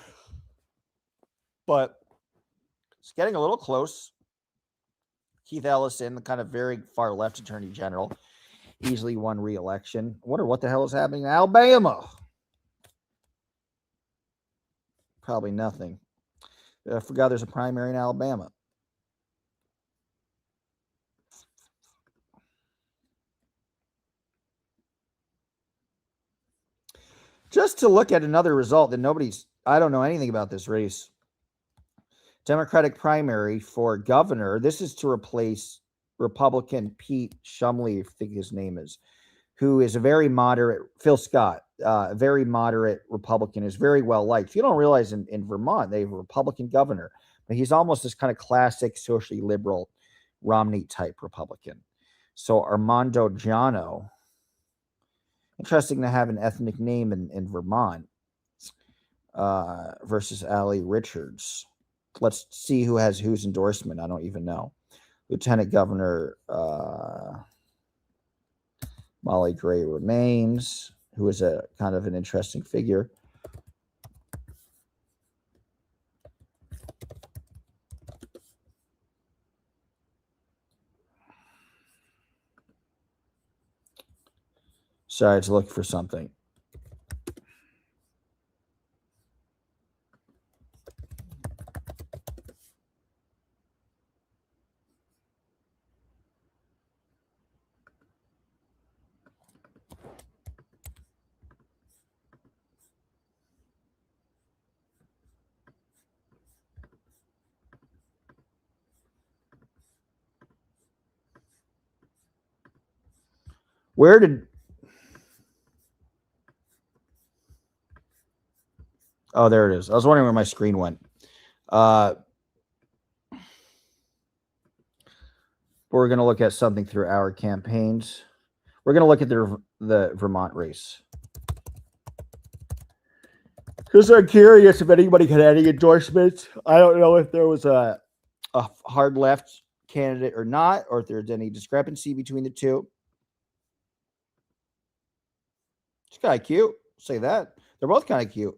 A: but it's getting a little close. Keith Ellison, the kind of very far left attorney general, easily won re-election. I wonder what the hell is happening in Alabama. Probably nothing. I forgot there's a primary in Alabama. Just to look at another result that I don't know anything about this race. Democratic primary for governor. This is to replace Republican Pete Shumley, I think his name is, who is a very moderate, Phil Scott, a very moderate Republican, is very well liked. You don't realize in Vermont, they have a Republican governor, but he's almost this kind of classic socially liberal Romney type Republican. So Armando Giano, interesting to have an ethnic name in Vermont, versus Allie Richards. Let's see who has whose endorsement. I don't even know. Lieutenant Governor Molly Gray remains, who is a kind of an interesting figure. Sorry, to look for something. Where did... Oh, there it is. I was wondering where my screen went. We're going to look at something through our campaigns. We're going to look at the Vermont race. Because I'm curious if anybody had any endorsements. I don't know if there was a hard left candidate or not, or if there's any discrepancy between the two. It's kind of cute. Say that. They're both kind of cute.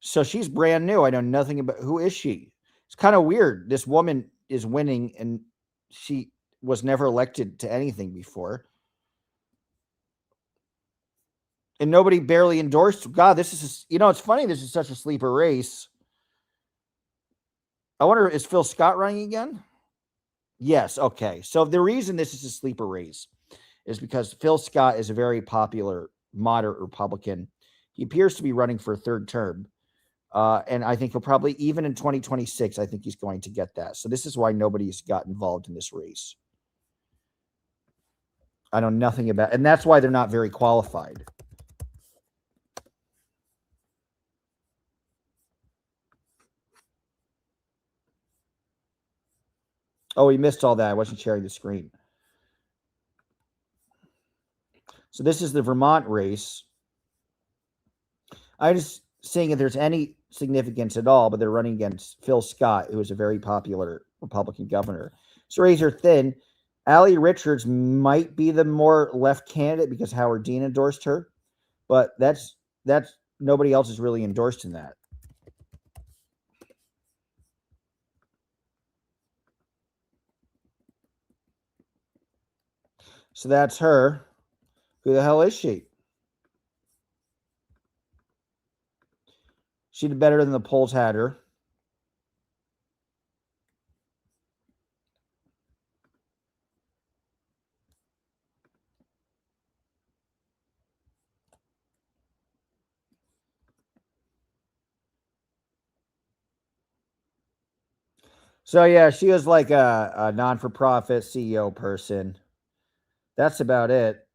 A: So she's brand new. I know nothing about... Who is she? It's kind of weird. This woman is winning, and she was never elected to anything before. And nobody barely endorsed. God, this is... it's funny. This is such a sleeper race. I wonder, is Phil Scott running again? Yes. Okay. So the reason this is a sleeper race is because Phil Scott is a very popular moderate Republican. He appears to be running for a third term. And I think he'll probably, even in 2026, I think he's going to get that. So this is why nobody's got involved in this race. I know nothing about, and that's why they're not very qualified. Oh, we missed all that. I wasn't sharing the screen. So this is the Vermont race. I'm just seeing if there's any significance at all, but they're running against Phil Scott, who is a very popular Republican governor. So raise are thin. Allie Richards might be the more left candidate because Howard Dean endorsed her, but that's nobody else is really endorsed in that. So that's her. Who the hell is she? She did better than the polls had her. So yeah, she was like a non-for-profit CEO person. That's about it.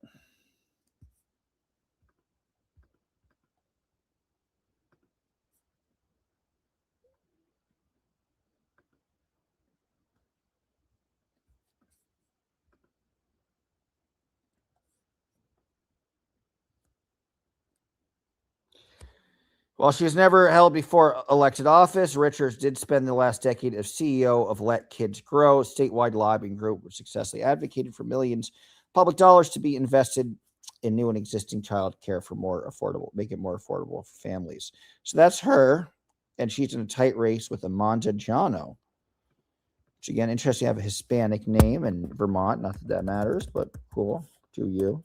A: While she's never held before elected office, Richards did spend the last decade as CEO of Let Kids Grow, a statewide lobbying group which successfully advocated for millions of public dollars to be invested in new and existing child care for make it more affordable for families. So that's her, and she's in a tight race with Amanda Jano, which again, interesting to have a Hispanic name in Vermont. Not that matters, but cool. Do you?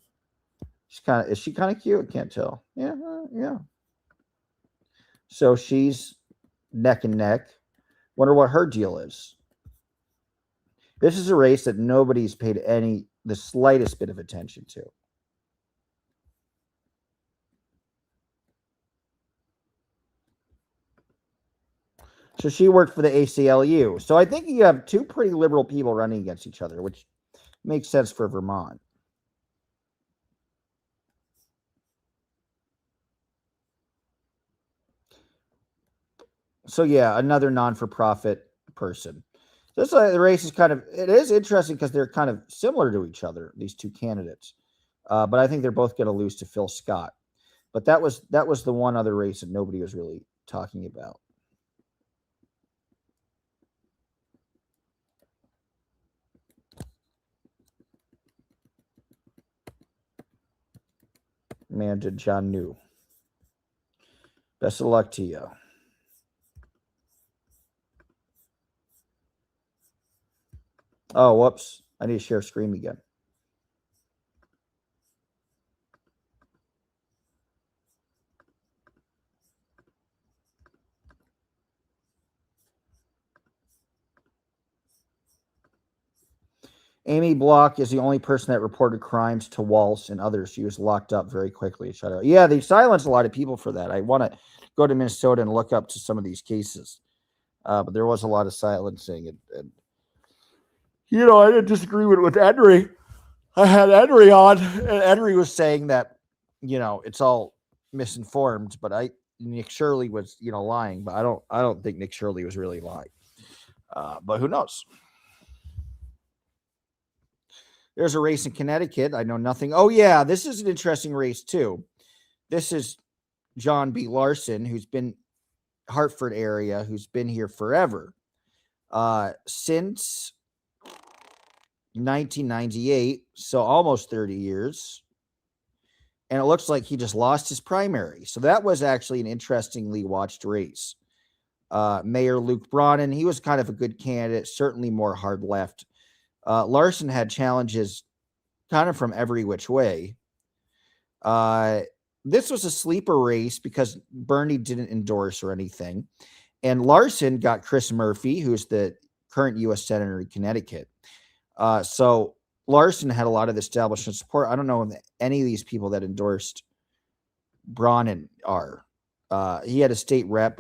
A: Is she kind of cute? Can't tell. Yeah, yeah. So she's neck and neck. Wonder what her deal is. This is a race that nobody's paid the slightest bit of attention to. So she worked for the ACLU. So I think you have two pretty liberal people running against each other, which makes sense for Vermont. So yeah, another non-for-profit person. This the race is it is interesting because they're kind of similar to each other, these two candidates. But I think they're both going to lose to Phil Scott. But that was the one other race that nobody was really talking about. Amanda Janu. Best of luck to you. Oh, whoops. I need to share screen again. Amy Block is the only person that reported crimes to Walsh and others. She was locked up very quickly. Yeah, they silenced a lot of people for that. I want to go to Minnesota and look up to some of these cases. But there was a lot of silencing. And I didn't disagree with Edry. I had Edry on, and Edry was saying that, it's all misinformed, but Nick Shirley was, lying, but I don't think Nick Shirley was really lying. But who knows? There's a race in Connecticut. I know nothing. Oh, yeah, this is an interesting race, too. This is John B. Larson, who's been Hartford area, who's been here forever. Since 1998, so almost 30 years. And it looks like he just lost his primary. So that was actually an interestingly watched race. Mayor Luke Bronin, he was kind of a good candidate, certainly more hard left. Larson had challenges kind of from every which way. This was a sleeper race because Bernie didn't endorse or anything. And Larson got Chris Murphy, who's the current U.S. Senator in Connecticut. So Larson had a lot of establishment support. I don't know if any of these people that endorsed Bronin are. He had a state rep,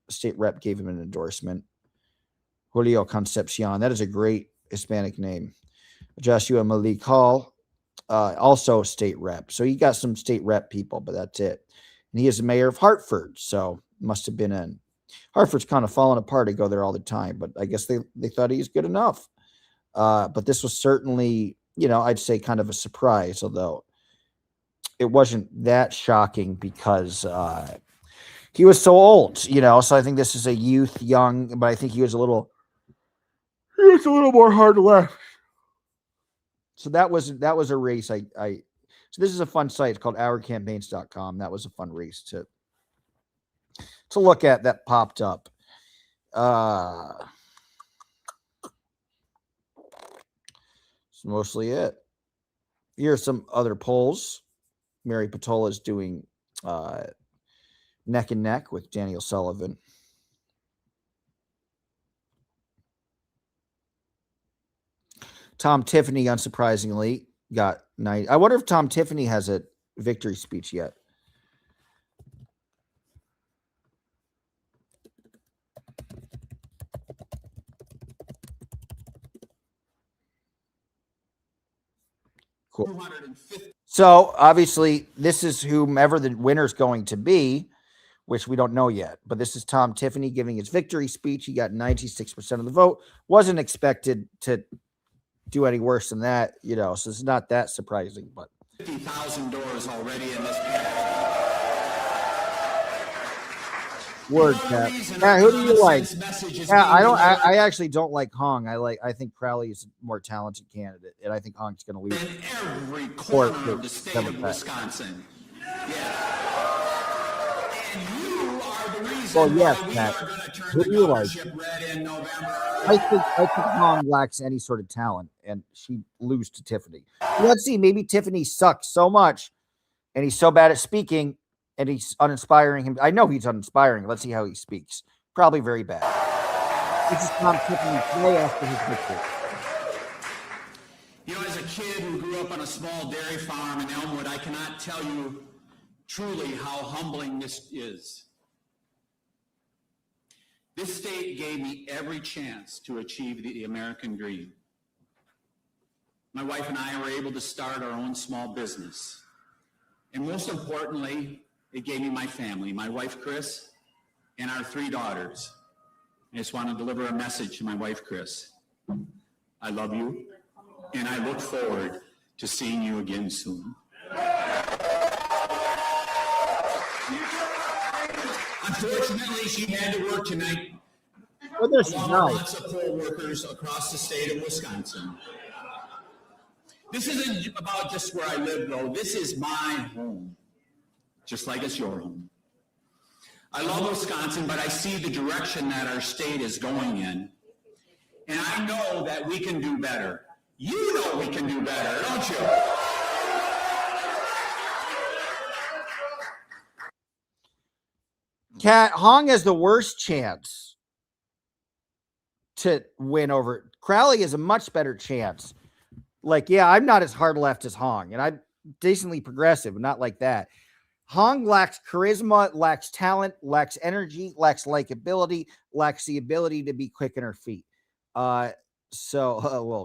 A: state rep gave him an endorsement. Julio Concepcion. That is a great Hispanic name. Joshua Malik Hall, also state rep. So he got some state rep people, but that's it. And he is the mayor of Hartford. So must have been in. Hartford's kind of falling apart. I go there all the time, but I guess they thought he's good enough. But this was certainly, I'd say kind of a surprise, although it wasn't that shocking because he was so old, so I think this is a young, but I think he was a little more hard left. So that was a race. So this is a fun site. It's called ourcampaigns.com. That was a fun race to look at that popped up. That's mostly it. Here are some other polls. Mary Patola is doing neck and neck with Daniel Sullivan. Tom Tiffany, unsurprisingly, got 9. I wonder if Tom Tiffany has a victory speech yet. Cool. So obviously, this is whomever the winner's going to be, which we don't know yet. But this is Tom Tiffany giving his victory speech. He got 96% of the vote. Wasn't expected to do any worse than that, so it's not that surprising. But
C: 50,000 doors already in this
A: Word, Cat. Yeah, who do you like? Yeah, I actually don't like Hong. I think Crowley is a more talented candidate, and I think Hong's going to lose.
C: In every corner of the state of Wisconsin. Yeah. And you are the reason
A: Well, yes,
C: why we
A: Cat.
C: are going to turn
A: Who
C: the
A: do you like?
C: governorship red in November.
A: I think Hong lacks any sort of talent, and she lose to Tiffany. Let's see. Maybe Tiffany sucks so much, and he's so bad at speaking, and he's uninspiring him. I know he's uninspiring. Let's see how he speaks. Probably very bad. This is Tom Tiffany way after his victory.
C: You know, as a kid who grew up on a small dairy farm in Elmwood, I cannot tell you truly how humbling this is. This state gave me every chance to achieve the American dream. My wife and I were able to start our own small business. And most importantly, it gave me my family, my wife, Chris, and our 3 daughters. I just want to deliver a message to my wife, Chris. I love you, and I look forward to seeing you again soon. Unfortunately, she had to work tonight,
A: Well, there she's
C: along with
A: nice.
C: lots of poll workers across the state of Wisconsin. This isn't about just where I live, though. This is my home, just like it's your home. I love Wisconsin, but I see the direction that our state is going in. And I know that we can do better. You know we can do better, don't you?
A: Cat Hong has the worst chance to win over Crowley. Has a much better chance. Like, yeah, I'm not as hard left as Hong, and I'm decently progressive, but not like that. Hong lacks charisma, lacks talent, lacks energy, lacks likability, lacks the ability to be quick on her feet. Well,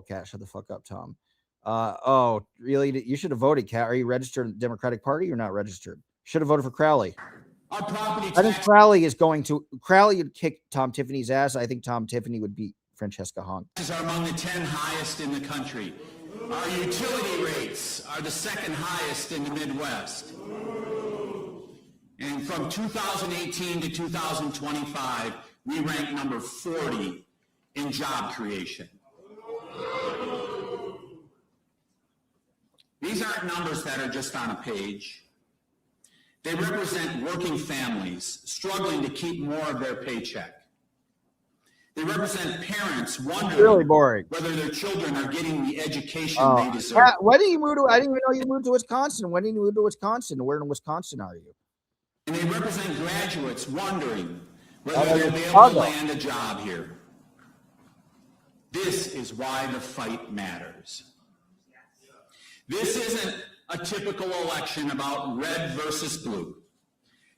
A: Cat, shut the fuck up, Tom. Oh, really? You should have voted, Cat. Are you registered in the Democratic Party or not registered? Should have voted for Crowley.
C: Our property
A: I think Crowley would kick Tom Tiffany's ass. I think Tom Tiffany would beat Francesca Hong.
C: taxes are among the 10 highest in the country. Our utility rates are the 2nd highest in the Midwest. And from 2018 to 2025, we rank number 40 in job creation. These aren't numbers that are just on a page. They represent working families struggling to keep more of their paycheck. They represent parents wondering
A: Really boring.
C: whether their children are getting the education they deserve.
A: Cat, when did you move to? I didn't even know you moved to Wisconsin. When did you move to Wisconsin? Where in Wisconsin are you?
C: And they represent graduates wondering whether
A: Oh,
C: they'll be able to
A: Chicago.
C: land a job here. This is why the fight matters. This isn't a typical election about red versus blue.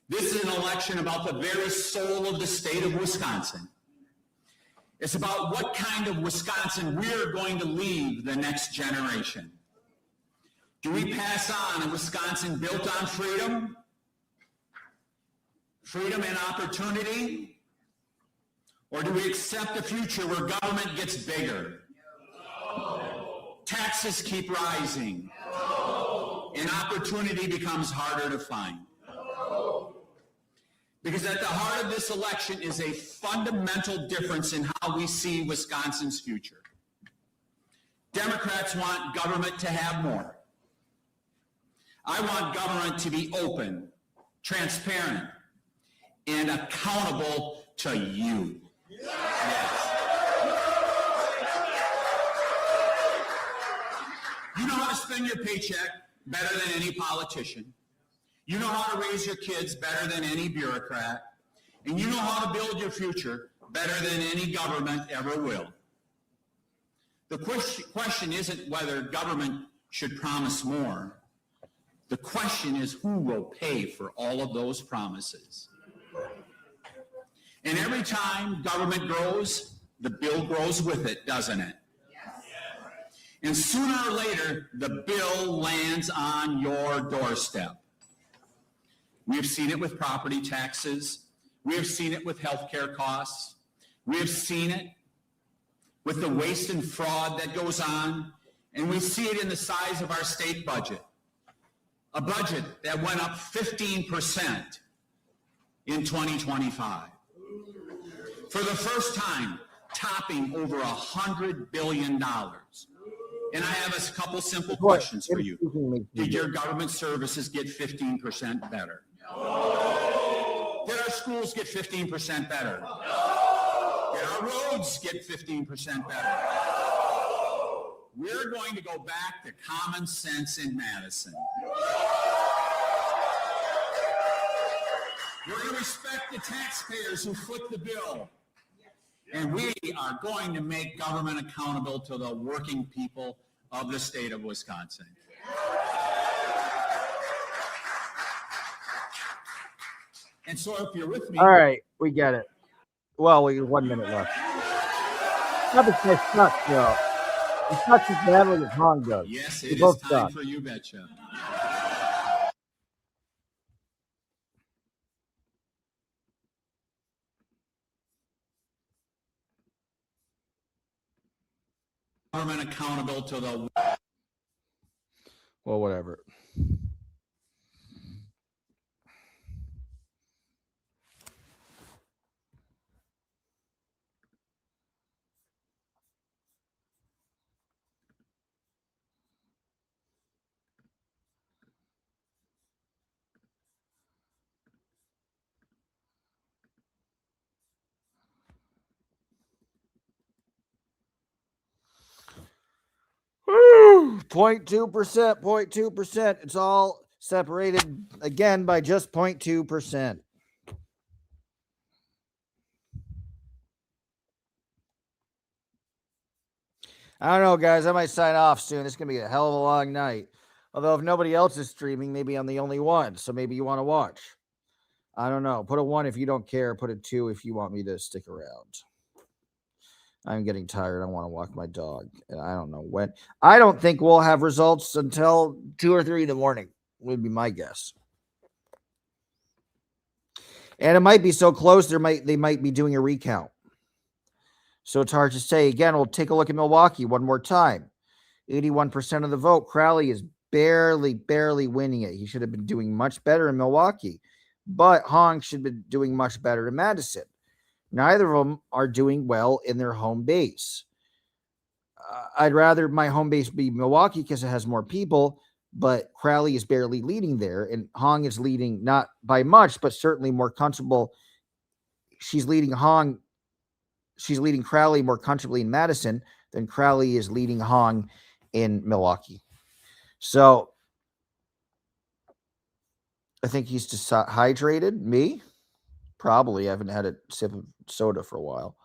C: This is an election about the very soul of the state of Wisconsin. It's about what kind of Wisconsin we're going to leave the next generation. Do we pass on a Wisconsin built on freedom? Freedom and opportunity? Or do we accept a future where government gets bigger? No. Taxes keep rising. No. And opportunity becomes harder to find. No. Because at the heart of this election is a fundamental difference in how we see Wisconsin's future. Democrats want government to have more. I want government to be open, transparent, and accountable to you. Yes. You know how to spend your paycheck better than any politician. You know how to raise your kids better than any bureaucrat. And you know how to build your future better than any government ever will. The question isn't whether government should promise more. The question is who will pay for all of those promises. And every time government grows, the bill grows with it, doesn't it? And sooner or later, the bill lands on your doorstep. We have seen it with property taxes. We have seen it with healthcare costs. We have seen it with the waste and fraud that goes on. And we see it in the size of our state budget. A budget that went up 15% in 2025. For the first time, topping over $100 billion. And I have a couple simple questions for you. Did your government services get 15% better? Did our schools get 15% better? Did our roads get 15% better? We're going to go back to common sense in Madison. We're going to respect the taxpayers who foot the bill. And we are going to make government accountable to the working people of the state of Wisconsin. And so if you're with me.
B: All right, we get it. Well, we got 1 minute left. Nothing sucks, though. It sucks as badly as Hong does.
C: Yes,
B: They
C: it is
B: both
C: time
B: suck.
C: for You Betcha. Government accountable to the.
B: Well, whatever. Woo! 0.2%, 0.2%. It's all separated again by just 0.2%. I don't know, guys. I might sign off soon. It's going to be a hell of a long night. Although if nobody else is streaming, maybe I'm the only one. So maybe you want to watch. I don't know. Put a 1 if you don't care. Put a 2 if you want me to stick around. I'm getting tired. I want to walk my dog. And I don't know when. I don't think we'll have results until 2 or 3 in the morning, would be my guess. And it might be so close, they might be doing a recount. So it's hard to say. Again, we'll take a look at Milwaukee one more time. 81% of the vote. Crowley is barely winning it. He should have been doing much better in Milwaukee. But Hong should be doing much better in Madison. Neither of them are doing well in their home base. I'd rather my home base be Milwaukee because it has more people, but Crowley is barely leading there, and Hong is leading not by much, but certainly more comfortable. She's leading Crowley more comfortably in Madison than Crowley is leading Hong in Milwaukee. So I think he's dehydrated. Me? Probably. I haven't had a sip of soda for a while.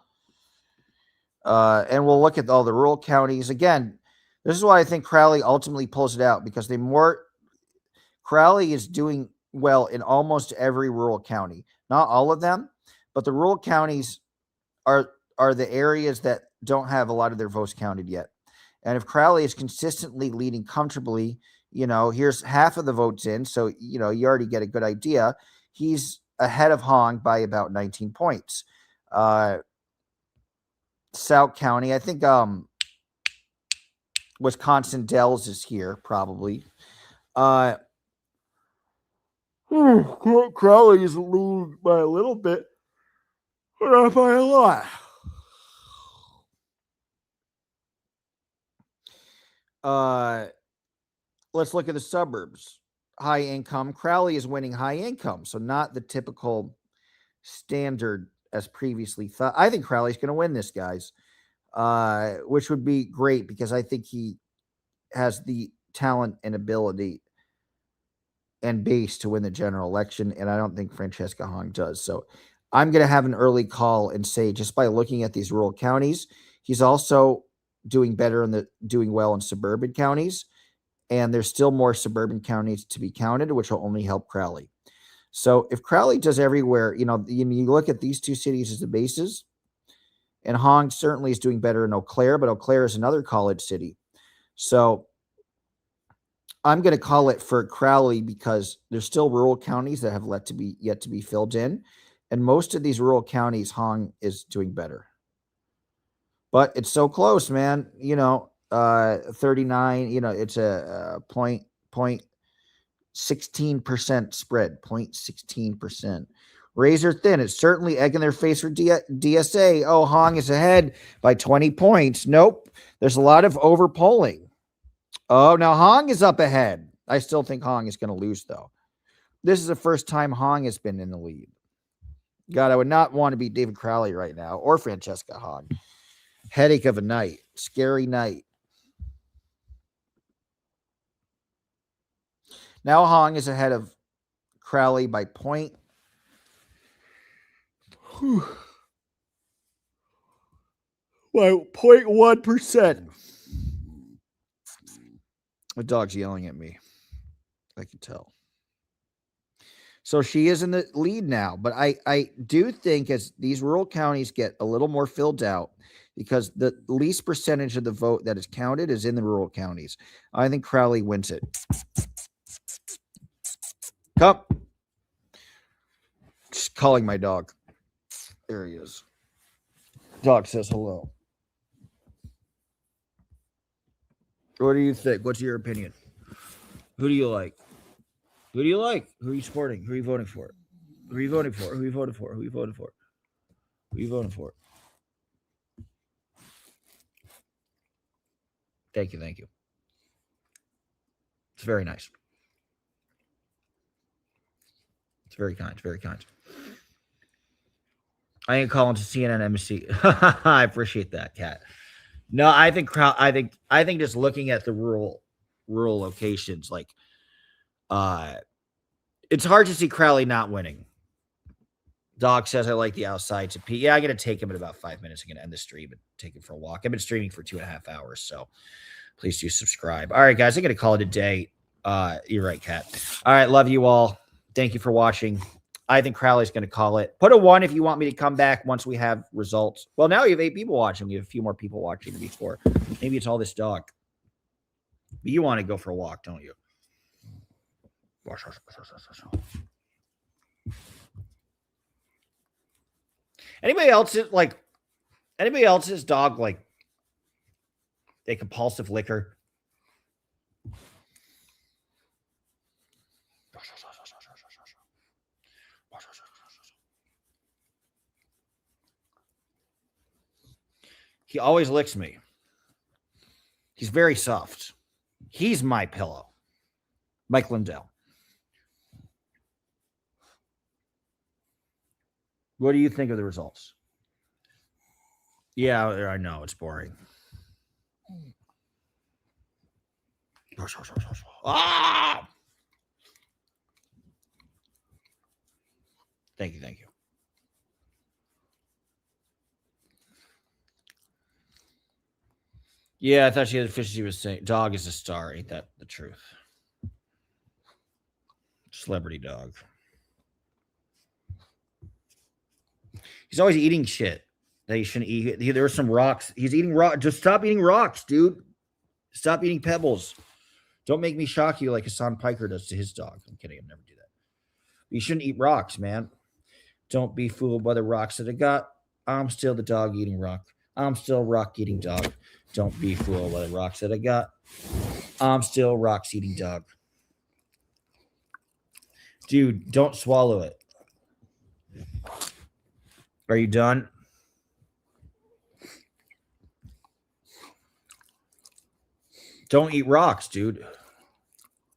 B: And we'll look at all the rural counties. Again, this is why I think Crowley ultimately pulls it out, because Crowley is doing well in almost every rural county. Not all of them, but the rural counties are the areas that don't have a lot of their votes counted yet. And if Crowley is consistently leading comfortably, here's half of the votes in. So, you already get a good idea. He's ahead of Hong by about 19 points. South County, I think Wisconsin Dells is here, probably. Crowley is leading by a little bit, but not by a lot. Let's look at the suburbs. High income. Crowley is winning high income, so not the typical standard as previously thought. I think Crowley's going to win this, guys, which would be great because I think he has the talent and ability and base to win the general election, and I don't think Francesca Hong does. So I'm going to have an early call and say, just by looking at these rural counties, he's also doing well in suburban counties. And there's still more suburban counties to be counted, which will only help Crowley. So if Crowley does everywhere, you look at these two cities as the bases, and Hong certainly is doing better in Eau Claire, but Eau Claire is another college city. So I'm going to call it for Crowley because there's still rural counties that have yet to be filled in. And most of these rural counties, Hong is doing better. But it's so close, man. 39, it's a 0.16% spread, 0.16%. razor thin. It's certainly egg in their face for DSA. Oh, Hong is ahead by 20 points. Nope. There's a lot of over polling. Oh, now Hong is up ahead. I still think Hong is going to lose, though. This is the first time Hong has been in the lead. God, I would not want to beat David Crowley right now or Francesca Hong. Headache of a night. Scary night. Now Hong is ahead of Crowley by point. Well, 0.1%. The dog's yelling at me. I can tell. So she is in the lead now. But I do think as these rural counties get a little more filled out, because the least percentage of the vote that is counted is in the rural counties, I think Crowley wins it. Come. Just calling my dog. There he is. Dog says hello. What do you think? What's your opinion? Who do you like? Who do you like? Who are you supporting? Who are you voting for? Who are you voting for? Who are you voting for? Who are you voting for? Who are you voting for? Thank you. Thank you. It's very nice. It's very kind. Very kind. I ain't calling to CNN, MSC. I appreciate that, Kat. No, I think just looking at the rural locations, like, it's hard to see Crowley not winning. Dog says I like the outside to pee. Yeah, I'm gonna take him in about 5 minutes. I'm gonna end the stream and take him for a walk. I've been streaming for 2.5 hours, so please do subscribe. All right, guys, I'm gonna call it a day. You're right, Kat. All right, love you all. Thank you for watching. I think Crowley's going to call it. Put a 1 if you want me to come back once we have results. Well, now you have 8 people watching. We have a few more people watching before. Maybe it's all this dog. But you want to go for a walk, don't you? Anybody else's dog, like, a compulsive liquor? He always licks me. He's very soft. He's my pillow. Mike Lindell. What do you think of the results? Yeah, I know. It's boring. Ah! Thank you. Yeah, I thought she had efficiency was saying dog is a star. Ain't that the truth? Celebrity dog. He's always eating shit that he shouldn't eat. There are some rocks. He's eating rocks. Just stop eating rocks, dude. Stop eating pebbles. Don't make me shock you like Hassan Piker does to his dog. I'm kidding. I'd never do that. You shouldn't eat rocks, man. Don't be fooled by the rocks that I got. I'm still the dog eating rock. I'm still rock eating dog. Don't be fooled by the rocks that I got. I'm still rocks eating dog. Dude, don't swallow it. Are you done? Don't eat rocks, dude.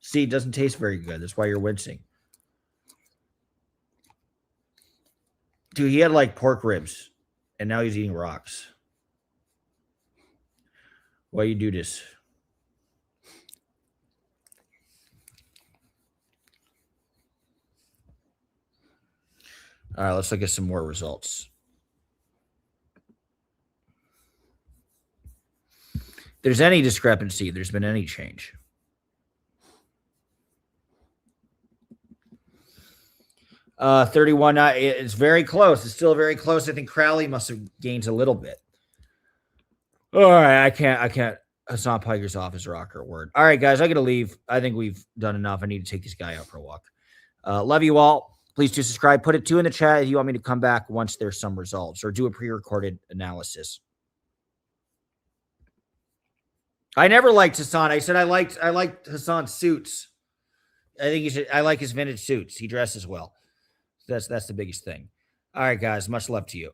B: See, it doesn't taste very good. That's why you're wincing. Dude, he had like pork ribs, and now he's eating rocks. Why you do this? All right, let's look at some more results. If there's any discrepancy, there's been any change. Uh, 31. It's very close. It's still very close. I think Crowley must have gained a little bit. All right, I can't. Hassan Piker's off his rocker word. All right, guys, I gotta leave. I think we've done enough. I need to take this guy out for a walk. Love you all. Please do subscribe. Put it 2 in the chat if you want me to come back once there's some results or do a pre-recorded analysis. I never liked Hassan. I said I liked Hassan's suits. I think I like his vintage suits. He dresses well. That's the biggest thing. All right, guys. Much love to you.